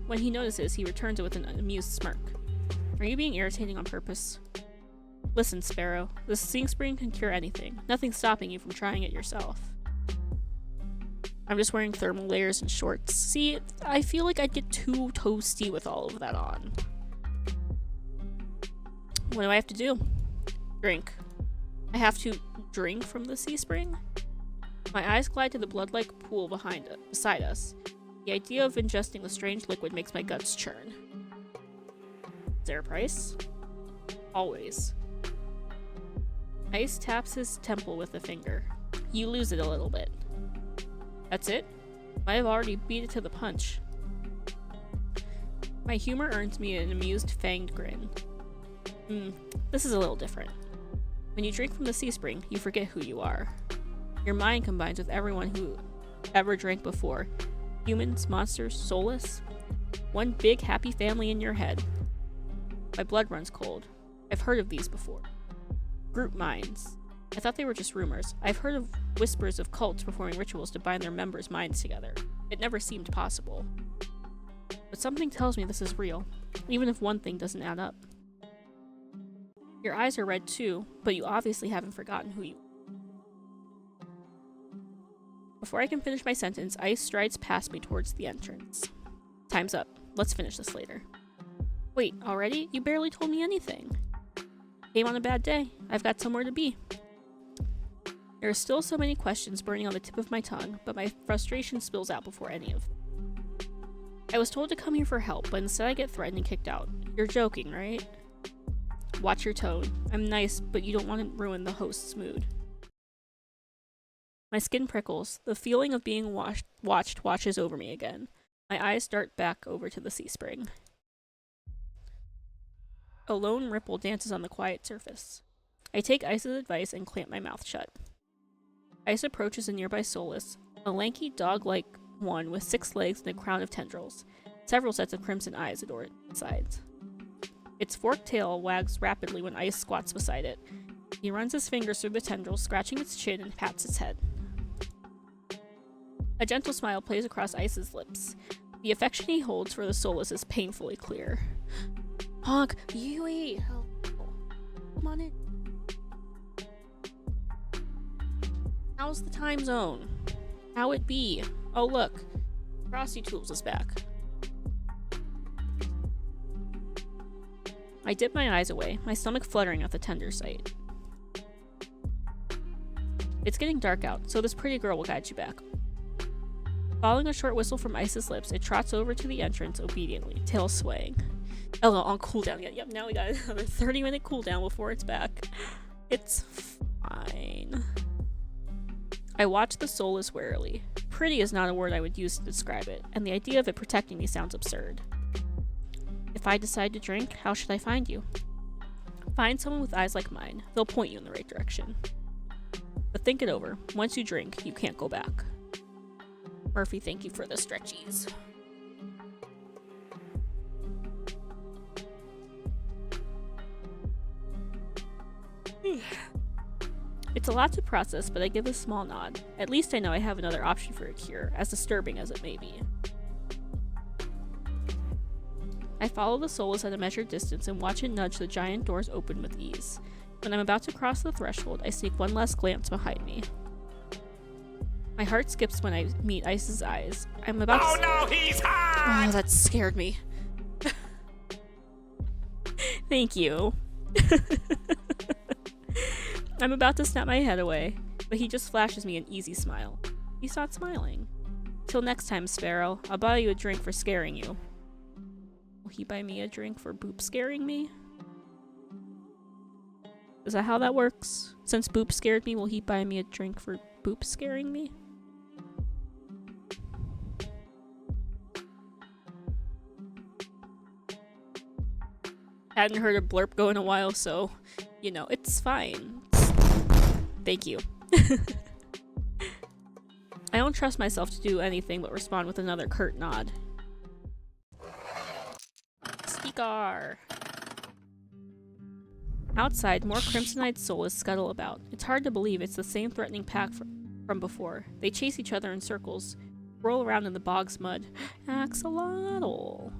When he notices, he returns it with an amused smirk. Are you being irritating on purpose? Listen, Sparrow. This C-Spring can cure anything. Nothing's stopping you from trying it yourself. I'm just wearing thermal layers and shorts. See, I feel like I'd get too toasty with all of that on. What do I have to do? Drink. I have to drink from the C-Spring? My eyes glide to the blood-like pool beside us. The idea of ingesting the strange liquid makes my guts churn. Is there a price? Always. Ice taps his temple with a finger. You lose it a little bit. That's it? I have already beat it to the punch. My humor earns me an amused, fanged grin. This is a little different. When you drink from the C-Spring, you forget who you are. Your mind combines with everyone who ever drank before. Humans, monsters, soulless. One big happy family in your head. My blood runs cold. I've heard of these before. Group minds. I thought they were just rumors. I've heard of whispers of cults performing rituals to bind their members' minds together. It never seemed possible. But something tells me this is real, even if one thing doesn't add up. Your eyes are red too, but you obviously haven't forgotten who you are. Before I can finish my sentence, Ice strides past me towards the entrance. Time's up. Let's finish this later. Wait, already? You barely told me anything. Came on a bad day. I've got somewhere to be. There are still so many questions burning on the tip of my tongue, but my frustration spills out before any of them. I was told to come here for help, but instead I get threatened and kicked out. You're joking, right? Watch your tone. I'm nice, but you don't want to ruin the host's mood. My skin prickles. The feeling of being watched washes over me again. My eyes dart back over to the C-Spring. A lone ripple dances on the quiet surface. I take Ice's advice and clamp my mouth shut. Ice approaches a nearby soulless, a lanky dog-like one with 6 legs and a crown of tendrils. Several sets of crimson eyes adorn its sides. Its forked tail wags rapidly when Ice squats beside it. He runs his fingers through the tendrils, scratching its chin and pats its head. A gentle smile plays across Ice's lips. The affection he holds for the soulless is painfully clear. Honk! Yui! Come on in. How's the time zone? How it be? Oh look, Frosty Tools is back. I dip my eyes away, my stomach fluttering at the tender sight. It's getting dark out, so this pretty girl will guide you back. Following a short whistle from Ice's lips, it trots over to the entrance obediently, tail swaying. Oh, on cooldown. Yeah, yep, now we got another 30-minute cooldown before it's back. It's fine. I watch the soulless warily. Pretty is not a word I would use to describe it, and the idea of it protecting me sounds absurd. If I decide to drink, how should I find you? Find someone with eyes like mine. They'll point you in the right direction. But think it over. Once you drink, you can't go back. Murphy, thank you for the stretchies. It's a lot to process, but I give a small nod. At least I know I have another option for a cure, as disturbing as it may be. I follow the soulless at a measured distance and watch it nudge the giant doors open with ease. When I'm about to cross the threshold, I sneak one last glance behind me. My heart skips when I meet Ice's eyes. I'm about to— no, he's hot! Oh, that scared me. Thank you. I'm about to snap my head away, but he just flashes me an easy smile. He's not smiling. Till next time, Sparrow. I'll buy you a drink for scaring you. Will he buy me a drink for Boop scaring me? Is that how that works? Since Boop scared me, will he buy me a drink for Boop scaring me? Hadn't heard a blurp go in a while, so, you know, it's fine. Thank you. I don't trust myself to do anything but respond with another curt nod. Skeekar! Outside, more crimson-eyed soulless scuttle about. It's hard to believe it's the same threatening pack from before. They chase each other in circles, roll around in the bog's mud. Axolotl!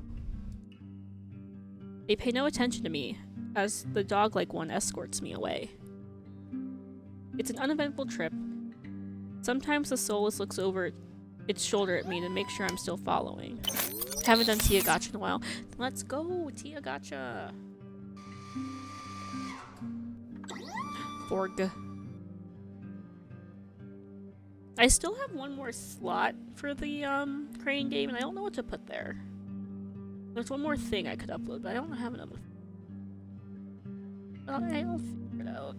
They pay no attention to me, as the dog-like one escorts me away. It's an uneventful trip. Sometimes the soulless looks over its shoulder at me to make sure I'm still following. Haven't done Tia Gotcha in a while. Let's go, Tia Gotcha! Forg. I still have one more slot for the crane game, and I don't know what to put there. There's one more thing I could upload, but I don't have another. I'll figure it out.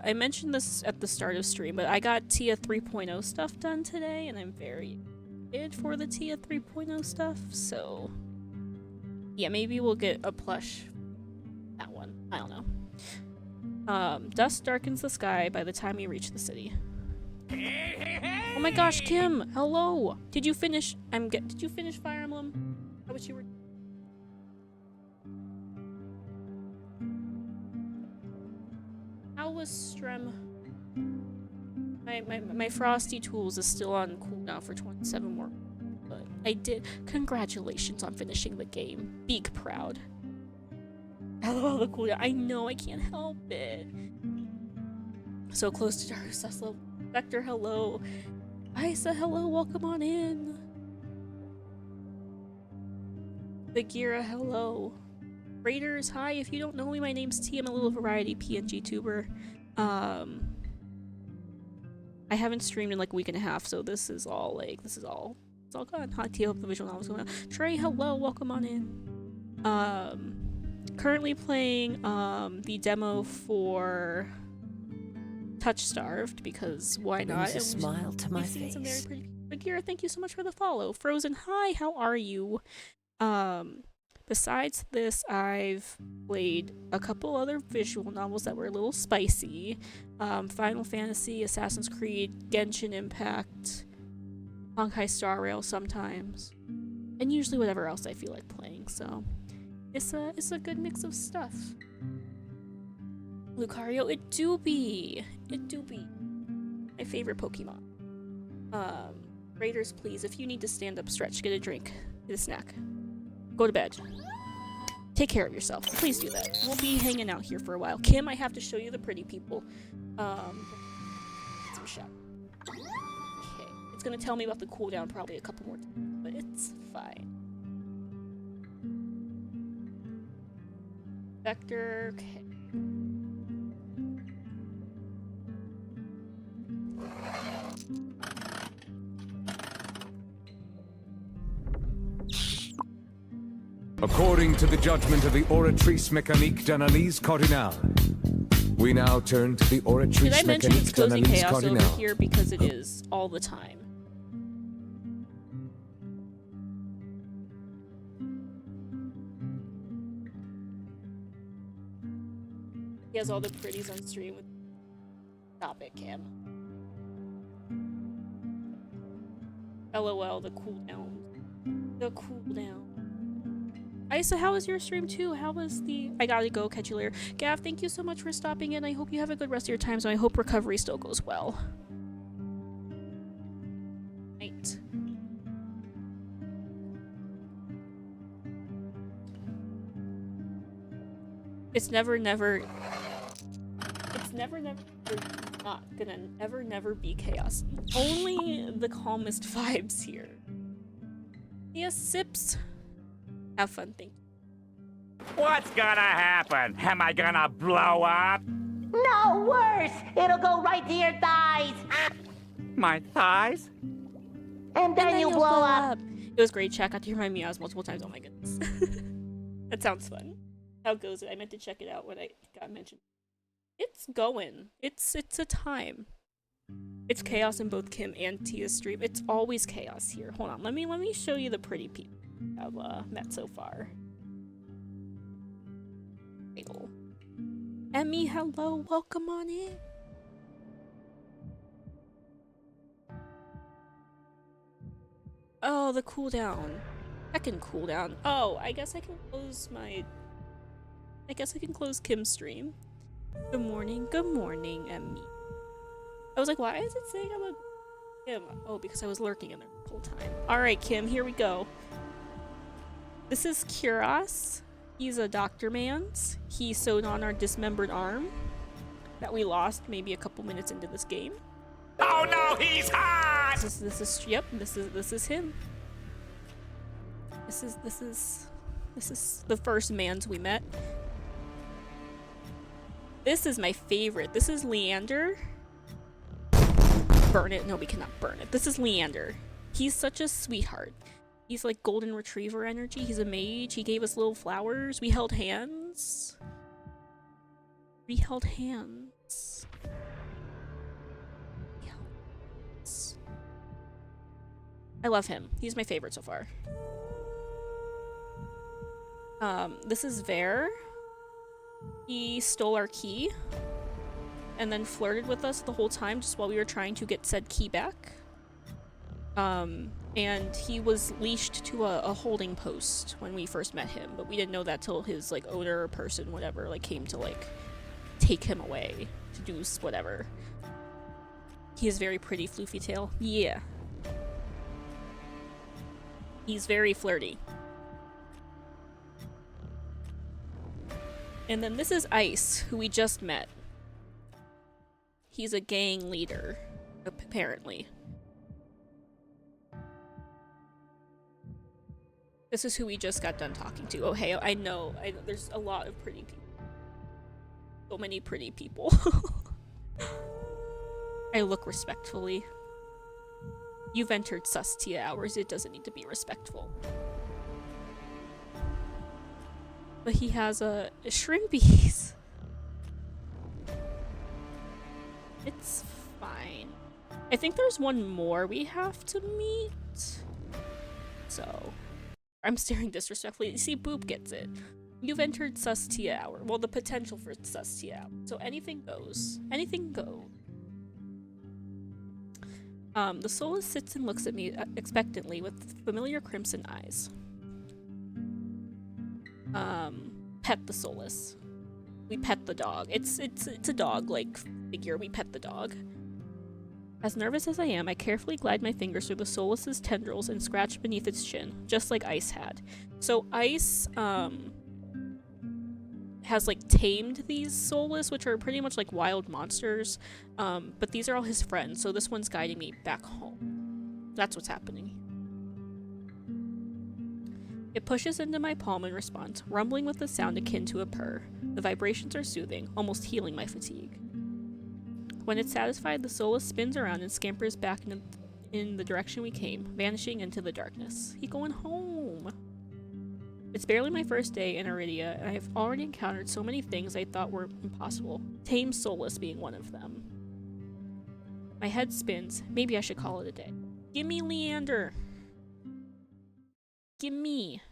I mentioned this at the start of stream, but I got Tia 3.0 stuff done today, and I'm very excited for the Tia 3.0 stuff, so yeah, maybe we'll get a plush. That one. I don't know. Dust darkens the sky by the time we reach the city. Oh my gosh, Kim! Hello! Did you finish? Did you finish Fire Emblem? How was you were? How was Strem? My Frosty Tools is still on cooldown for 27 more. But I did. Congratulations on finishing the game. Big proud. Hello, the cooldown. I know, I can't help it. So close to Dark Suslo. Vector, hello. Isa, hello, welcome on in. Bagheera, hello. Raiders, hi. If you don't know me, my name's T. I'm a little variety PNG tuber. I haven't streamed in like a week and a half, so this is all gone. Hot tea, hope the visual novel's going on. Trey, hello, welcome on in. Currently playing the demo for Touchstarved, because why not? Brings a smile to my We've seen some very face. pretty. Bagheera, thank you so much for the follow. Frozen, hi, how are you? Besides this, I've played a couple other visual novels that were a little spicy. Final Fantasy, Assassin's Creed, Genshin Impact, Honkai Star Rail sometimes, and usually whatever else I feel like playing, so it's a good mix of stuff. Lucario, it do be. My favorite Pokemon. Raiders, please, if you need to stand up, stretch, get a drink, get a snack, go to bed. Take care of yourself. Please do that. We'll be hanging out here for a while. Kim, I have to show you the pretty people. Some shot. Okay. It's gonna tell me about the cooldown probably a couple more times, but it's fine. Vector, okay. According to the judgment of the Oratrice Mécanique d'Analyse Cardinale, we now turn to the Did I Oratrice mention it's Mécanique cozy d'Analyse chaos over Cardinale. here because it is all the time. He has all the pretties on stream with. Stop it, Cam. LOL, the cooldown. The cooldown. Isa, how was your stream too? How was the... I gotta go, catch you later. Gav, thank you so much for stopping in. I hope you have a good rest of your time, so I hope recovery still goes well. Night. It's never, never... It's never, never... not gonna never be chaos. Only the calmest vibes here. Yes, Sips. Have fun, thank you. What's gonna happen? Am I gonna blow up? No, worse! It'll go right to your thighs! My thighs? And then you you'll blow up! It was great, chat. Got to hear my meows multiple times. Oh my goodness. That sounds fun. How goes it? I meant to check it out when I got mentioned. It's going. It's a time. It's chaos in both Kim and Tia's stream. It's always chaos here. Hold on, let me show you the pretty people I've met so far. Bagel. Emmy, hello, welcome on in. Oh, the cooldown. Second cooldown. Oh, I guess I can close Kim's stream. Good morning, Emmy. I was like, why is it saying I'm a Kim? Oh, because I was lurking in there the whole time. Alright, Kim, here we go. This is Kuros. He's a doctor man's. He sewed on our dismembered arm that we lost maybe a couple minutes into this game. Oh no, he's hot! This is him. This is the first mans we met. This is my favorite. This is Leander. Burn it. No, we cannot burn it. This is Leander. He's such a sweetheart. He's like golden retriever energy. He's a mage. He gave us little flowers. We held hands. I love him. He's my favorite so far. This is Ver. He stole our key and then flirted with us the whole time just while we were trying to get said key back. And he was leashed to a holding post when we first met him, but we didn't know that till his like owner or person, whatever, like came to like take him away to do whatever. He is very pretty, floofy tail. Yeah. He's very flirty. And then this is Ice, who we just met. He's a gang leader, apparently. This is who we just got done talking to. Oh, hey, I know there's a lot of pretty people. So many pretty people. I look respectfully. You've entered Sustia hours. It doesn't need to be respectful. But he has a shrimpies. It's fine. I think there's one more we have to meet. So, I'm staring disrespectfully. You see, Boop gets it. You've entered Sustia hour. Well, the potential for Sustia hour. So anything goes. Anything goes. The Solus sits and looks at me expectantly with familiar crimson eyes. Pet the Solus. We pet the dog. It's a dog-like figure. We pet the dog. As nervous as I am, I carefully glide my fingers through the Solus's tendrils and scratch beneath its chin, just like Ice had. So Ice, has like tamed these Solus, which are pretty much like wild monsters, but these are all his friends, so this one's guiding me back home. That's what's happening. It pushes into my palm in response, rumbling with a sound akin to a purr. The vibrations are soothing, almost healing my fatigue. When it's satisfied, the Solus spins around and scampers back in the direction we came, vanishing into the darkness. He going home. It's barely my first day in Iridia, and I've already encountered so many things I thought were impossible, tame Soulless being one of them. My head spins. Maybe I should call it a day. Gimme Leander! Gimme!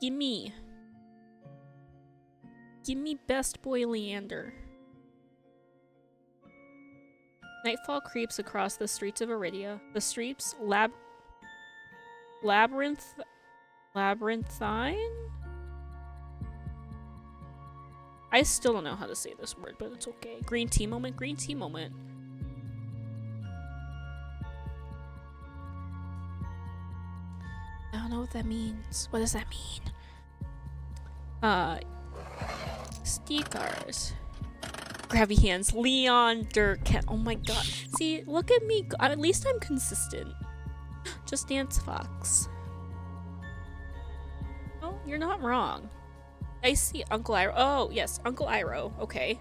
Gimme! Gimme best boy Leander. Nightfall creeps across the streets of Iridia. The streets labyrinthine? I still don't know how to say this word, but it's okay. Green tea moment, green tea moment. I don't know what that means. What does that mean? Steakars. Grabby hands. Leon, Dirk, Ken. Oh my god. See, look at me. At least I'm consistent. Just Dance Fox. Oh, you're not wrong. I see Uncle Iroh. Oh, yes, Uncle Iroh. Okay.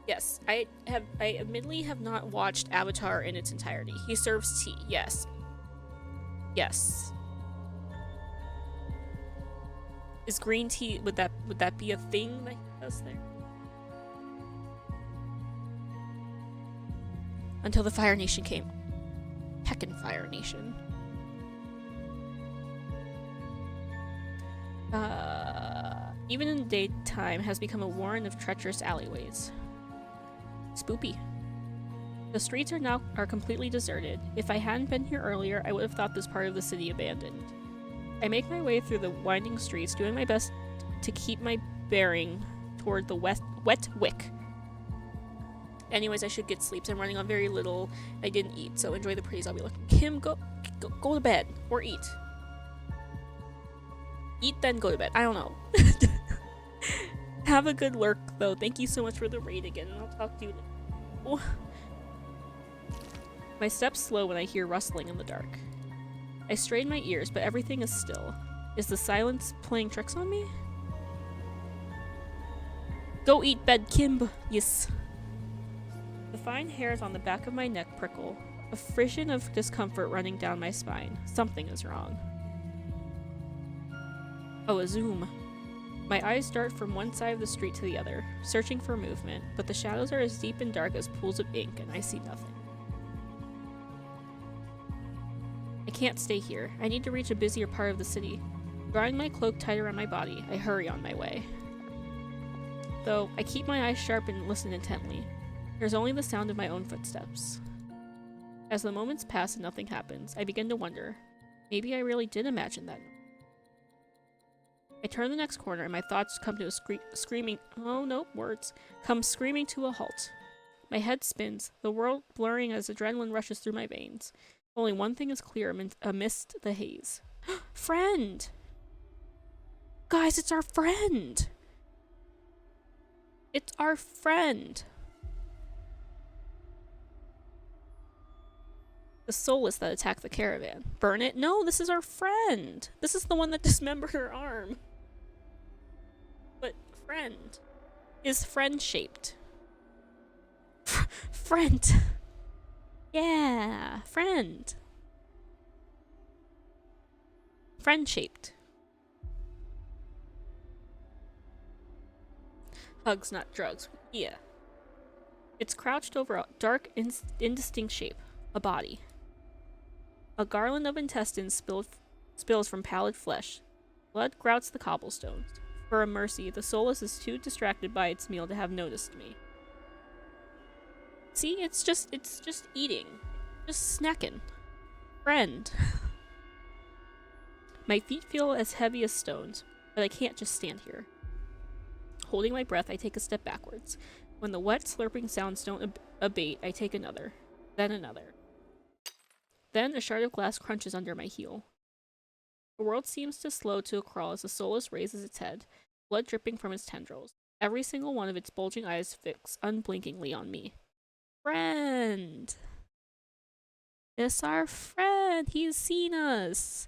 Yes, I admittedly have not watched Avatar in its entirety. He serves tea. Yes. Yes. Is green tea, would that be a thing that he does there? Until the Fire Nation came. Heckin' Fire Nation. Even in the daytime has become a warren of treacherous alleyways. Spoopy. The streets are completely deserted. If I hadn't been here earlier, I would have thought this part of the city abandoned. I make my way through the winding streets, doing my best to keep my bearing toward the wet wick. Anyways, I should get sleep. I'm running on very little. I didn't eat, so enjoy the praise. I'll be looking. Kim, go to bed or eat. Eat then go to bed. I don't know. Have a good lurk though. Thank you so much for the raid again, and I'll talk to you later. Oh. My steps slow when I hear rustling in the dark. I strain my ears, but everything is still. Is the silence playing tricks on me? Go eat bed, Kimb. Yes. The fine hairs on the back of my neck prickle, a frisson of discomfort running down my spine. Something is wrong. Oh, a zoom. My eyes dart from one side of the street to the other, searching for movement, but the shadows are as deep and dark as pools of ink, and I see nothing. I can't stay here. I need to reach a busier part of the city. Drawing my cloak tight around my body, I hurry on my way. Though, I keep my eyes sharp and listen intently. There's only the sound of my own footsteps. As the moments pass and nothing happens, I begin to wonder. Maybe I really did imagine that. I turn the next corner and my thoughts come to a screaming— oh no, words. Come screaming to a halt. My head spins, the world blurring as adrenaline rushes through my veins. Only one thing is clear amidst the haze. Friend! Guys, it's our friend! It's our friend! The soulless that attacked the caravan. Burn it? No, this is our friend! This is the one that dismembered her arm. But friend is friend-shaped. Friend! Yeah, friend. Friend-shaped. Hugs, not drugs. Yeah. It's crouched over a dark, indistinct shape. A body. A garland of intestines spills from pallid flesh. Blood grouts the cobblestones. For a mercy, the soulless is too distracted by its meal to have noticed me. See, it's just eating. Just snacking. Friend. My feet feel as heavy as stones, but I can't just stand here. Holding my breath, I take a step backwards. When the wet, slurping sounds don't abate, I take another. Then another. Then a shard of glass crunches under my heel. The world seems to slow to a crawl as the soulless raises its head, blood dripping from its tendrils. Every single one of its bulging eyes fix unblinkingly on me. Friend! It's our friend! He's seen us!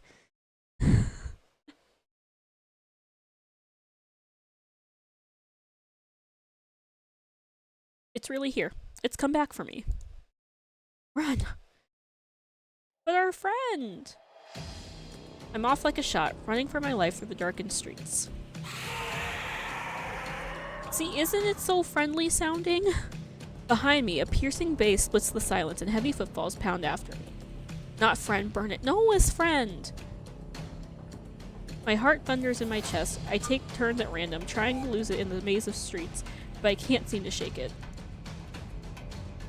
It's really here. It's come back for me. Run! But our friend! I'm off like a shot, running for my life through the darkened streets. See, isn't it so friendly sounding? Behind me, a piercing bass splits the silence and heavy footfalls pound after me. Not friend, burn it. No, it's friend! My heart thunders in my chest. I take turns at random, trying to lose it in the maze of streets, but I can't seem to shake it.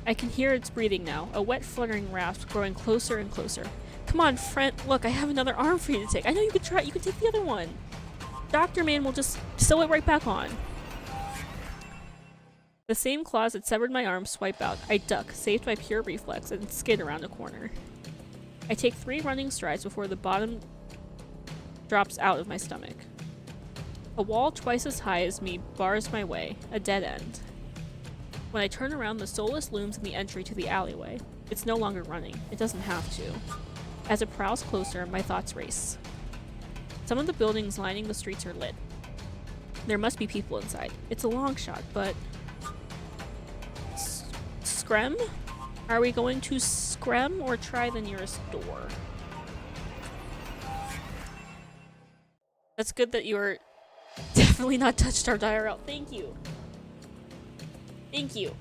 I can hear its breathing now, a wet fluttering rasp growing closer and closer. Come on, friend. Look, I have another arm for you to take. I know you could try. You can take the other one. Doctor Man will just sew it right back on. The same claws that severed my arm swipe out. I duck, saved by pure reflex, and skid around a corner. I take 3 running strides before the bottom drops out of my stomach. A wall twice as high as me bars my way, a dead end. When I turn around, the Soulless looms in the entry to the alleyway. It's no longer running. It doesn't have to. As it prowls closer, my thoughts race. Some of the buildings lining the streets are lit. There must be people inside. It's a long shot, but... Screm? Are we going to screm or try the nearest door? That's good that you're definitely not Touchstarved IRL. Thank you. Thank you.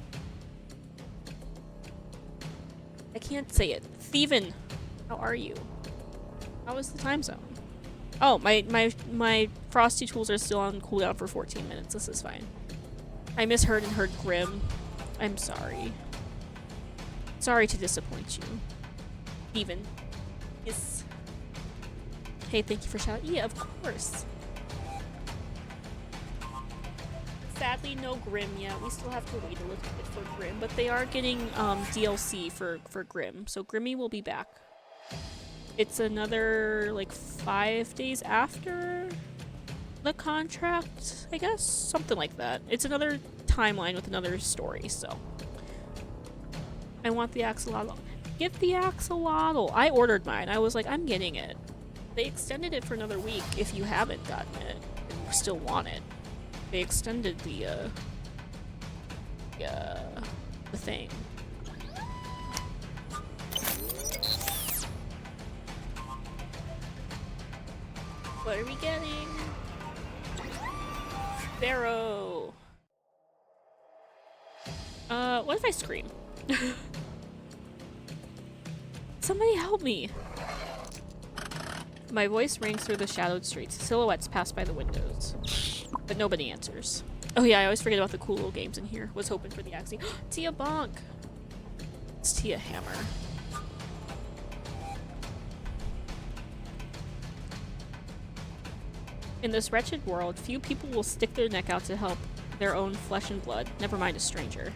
I can't say it. Thievin, how are you? How is the time zone? Oh, my frosty tools are still on cooldown for 14 minutes. This is fine. I misheard and heard Grim. I'm sorry. Sorry to disappoint you. Thievin. Yes. Hey, thank you for shouting. Yeah, of course. Sadly, no Grim yet. We still have to wait a little bit for Grim, but they are getting DLC for Grim, so Grimmy will be back. It's another, like, 5 days after the contract, I guess? Something like that. It's another timeline with another story, so. I want the axolotl. Get the axolotl! I ordered mine. I was like, I'm getting it. They extended it for another week if you haven't gotten it and still want it. They extended the thing. What are we getting? Barrow. What if I scream? Somebody help me! My voice rings through the shadowed streets. Silhouettes pass by the windows. But nobody answers. Oh yeah, I always forget about the cool little games in here. Was hoping for the Axie. Tia Bonk! It's Tia Hammer. In this wretched world, few people will stick their neck out to help their own flesh and blood, never mind a stranger.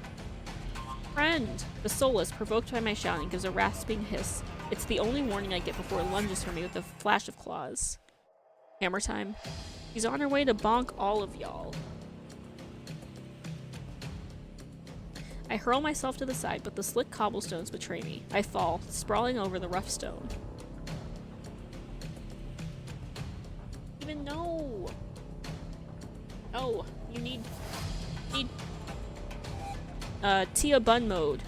Friend! The Soulless, provoked by my shouting, gives a rasping hiss. It's the only warning I get before it lunges for me with a flash of claws. Hammer time. He's on her way to bonk all of y'all. I hurl myself to the side, but the slick cobblestones betray me. I fall, sprawling over the rough stone. Even no! Oh, you need Tia Bun mode.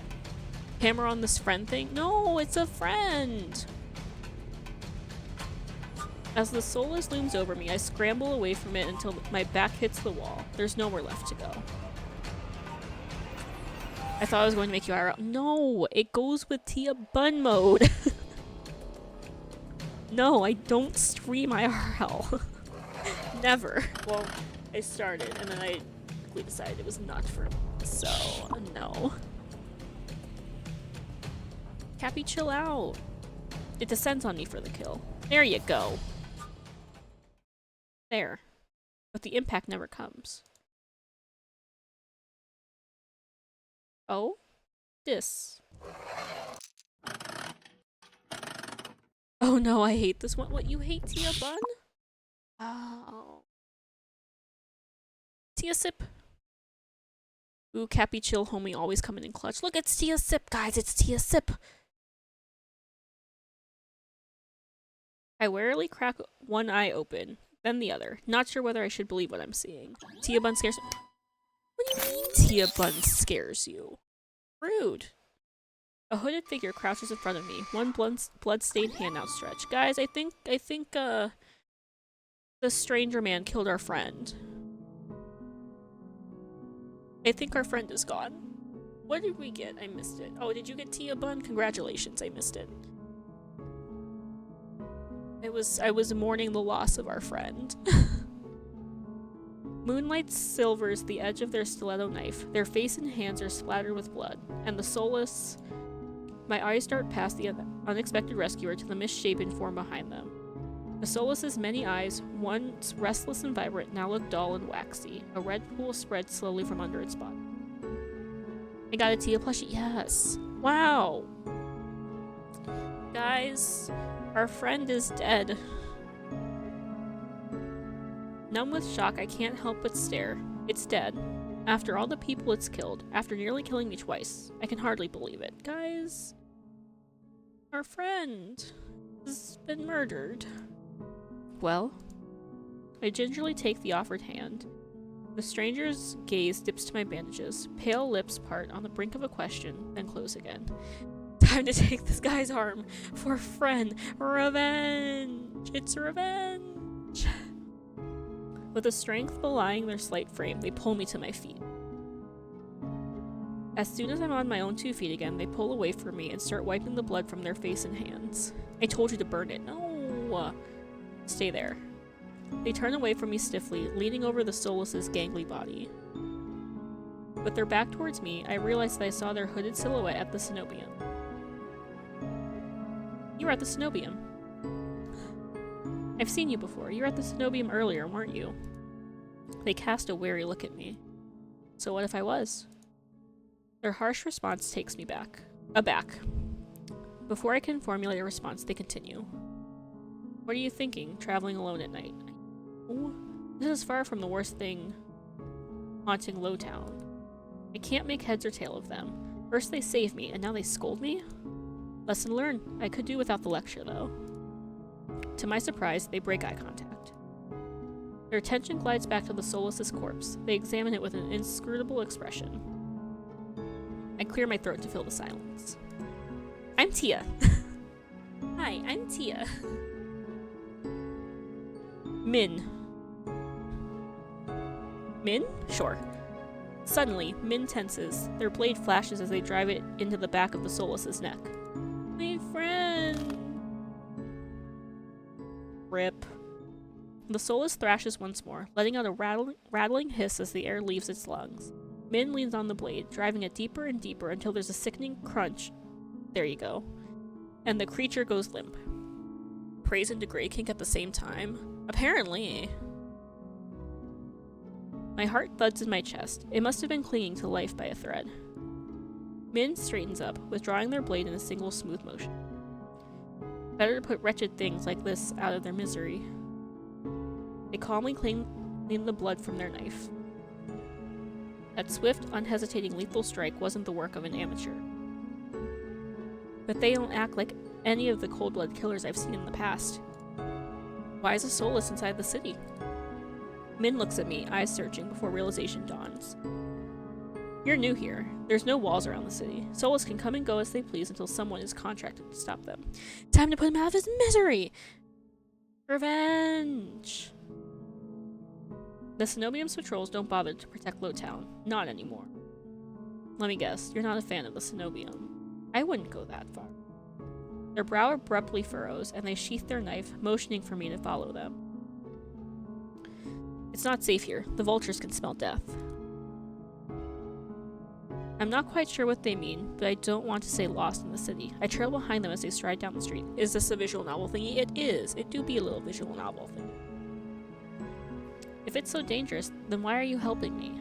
Hammer on this friend thing? No, it's a friend! As the Soulless looms over me, I scramble away from it until my back hits the wall. There's nowhere left to go. I thought I was going to make you IRL. No, it goes with Tia Bun mode. No, I don't stream IRL. Never. Well, I started and then I quickly decided it was not for me. So, no. Cappy, chill out. It descends on me for the kill. There you go. There. But the impact never comes. Oh? This. Oh no, I hate this one. What, you hate Tia Bun? Oh. Tia Sip. Ooh, Cappy chill homie always coming in clutch. Look, it's Tia Sip, guys. It's Tia Sip. I warily crack one eye open, then the other. Not sure whether I should believe what I'm seeing. Tia Bun scares me. What do you mean Tia Bun scares you? Rude. A hooded figure crouches in front of me, one blood-stained hand outstretched. Guys, I think, the stranger man killed our friend. I think our friend is gone. What did we get? I missed it. Oh, did you get Tia Bun? Congratulations, I missed it. I was mourning the loss of our friend. Moonlight silvers the edge of their stiletto knife. Their face and hands are splattered with blood. And the soulless... My eyes dart past the unexpected rescuer to the misshapen form behind them. The soulless's many eyes, once restless and vibrant, now look dull and waxy. A red pool spreads slowly from under its body. I got a Tia plushie. Yes. Wow. Guys, our friend is dead. Numb with shock, I can't help but stare. It's dead. After all the people it's killed, after nearly killing me twice, I can hardly believe it. Guys, our friend has been murdered. Well, I gingerly take the offered hand. The stranger's gaze dips to my bandages. Pale lips part on the brink of a question, then close again. Time to take this guy's arm for a friend. Revenge! It's revenge! With a strength belying their slight frame, they pull me to my feet. As soon as I'm on my own 2 feet again, they pull away from me and start wiping the blood from their face and hands. I told you to burn it. No! Stay there. They turn away from me stiffly, leaning over the soulless's gangly body. With their back towards me, I realized that I saw their hooded silhouette at the cenobium. You were at the cenobium. I've seen you before. You were at the cenobium earlier, weren't you? They cast a wary look at me. So what if I was? Their harsh response takes me aback. Before I can formulate a response, they continue. What are you thinking, traveling alone at night? Oh, this is far from the worst thing haunting Lowtown. I can't make heads or tail of them. First they save me, and now they scold me? Lesson learned. I could do without the lecture, though. To my surprise, they break eye contact. Their attention glides back to the soulless's corpse. They examine it with an inscrutable expression. I clear my throat to fill the silence. I'm Tia. Hi, I'm Tia. Min. Min? Sure. Suddenly, Min tenses. Their blade flashes as they drive it into the back of the soulless's neck. My friend! Rip. The soulless thrashes once more, letting out a rattling hiss as the air leaves its lungs. Min leans on the blade, driving it deeper and deeper until there's a sickening crunch. There you go. And the creature goes limp. Praise and degrade kink at the same time? Apparently. My heart thuds in my chest. It must have been clinging to life by a thread. Min straightens up, withdrawing their blade in a single smooth motion. Better to put wretched things like this out of their misery. They calmly clean the blood from their knife. That swift, unhesitating lethal strike wasn't the work of an amateur. But they don't act like any of the cold-blooded killers I've seen in the past. Why is a soulless inside the city? Min looks at me, eyes searching, before realization dawns. You're new here. There's no walls around the city. Soulless can come and go as they please until someone is contracted to stop them. Time to put him out of his misery! Revenge! The Cenobium's patrols don't bother to protect Lowtown. Not anymore. Let me guess, you're not a fan of the Cenobium. I wouldn't go that far. Their brow abruptly furrows, and they sheath their knife, motioning for me to follow them. It's not safe here. The vultures can smell death. I'm not quite sure what they mean, but I don't want to say lost in the city. I trail behind them as they stride down the street. Is this a visual novel thingy? It is. It do be a little visual novel thing. If it's so dangerous, then why are you helping me?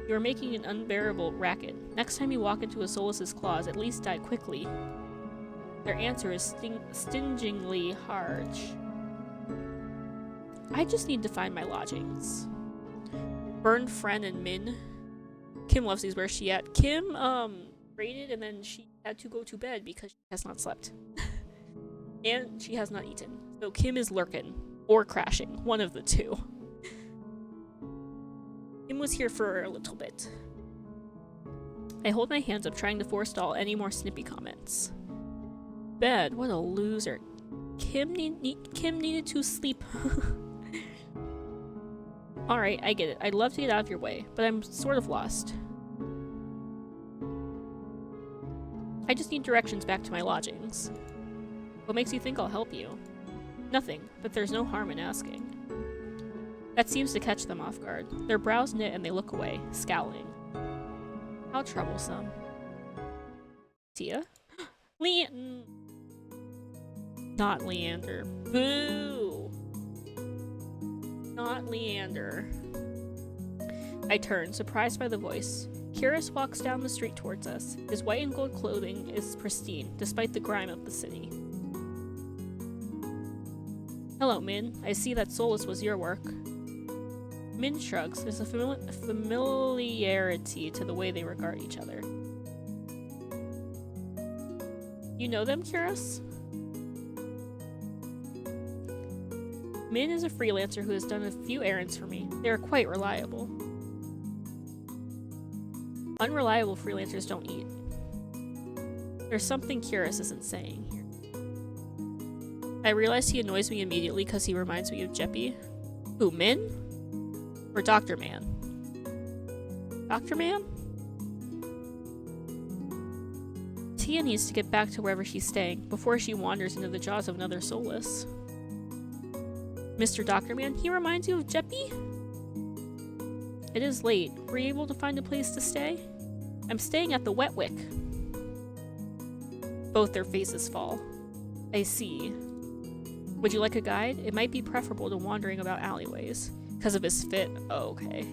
You are making an unbearable racket. Next time you walk into a soulless's claws, at least die quickly. Their answer is stingingly harsh. I just need to find my lodgings. Burned friend and Min. Kim loves these. Where's she at? Kim, raided and then she had to go to bed because she has not slept. And she has not eaten. So Kim is lurking. Or crashing. One of the two. Kim was here for a little bit. I hold my hands up, trying to forestall any more snippy comments. Bed, what a loser. Kim needed to sleep. Alright, I get it. I'd love to get out of your way, but I'm sort of lost. I just need directions back to my lodgings. What makes you think I'll help you? Nothing, but there's no harm in asking. That seems to catch them off guard. Their brows knit and they look away, scowling. How troublesome. Tia? Not Leander. Boo! Not Leander. I turn, surprised by the voice. Kyrus walks down the street towards us. His white and gold clothing is pristine, despite the grime of the city. Hello, Min. I see that Solus was your work. Min shrugs. There's a familiarity to the way they regard each other. You know them, Kyrus? Min is a freelancer who has done a few errands for me. They are quite reliable. Unreliable freelancers don't eat. There's something Kyrus isn't saying here. I realize he annoys me immediately because he reminds me of Jeppy. Who, Min? Or Dr. Man? Dr. Man? Tia needs to get back to wherever she's staying before she wanders into the jaws of another Solus. Mr. Dr. Man, he reminds you of Jeppy? It is late. Were you able to find a place to stay? I'm staying at the Wetwick. Both their faces fall. I see. Would you like a guide? It might be preferable to wandering about alleyways. Because of his fit? Oh, okay.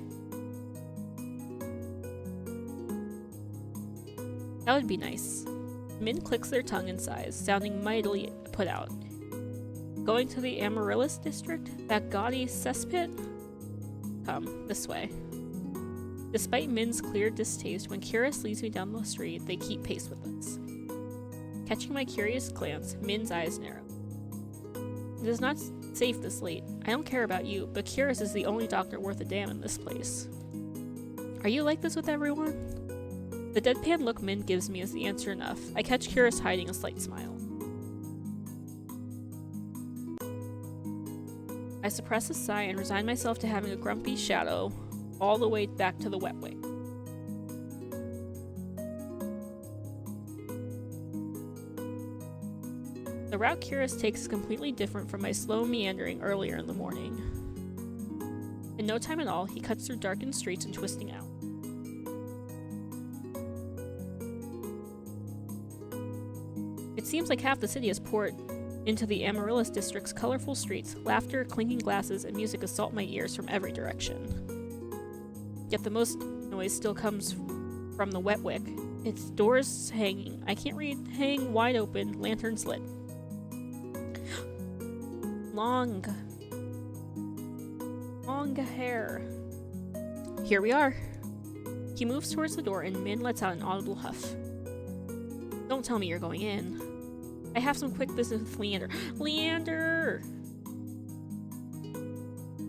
That would be nice. Min clicks their tongue and sighs, sounding mightily put out. Going to the Amaryllis district? That gaudy cesspit? Come, this way. Despite Min's clear distaste, when Kyrus leads me down the street, they keep pace with us. Catching my curious glance, Min's eyes narrow. It is not safe this late. I don't care about you, but Kyrus is the only doctor worth a damn in this place. Are you like this with everyone? The deadpan look Min gives me is the answer enough. I catch Kyrus hiding a slight smile. I suppress a sigh and resign myself to having a grumpy shadow all the way back to the Wetwick. The route Kyrus takes is completely different from my slow meandering earlier in the morning. In no time at all, he cuts through darkened streets and twisting out. It seems like half the city has poured into the Amaryllis district's colorful streets. Laughter, clinking glasses, and music assault my ears from every direction. Yet the most noise still comes from the Wetwick. Its doors hanging, I can't read, hang wide open, lanterns lit. Long hair. Here we are. He moves towards the door and Min lets out an audible huff. Don't tell me you're going in. I have some quick business with Leander. Leander!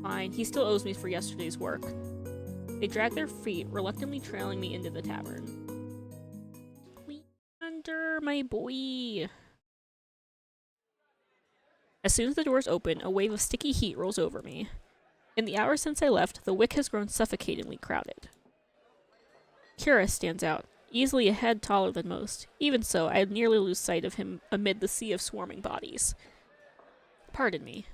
Fine, he still owes me for yesterday's work. They drag their feet, reluctantly trailing me into the tavern. Leander, my boy. As soon as the doors open, a wave of sticky heat rolls over me. In the hours since I left, the Wick has grown suffocatingly crowded. Kyrus stands out, easily a head taller than most. Even so, I nearly lose sight of him amid the sea of swarming bodies. Pardon me.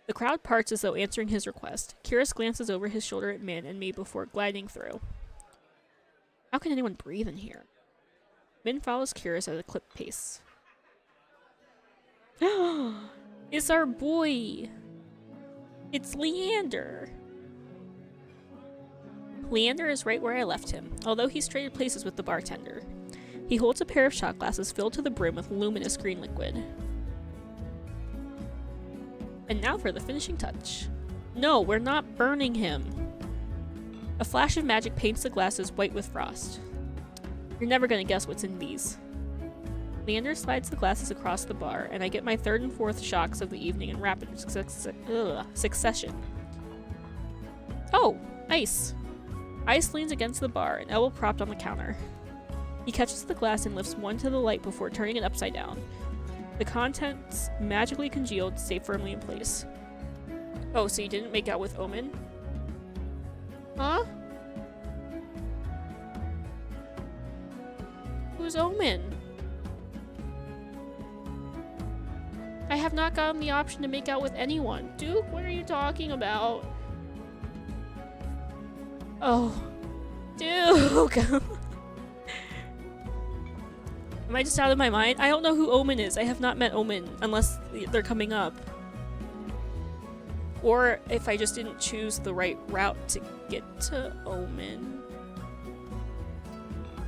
The crowd parts as though answering his request. Kyrus glances over his shoulder at Min and me before gliding through. How can anyone breathe in here? Min follows Kyrus at a clipped pace. It's our boy! It's Leander! Leander is right where I left him, although he's traded places with the bartender. He holds a pair of shot glasses filled to the brim with luminous green liquid. And now for the finishing touch. No, we're not burning him! A flash of magic paints the glasses white with frost. You're never gonna guess what's in these. Leander slides the glasses across the bar, and I get my third and fourth shocks of the evening in rapid succession. Oh, ice! Ice leans against the bar, an elbow propped on the counter. He catches the glass and lifts one to the light before turning it upside down. The contents magically congealed, stay firmly in place. Oh, so you didn't make out with Omen? Huh? Who's Omen? I have not gotten the option to make out with anyone. Duke, what are you talking about? Oh. Duke! Am I just out of my mind? I don't know who Omen is. I have not met Omen unless they're coming up. Or if I just didn't choose the right route to get to Omen.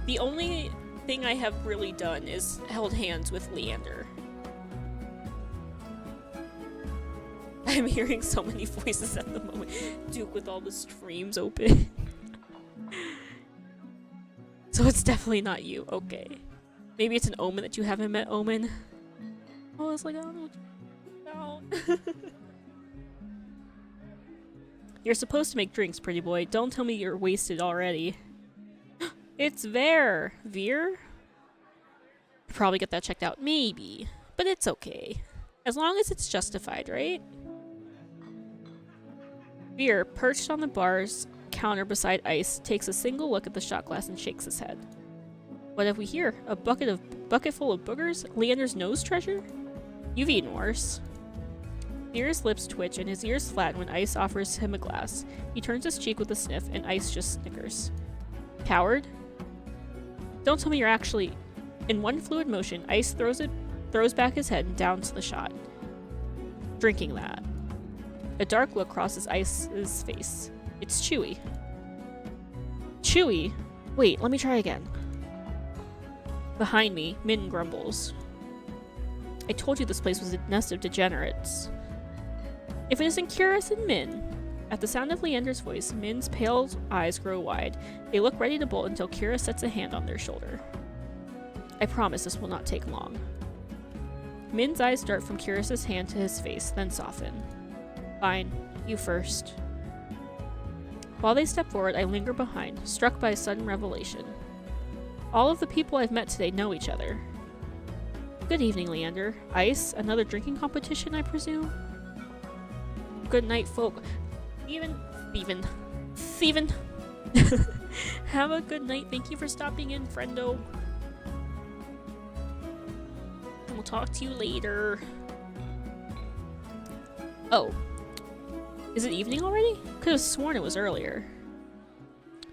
The only thing I have really done is held hands with Leander. I'm hearing so many voices at the moment. Duke with all the streams open. So it's definitely not you. Okay. Maybe it's an Omen that you haven't met, Omen. Oh, it's like, I don't know what you're about. You're supposed to make drinks, pretty boy. Don't tell me you're wasted already. It's Veer. Veer? Probably get that checked out. Maybe. But it's okay. As long as it's justified, right? Veer, perched on the bar's counter beside Ice, takes a single look at the shot glass and shakes his head. What have we here? A bucket full of boogers? Leander's nose treasure? You've eaten worse. Veer's lips twitch and his ears flatten when Ice offers him a glass. He turns his cheek with a sniff and Ice just snickers. Coward? Don't tell me you're actually... In one fluid motion, Ice throws back his head and downs the shot. Drinking that. A dark look crosses Ice's face. It's Chewy. Chewy? Wait, let me try again. Behind me, Min grumbles. I told you this place was a nest of degenerates. If it isn't Curious and Min. At the sound of Leander's voice, Min's pale eyes grow wide. They look ready to bolt until Kira sets a hand on their shoulder. I promise this will not take long. Min's eyes dart from Curious's hand to his face, then soften. Fine, you first. While they step forward, I linger behind, struck by a sudden revelation. All of the people I've met today know each other. Good evening, Leander. Ice? Another drinking competition, I presume? Good night, folk. Steven. Have a good night. Thank you for stopping in, friendo. And we'll talk to you later. Oh. Is it evening already? Could have sworn it was earlier.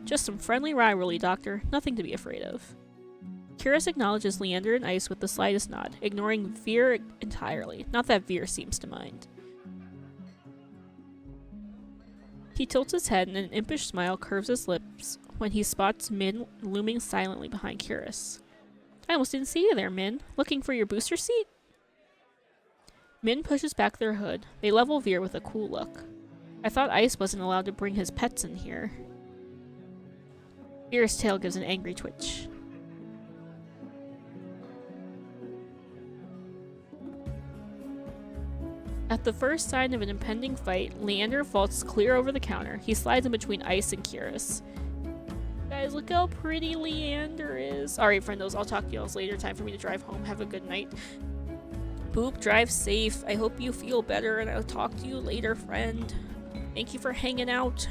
Just some friendly rivalry, Doctor. Nothing to be afraid of. Curious acknowledges Leander and Ice with the slightest nod, ignoring Veer entirely. Not that Veer seems to mind. He tilts his head and an impish smile curves his lips when he spots Min looming silently behind Curious. I almost didn't see you there, Min. Looking for your booster seat? Min pushes back their hood. They level Veer with a cool look. I thought Ice wasn't allowed to bring his pets in here. Veer's tail gives an angry twitch. At the first sign of an impending fight, Leander vaults clear over the counter. He slides in between Ice and Curious. Guys, look how pretty Leander is. Alright, friendos, I'll talk to y'all later. Time for me to drive home. Have a good night. Boop, drive safe. I hope you feel better, and I'll talk to you later, friend. Thank you for hanging out.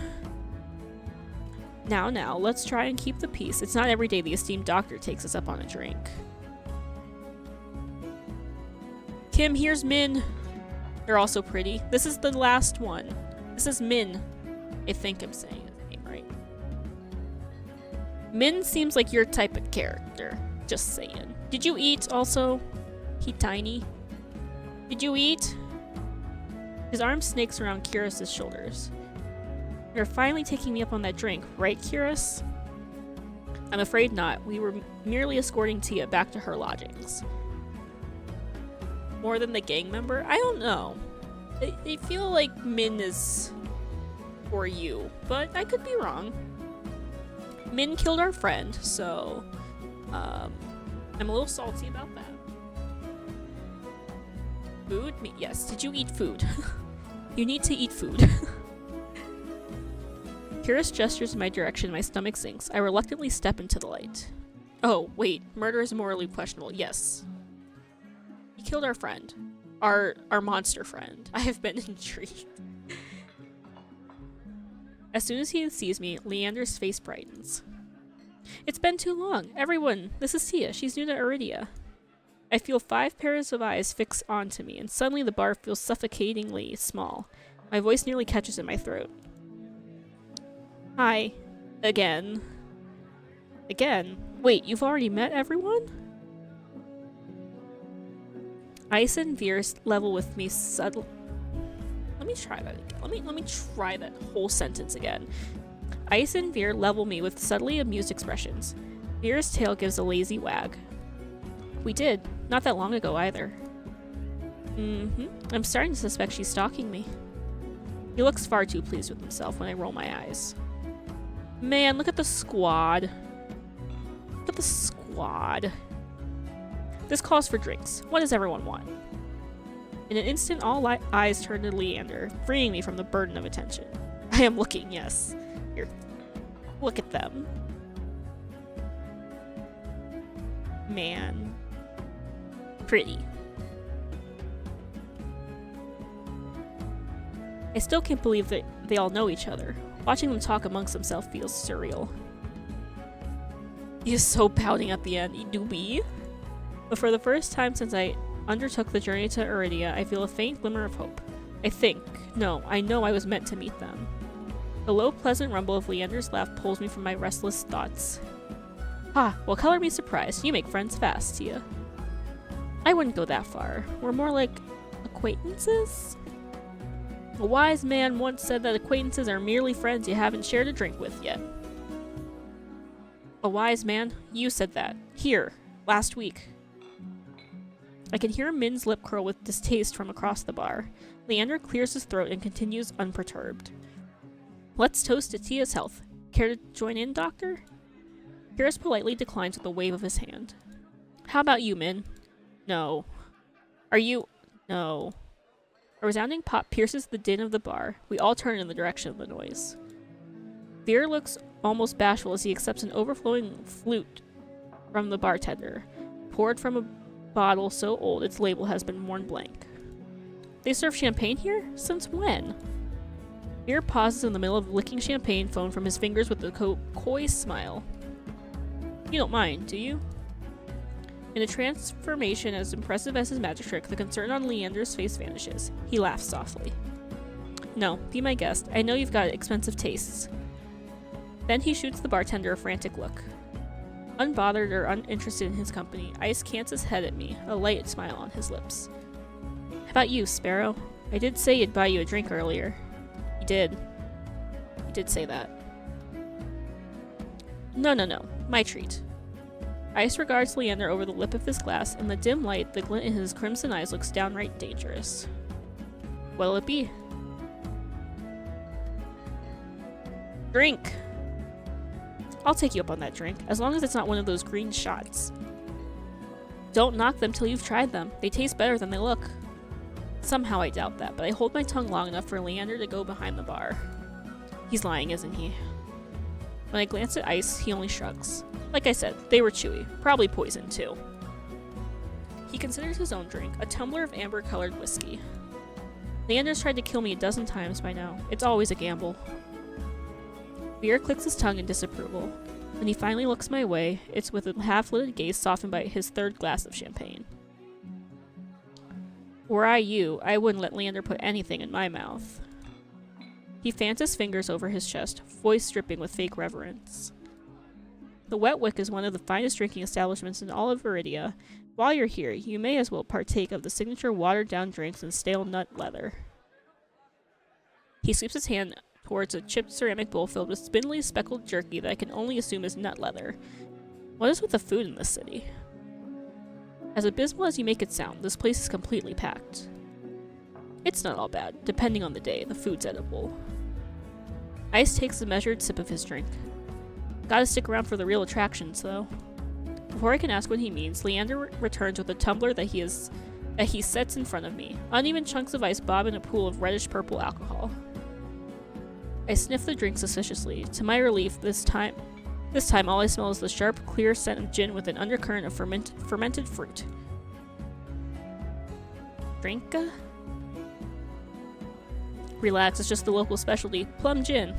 Now, let's try and keep the peace. It's not every day the esteemed doctor takes us up on a drink. Kim, here's Min. They're also pretty. This is the last one. This is Min. I think I'm saying his name right. Min seems like your type of character. Just saying. Did you eat also? He tiny. Did you eat? His arm snakes around Curious's shoulders. You're finally taking me up on that drink, right, Curious? I'm afraid not. We were merely escorting Tia back to her lodgings. More than the gang member? I don't know. I feel like Min is for you, but I could be wrong. Min killed our friend, so I'm a little salty about that. Food? Yes. Did you eat food? You need to eat food. Pyrrhus gestures in my direction, my stomach sinks. I reluctantly step into the light. Oh, wait, murder is morally questionable. Yes. He killed our friend. Our monster friend. I have been intrigued. As soon as he sees me, Leander's face brightens. It's been too long. Everyone, this is Tia. She's new to Iridia. I feel 5 pairs of eyes fix onto me, and suddenly the bar feels suffocatingly small. My voice nearly catches in my throat. Hi. Again. Again? Wait, you've already met everyone? Ice and Veers level with me subtly. Let me try that again. Let me try that whole sentence again. Ice and Veer level me with subtly amused expressions. Veer's tail gives a lazy wag. We did. Not that long ago either. I'm starting to suspect she's stalking me. He looks far too pleased with himself when I roll my eyes. Man, look at the squad. Look at the squad. This calls for drinks. What does everyone want? In an instant, all eyes turn to Leander, freeing me from the burden of attention. I am looking, yes. Here. Look at them. Man. Pretty. I still can't believe that they all know each other. Watching them talk amongst themselves feels surreal. He is so pouting at the end, do we? But for the first time since I undertook the journey to Iridia, I feel a faint glimmer of hope. I know I was meant to meet them. The low, pleasant rumble of Leander's laugh pulls me from my restless thoughts. Well, color me surprised. You make friends fast, Tia. I wouldn't go that far. We're more like acquaintances? A wise man once said that acquaintances are merely friends you haven't shared a drink with yet. A wise man? You said that. Here. Last week. I can hear Min's lip curl with distaste from across the bar. Leander clears his throat and continues unperturbed. Let's toast to Tia's health. Care to join in, Doctor? Pyrrhus politely declines with a wave of his hand. How about you, Min? No. Are you? No. A resounding pop pierces the din of the bar. We all turn in the direction of the noise. Veer looks almost bashful as he accepts an overflowing flute from the bartender, poured from a bottle so old its label has been worn blank. They serve champagne here? Since when? Veer pauses in the middle of licking champagne foam from his fingers with a coy smile. You don't mind, do you? In a transformation as impressive as his magic trick, the concern on Leander's face vanishes. He laughs softly. No, be my guest. I know you've got expensive tastes. Then he shoots the bartender a frantic look. Unbothered or uninterested in his company, Ice cants his head at me, a light smile on his lips. How about you, Sparrow? I did say you'd buy you a drink earlier. You did. You did say that. No. My treat. Ice regards Leander over the lip of his glass. In the dim light, the glint in his crimson eyes looks downright dangerous. What'll it be? Drink! I'll take you up on that drink, as long as it's not one of those green shots. Don't knock them till you've tried them. They taste better than they look. Somehow I doubt that, but I hold my tongue long enough for Leander to go behind the bar. He's lying, isn't he? When I glance at Ice, he only shrugs. Like I said, they were chewy. Probably poison, too. He considers his own drink, a tumbler of amber-colored whiskey. Leander's tried to kill me a dozen times by now. It's always a gamble. Veer clicks his tongue in disapproval. When he finally looks my way, it's with a half-lidded gaze softened by his third glass of champagne. Were I you, I wouldn't let Leander put anything in my mouth. He fans his fingers over his chest, voice dripping with fake reverence. The Wet Wick is one of the finest drinking establishments in all of Iridia. While you're here, you may as well partake of the signature watered-down drinks and stale nut leather. He sweeps his hand towards a chipped ceramic bowl filled with spindly speckled jerky that I can only assume is nut leather. What is with the food in this city? As abysmal as you make it sound, this place is completely packed. It's not all bad. Depending on the day, the food's edible. Ice takes a measured sip of his drink. Gotta stick around for the real attractions, though. Before I can ask what he means, Leander returns with a tumbler that he sets in front of me. Uneven chunks of ice bob in a pool of reddish-purple alcohol. I sniff the drink suspiciously. To my relief, this time all I smell is the sharp, clear scent of gin with an undercurrent of fermented fruit. Drinka? Relax, it's just the local specialty, plum gin.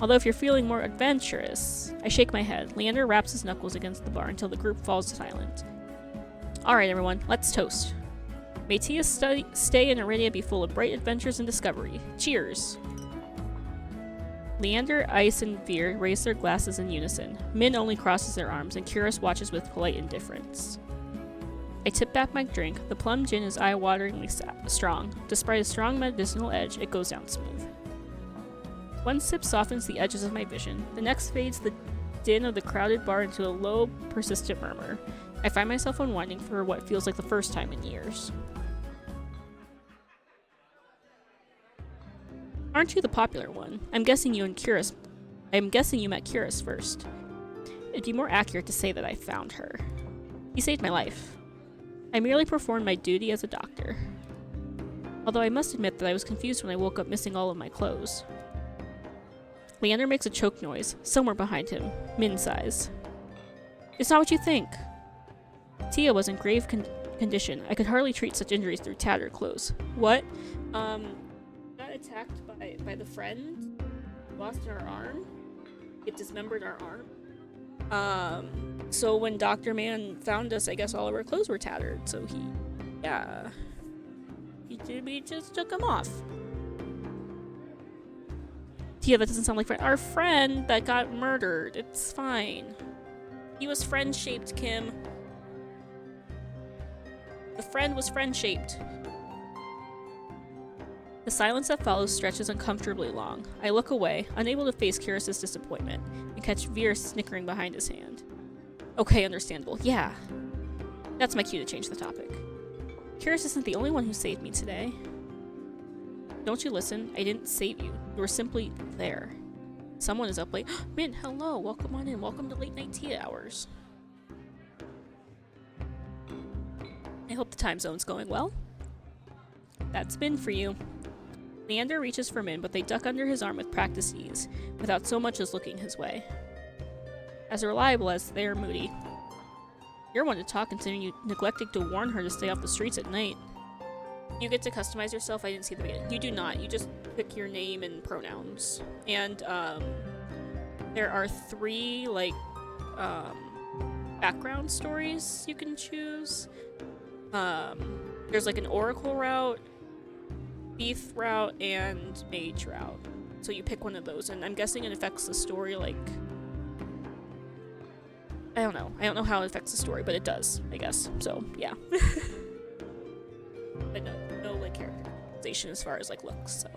Although if you're feeling more adventurous... I shake my head. Leander wraps his knuckles against the bar until the group falls silent. Alright everyone, let's toast. May Tia's stay in Iridia be full of bright adventures and discovery. Cheers! Leander, Ice, and Veer raise their glasses in unison. Min only crosses their arms, and Curious watches with polite indifference. I tip back my drink. The plum gin is eye-wateringly strong. Despite its strong medicinal edge, it goes down smooth. One sip softens the edges of my vision. The next fades the din of the crowded bar into a low, persistent murmur. I find myself unwinding for what feels like the first time in years. Aren't you the popular one? I'm guessing you met Curious first. It'd be more accurate to say that I found her. You saved my life. I merely performed my duty as a doctor. Although I must admit that I was confused when I woke up missing all of my clothes. Leander makes a choke noise, somewhere behind him. Min sighs. It's not what you think. Tia was in grave condition. I could hardly treat such injuries through tattered clothes. What? Got attacked by the friend. Lost our arm. It dismembered our arm. So when Dr. Man found us, I guess all of our clothes were tattered. So we just took them off. Tia, that doesn't sound like our friend that got murdered. It's fine. He was friend-shaped, Kim. The friend was friend-shaped. The silence that follows stretches uncomfortably long. I look away, unable to face Curious's disappointment, and catch Veer snickering behind his hand. Okay, understandable. Yeah. That's my cue to change the topic. Curious isn't the only one who saved me today. Don't you listen? I didn't save you. You were simply there. Someone is up late. Min, hello. Welcome on in. Welcome to late night tea hours. I hope the time zone's going well. That's Min for you. Leander reaches for Min, but they duck under his arm with practiced ease, without so much as looking his way. As reliable as they are moody. You're one to talk considering you neglected to warn her to stay off the streets at night. You get to customize yourself. I didn't see the video. You do not. You just pick your name and pronouns. And there are 3 background stories you can choose. There's like an oracle route, thief route, and mage route. So you pick one of those, and I'm guessing it affects the story like... I don't know. I don't know how it affects the story, but it does, I guess. So, yeah. But no like characterization as far as like looks, so.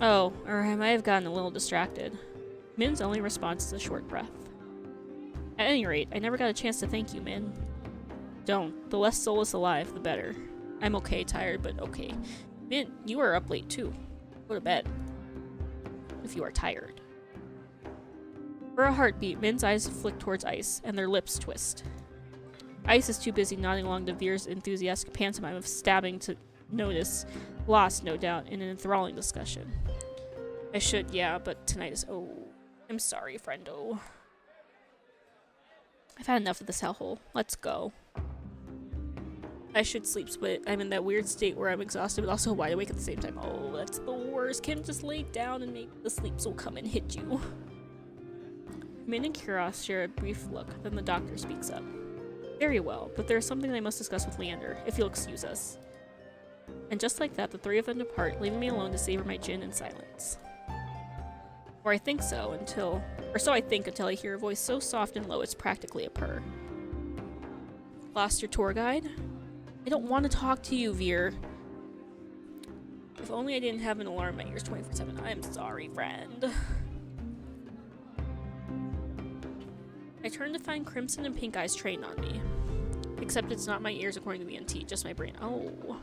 Oh, or I might have gotten a little distracted. Min's only response is a short breath. At any rate, I never got a chance to thank you, Min. Don't. The less soulless alive, the better. I'm okay, tired, but okay. Min, you are up late too. Go to bed. If you are tired. For a heartbeat, Min's eyes flick towards Ice, and their lips twist. Ice is too busy nodding along to Veer's enthusiastic pantomime of stabbing to notice, lost, no doubt, in an enthralling discussion. I should, yeah, but tonight is... Oh, I'm sorry, friendo. I've had enough of this hellhole. Let's go. I should sleep, but I'm in that weird state where I'm exhausted, but also wide awake at the same time. Oh, that's the worst. Kim, just lay down and maybe the sleeps will come and hit you. Min and Kuros share a brief look, then the doctor speaks up. Very well, but there is something I must discuss with Leander, if you'll excuse us. And just like that, the 3 of them depart, leaving me alone to savor my gin in silence. Or I think so, until I hear a voice so soft and low it's practically a purr. Lost your tour guide? I don't want to talk to you, Veer. If only I didn't have an alarm in my ears 24/7. I'm sorry, friend. I turn to find Crimson and Pink Eyes trained on me. Except it's not my ears according to the NT, just my brain. Oh.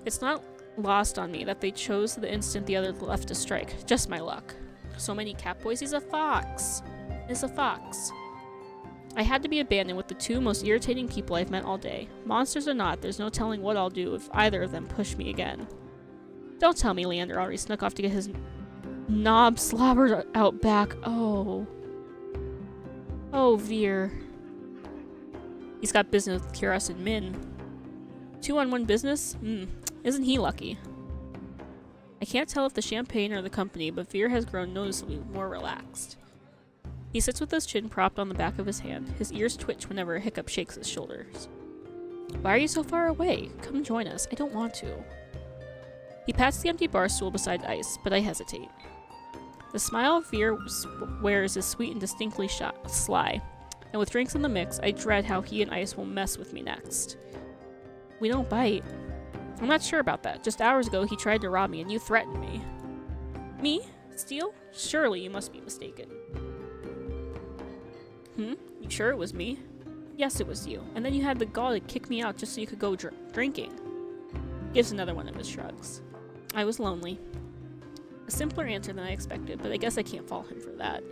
It's not lost on me that they chose the instant the other left to strike. Just my luck. So many Catboys. He's a fox. It's a fox. I had to be abandoned with the 2 most irritating people I've met all day. Monsters or not, there's no telling what I'll do if either of them push me again. Don't tell me Leander already snuck off to get his knob slobbered out back. Oh. Oh, Veer. He's got business with Kuros and Min. 2-on-1 business? Isn't he lucky? I can't tell if the champagne or the company, but Veer has grown noticeably more relaxed. He sits with his chin propped on the back of his hand. His ears twitch whenever a hiccup shakes his shoulders. Why are you so far away? Come join us. I don't want to. He pats the empty bar stool beside Ice, but I hesitate. The smile Veer wears is sweet and distinctly sly, and with drinks in the mix, I dread how he and Ice will mess with me next. We don't bite. I'm not sure about that. Just hours ago, he tried to rob me, and you threatened me. Me? Steal? Surely you must be mistaken. You sure it was me? Yes, it was you. And then you had the gall to kick me out just so you could go drinking. Gives another one of his shrugs. I was lonely. A simpler answer than I expected, but I guess I can't fault him for that.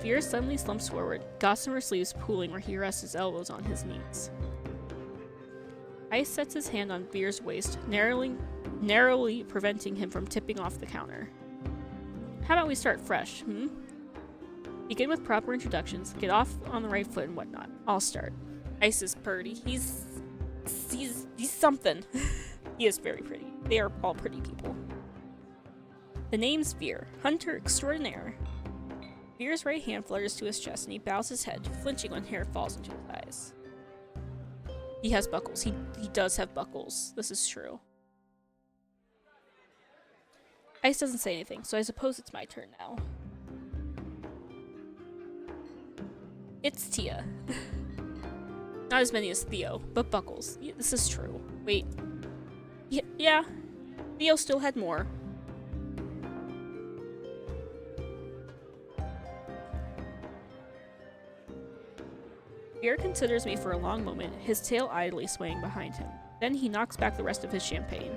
Veer suddenly slumps forward, gossamer sleeves pooling where he rests his elbows on his knees. Ice sets his hand on Veer's waist, narrowly preventing him from tipping off the counter. How about we start fresh, Begin with proper introductions, get off on the right foot and whatnot. I'll start. Ice is pretty. He's something. He is very pretty. They are all pretty people. The name's Veer, hunter extraordinaire. Veer's right hand flutters to his chest and he bows his head, flinching when hair falls into his eyes. He has buckles. He does have buckles. This is true. Ice doesn't say anything, so I suppose it's my turn now. It's Tia. Not as many as Theo, but buckles. Yeah, this is true. Wait. Yeah. Theo still had more. Veer considers me for a long moment, his tail idly swaying behind him. Then he knocks back the rest of his champagne.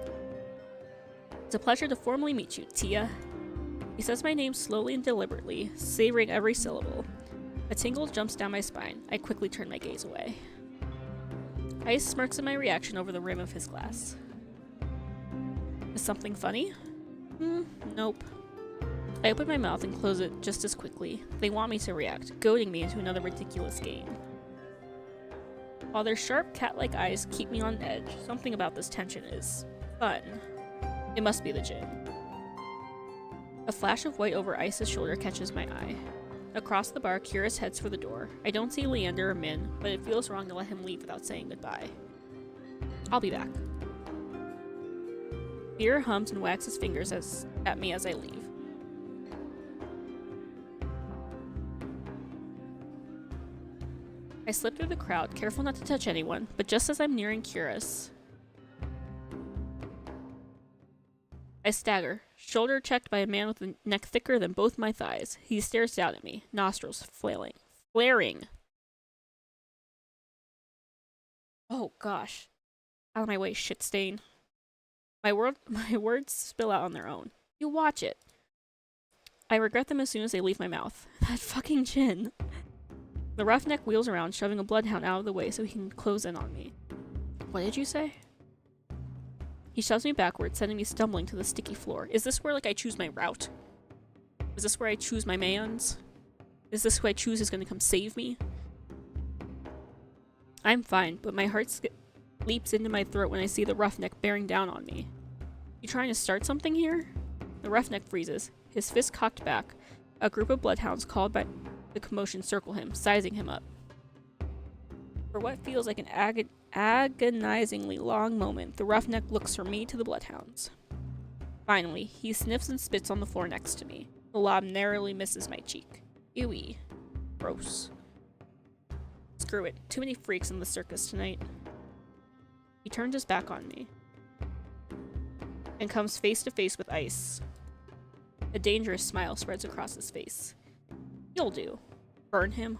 It's a pleasure to formally meet you, Tia. He says my name slowly and deliberately, savoring every syllable. A tingle jumps down my spine. I quickly turn my gaze away. Ice smirks at my reaction over the rim of his glass. Is something funny? Nope. I open my mouth and close it just as quickly. They want me to react, goading me into another ridiculous game. While their sharp, cat-like eyes keep me on edge, something about this tension is fun. It must be the gin. A flash of white over Ice's shoulder catches my eye. Across the bar, Kuros heads for the door. I don't see Leander or Min, but it feels wrong to let him leave without saying goodbye. I'll be back. Veer hums and wags his fingers at me as I leave. I slip through the crowd, careful not to touch anyone, but just as I'm nearing Kuros, I stagger, shoulder checked by a man with a neck thicker than both my thighs. He stares down at me, nostrils flaring. Oh gosh. Out of my way, shit stain. My words spill out on their own. You watch it. I regret them as soon as they leave my mouth. That fucking chin. The roughneck wheels around, shoving a bloodhound out of the way so he can close in on me. What did you say? He shoves me backwards, sending me stumbling to the sticky floor. Is this where, I choose my route? Is this where I choose my mans? Is this who I choose is going to come save me? I'm fine, but my heart leaps into my throat when I see the roughneck bearing down on me. You trying to start something here? The roughneck freezes, his fist cocked back. A group of bloodhounds called by the commotion circle him, sizing him up. For what feels like an agonizingly long moment, the roughneck looks from me to the bloodhounds. Finally, he sniffs and spits on the floor next to me. The lob narrowly misses my cheek. Ewy. Gross. Screw it. Too many freaks in the circus tonight. He turns his back on me and comes face to face with Ice. A dangerous smile spreads across his face. You'll do. Burn him.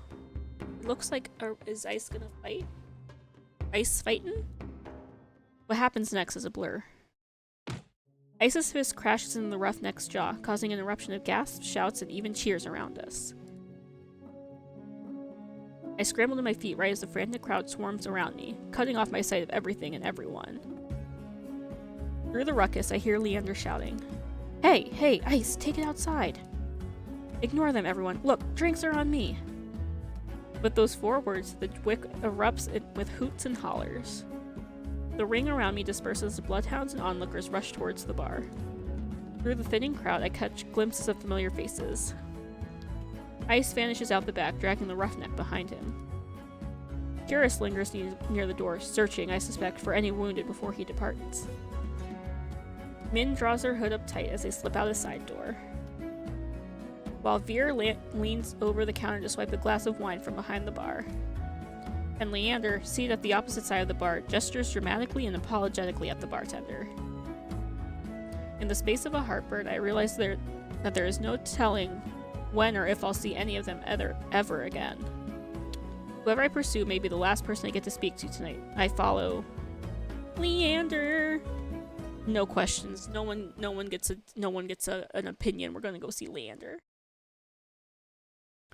It looks like, is Ice gonna fight? Ice fightin'? What happens next is a blur. Ice's fist crashes into the roughneck's jaw, causing an eruption of gasps, shouts, and even cheers around us. I scramble to my feet right as the frantic crowd swarms around me, cutting off my sight of everything and everyone. Through the ruckus, I hear Leander shouting, "Hey, hey, Ice, take it outside!" Ignore them, everyone. Look, drinks are on me! With those 4 words, the wick erupts with hoots and hollers. The ring around me disperses as bloodhounds and onlookers rush towards the bar. Through the thinning crowd, I catch glimpses of familiar faces. Ice vanishes out the back, dragging the roughneck behind him. Curious lingers near the door, searching, I suspect, for any wounded before he departs. Min draws her hood up tight as they slip out a side door. While Veer leans over the counter to swipe a glass of wine from behind the bar. And Leander, seated at the opposite side of the bar, gestures dramatically and apologetically at the bartender. In the space of a heartburn, I realize that there is no telling when or if I'll see any of them ever again. Whoever I pursue may be the last person I get to speak to tonight. I follow Leander. No questions. No one gets an opinion. We're gonna go see Leander.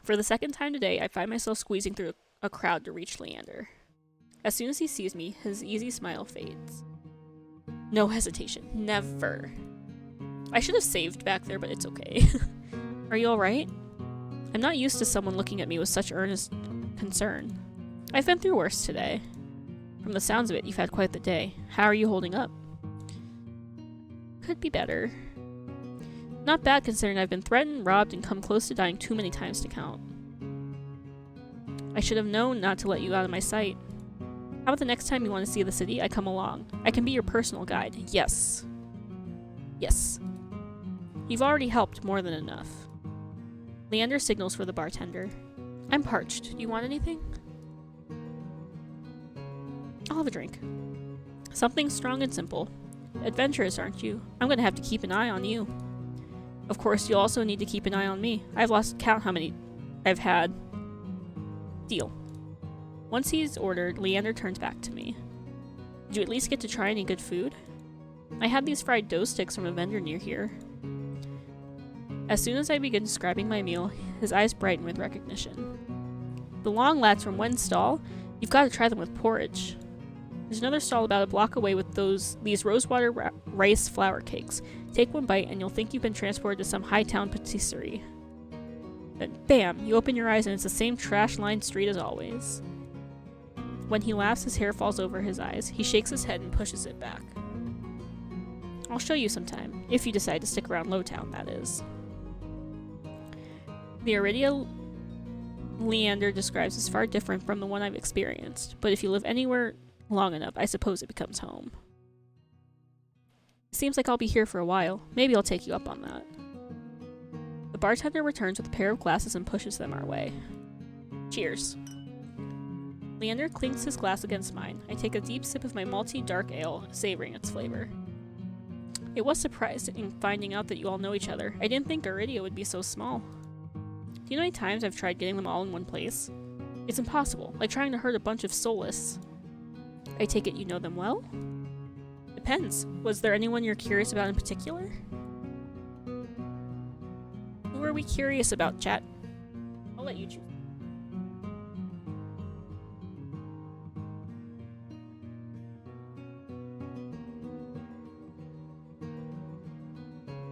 For the second time today, I find myself squeezing through a crowd to reach Leander. As soon as he sees me, his easy smile fades. No hesitation. Never. I should have saved back there, but it's okay. Are you alright? I'm not used to someone looking at me with such earnest concern. I've been through worse today. From the sounds of it, you've had quite the day. How are you holding up? Could be better. Not bad considering I've been threatened, robbed, and come close to dying too many times to count. I should have known not to let you out of my sight. How about the next time you want to see the city, I come along. I can be your personal guide. Yes. Yes. You've already helped more than enough. Leander signals for the bartender. I'm parched. Do you want anything? I'll have a drink. Something strong and simple. Adventurous, aren't you? I'm gonna have to keep an eye on you. Of course, you'll also need to keep an eye on me. I've lost count how many I've had. Deal. Once he's ordered, Leander turns back to me. Did you at least get to try any good food? I had these fried dough sticks from a vendor near here. As soon as I begin describing my meal, his eyes brighten with recognition. The long lads from Wen's stall? You've got to try them with porridge. There's another stall about a block away with these rosewater rice flour cakes. Take one bite and you'll think you've been transported to some high-town patisserie. Then, bam, you open your eyes and it's the same trash-lined street as always. When he laughs, his hair falls over his eyes. He shakes his head and pushes it back. I'll show you sometime, if you decide to stick around Lowtown, that is. The Iridia Leander describes is far different from the one I've experienced, but if you live anywhere long enough, I suppose it becomes home. It seems like I'll be here for a while. Maybe I'll take you up on that. The bartender returns with a pair of glasses and pushes them our way. Cheers. Leander clinks his glass against mine. I take a deep sip of my malty dark ale, savoring its flavor. It was surprising finding out that you all know each other. I didn't think Iridia would be so small. Do you know how many times I've tried getting them all in one place? It's impossible, like trying to herd a bunch of soulless. I take it you know them well? Depends. Was there anyone you're curious about in particular? Who are we curious about, chat? I'll let you choose.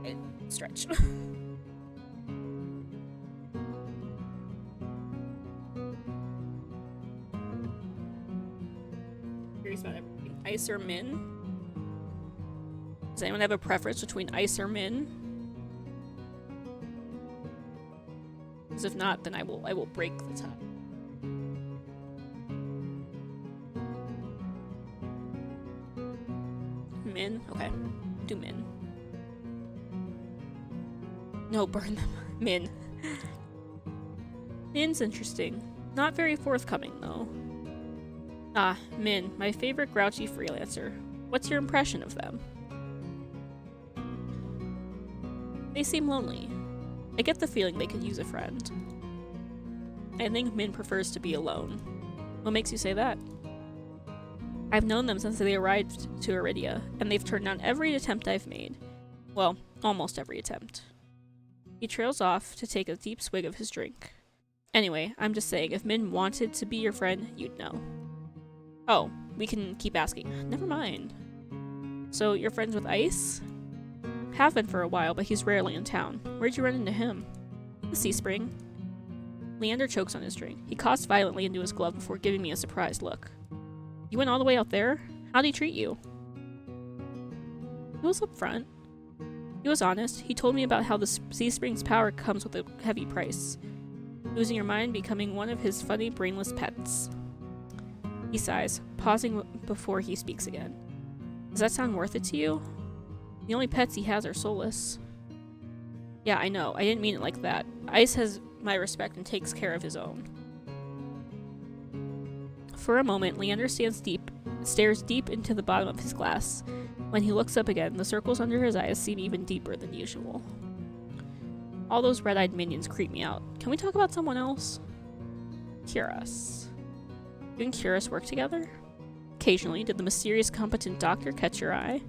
Okay, stretch. Curious about everything. Ice or Min? Does anyone have a preference between Ice or Min? Because if not, then I will break the tie. Min? Okay. Do Min. No, burn them. Min. Min's interesting. Not very forthcoming, though. Ah, Min, my favorite grouchy freelancer. What's your impression of them? They seem lonely. I get the feeling they could use a friend. I think Min prefers to be alone. What makes you say that? I've known them since they arrived to Iridia, and they've turned down every attempt I've made. Well, almost every attempt. He trails off to take a deep swig of his drink. Anyway, I'm just saying, if Min wanted to be your friend, you'd know. Oh, we can keep asking. Never mind. So, you're friends with Ice? Have been for a while, but he's rarely in town. Where'd you run into him? The Sea Spring. Leander chokes on his drink. He coughs violently into his glove before giving me a surprised look. You went all the way out there? How'd he treat you? He was upfront. He was honest. He told me about how the Sea Spring's power comes with a heavy price. Losing your mind, becoming one of his funny, brainless pets. He sighs, pausing before he speaks again. Does that sound worth it to you? The only pets he has are soulless. Yeah, I know. I didn't mean it like that. Ice has my respect and takes care of his own. For a moment, Leander stares deep into the bottom of his glass. When he looks up again, the circles under his eyes seem even deeper than usual. All those red-eyed minions creep me out. Can we talk about someone else? Curious. You and Curious work together? Occasionally. Did the mysterious, competent doctor catch your eye?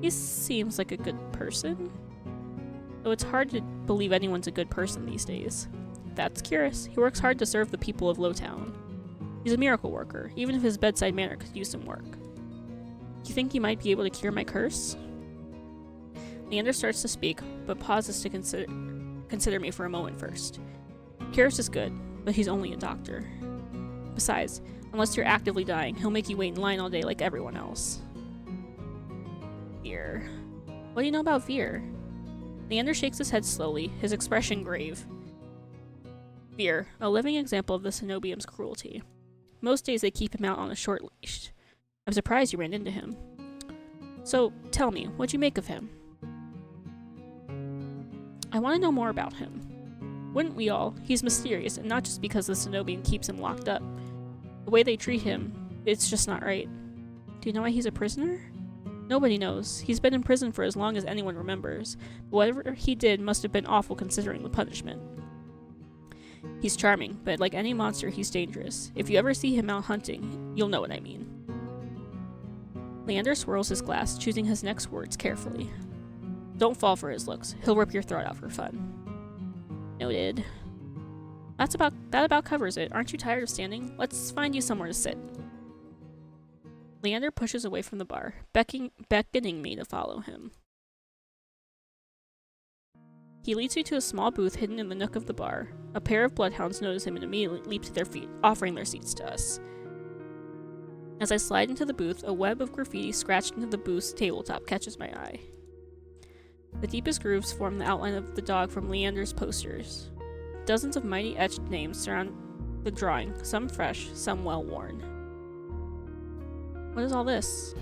He seems like a good person. Though it's hard to believe anyone's a good person these days. That's Curious. He works hard to serve the people of Lowtown. He's a miracle worker, even if his bedside manner could use some work. Do you think he might be able to cure my curse? Leander starts to speak, but pauses to consider me for a moment first. Curious is good, but he's only a doctor. Besides, unless you're actively dying, he'll make you wait in line all day like everyone else. Veer. What do you know about Veer? Leander shakes his head slowly, his expression grave. Veer, a living example of the Cenobium's cruelty. Most days they keep him out on a short leash. I'm surprised you ran into him. So, tell me, what'd you make of him? I want to know more about him. Wouldn't we all? He's mysterious, and not just because the Cenobium keeps him locked up. The way they treat him, it's just not right. Do you know why he's a prisoner? Nobody knows. He's been in prison for as long as anyone remembers. But whatever he did must have been awful considering the punishment. He's charming, but like any monster, he's dangerous. If you ever see him out hunting, you'll know what I mean. Leander swirls his glass, choosing his next words carefully. Don't fall for his looks. He'll rip your throat out for fun. Noted. That about covers it. Aren't you tired of standing? Let's find you somewhere to sit. Leander pushes away from the bar, beckoning me to follow him. He leads me to a small booth hidden in the nook of the bar. A pair of bloodhounds notice him and immediately leap to their feet, offering their seats to us. As I slide into the booth, a web of graffiti scratched into the booth's tabletop catches my eye. The deepest grooves form the outline of the dog from Leander's posters. Dozens of mighty etched names surround the drawing, some fresh, some well-worn. What is all this?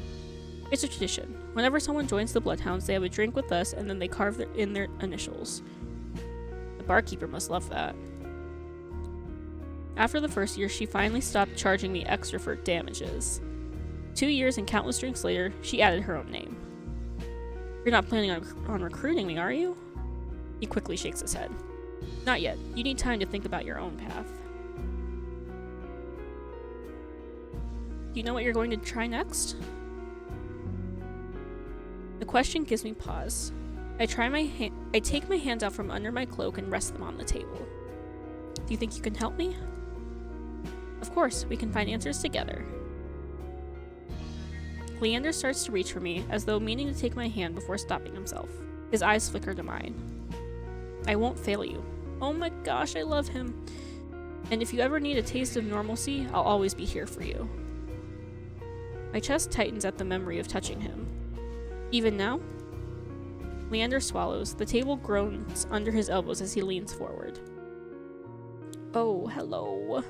It's a tradition. Whenever someone joins the Bloodhounds, they have a drink with us and then they carve in their initials. The barkeeper must love that. After the first year, she finally stopped charging me extra for damages. 2 years and countless drinks later, she added her own name. You're not planning on recruiting me, are you? He quickly shakes his head. Not yet. You need time to think about your own path. Do you know what you're going to try next? The question gives me pause. I take my hands out from under my cloak and rest them on the table. Do you think you can help me? Of course, we can find answers together. Leander starts to reach for me, as though meaning to take my hand before stopping himself. His eyes flicker to mine. I won't fail you. Oh my gosh, I love him. And if you ever need a taste of normalcy, I'll always be here for you. My chest tightens at the memory of touching him. Even now? Leander swallows. The table groans under his elbows as he leans forward. Oh, hello.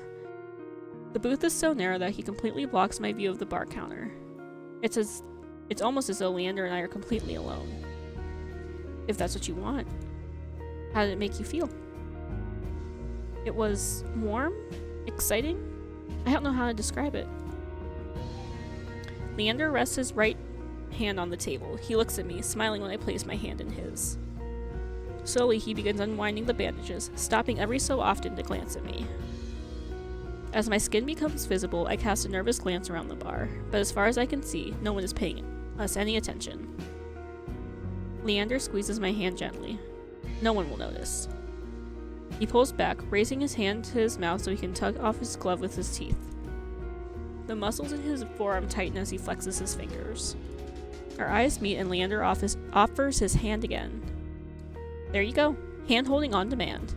The booth is so narrow that he completely blocks my view of the bar counter. It's almost as though Leander and I are completely alone. If that's what you want. How did it make you feel? It was warm? Exciting? I don't know how to describe it. Leander rests his right hand on the table. He looks at me, smiling when I place my hand in his. Slowly, he begins unwinding the bandages, stopping every so often to glance at me. As my skin becomes visible, I cast a nervous glance around the bar, but as far as I can see, no one is paying us any attention. Leander squeezes my hand gently. No one will notice. He pulls back, raising his hand to his mouth so he can tug off his glove with his teeth. The muscles in his forearm tighten as he flexes his fingers. Our eyes meet and Leander offers his hand again. There you go. Hand holding on demand.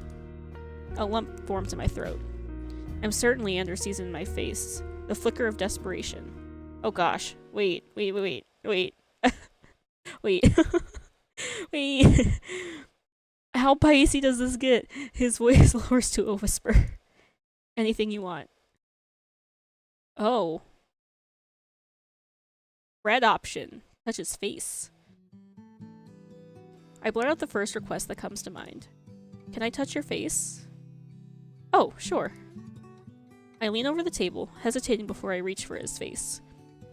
A lump forms in my throat. I'm certain Leander sees in my face the flicker of desperation. Oh gosh. Wait. Wait. Wait. How pacey does this get? His voice lowers to a whisper. Anything you want. Oh. Red option. Touch his face. I blurt out the first request that comes to mind. Can I touch your face? Oh, sure. I lean over the table, hesitating before I reach for his face.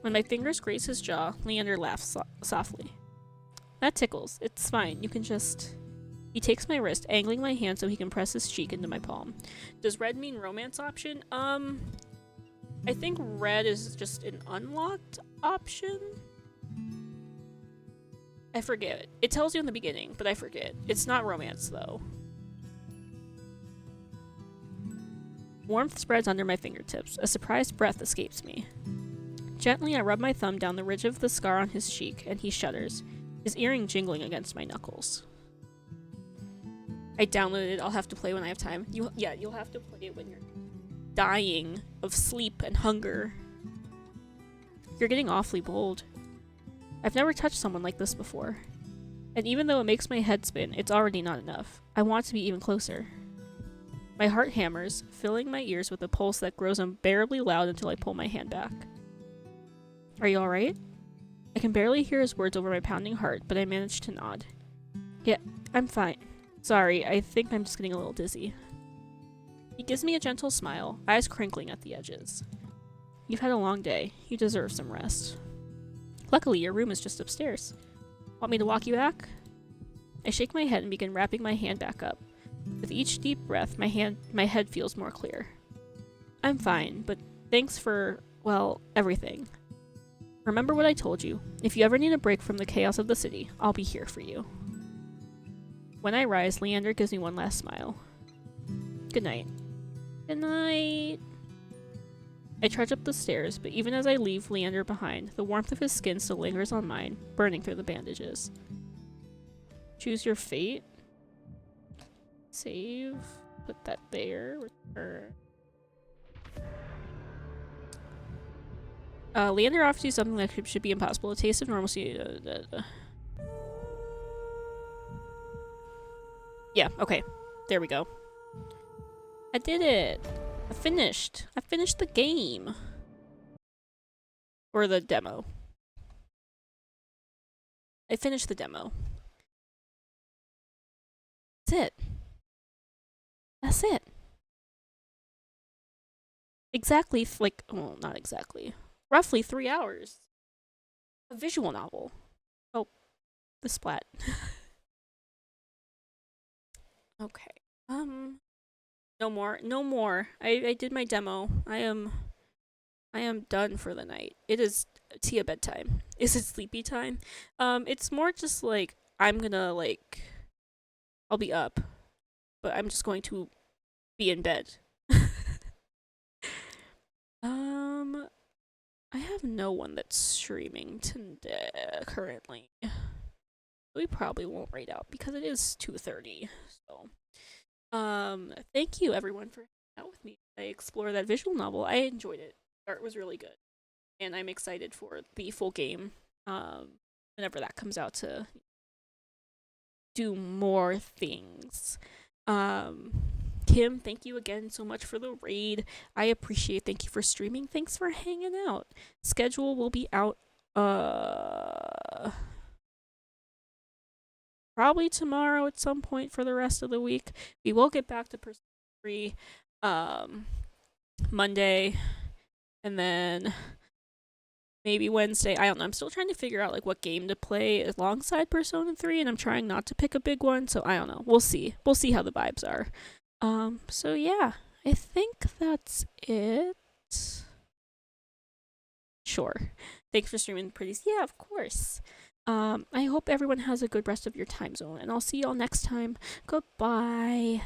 When my fingers graze his jaw, Leander laughs softly. That tickles. It's fine. You can just... He takes my wrist, angling my hand so he can press his cheek into my palm. Does red mean romance option? I think red is just an unlocked option? I forget. It tells you in the beginning, but I forget. It's not romance, though. Warmth spreads under my fingertips. A surprised breath escapes me. Gently, I rub my thumb down the ridge of the scar on his cheek, and he shudders, his earring jingling against my knuckles. I downloaded it. I'll have to play when I have time. You'll have to play it when you're dying of sleep and hunger. You're getting awfully bold. I've never touched someone like this before. And even though it makes my head spin, it's already not enough. I want to be even closer. My heart hammers, filling my ears with a pulse that grows unbearably loud until I pull my hand back. Are you alright? I can barely hear his words over my pounding heart, but I manage to nod. Yeah, I'm fine. Sorry, I think I'm just getting a little dizzy. He gives me a gentle smile, eyes crinkling at the edges. You've had a long day. You deserve some rest. Luckily, your room is just upstairs. Want me to walk you back? I shake my head and begin wrapping my hand back up. With each deep breath, my head feels more clear. I'm fine, but thanks for, well, everything. Remember what I told you. If you ever need a break from the chaos of the city, I'll be here for you. When I rise, Leander gives me one last smile. Good night. Good night. I trudge up the stairs, but even as I leave Leander behind, the warmth of his skin still lingers on mine, burning through the bandages. Choose your fate. Save. Put that there. Return. Leander offers you something that should be impossible. A taste of normalcy. Yeah, okay. There we go. I did it! I finished the game. Or the demo. I finished the demo. That's it. That's it. Exactly, well, not exactly. Roughly 3 hours. A visual novel. Oh, the splat. Okay. No more. I did my demo. I am done for the night. It is Tia bedtime. Is it sleepy time? It's more just like I'm gonna I'll be up, but I'm just going to be in bed. I have no one that's streaming today currently. We probably won't raid out because it is 2:30. So, thank you everyone for hanging out with me. I explored that visual novel. I enjoyed it. Art was really good, and I'm excited for the full game. Whenever that comes out to do more things. Kim, thank you again so much for the raid. I appreciate it. Thank you for streaming. Thanks for hanging out. Schedule will be out probably tomorrow at some point for the rest of the week. We will get back to Persona 3 Monday, and then maybe Wednesday. I don't know. I'm still trying to figure out what game to play alongside Persona 3, and I'm trying not to pick a big one, so I don't know. We'll see. We'll see how the vibes are. So yeah, I think that's it. Sure. Thanks for streaming, pretties. Yeah, of course. I hope everyone has a good rest of your time zone, and I'll see y'all next time. Goodbye.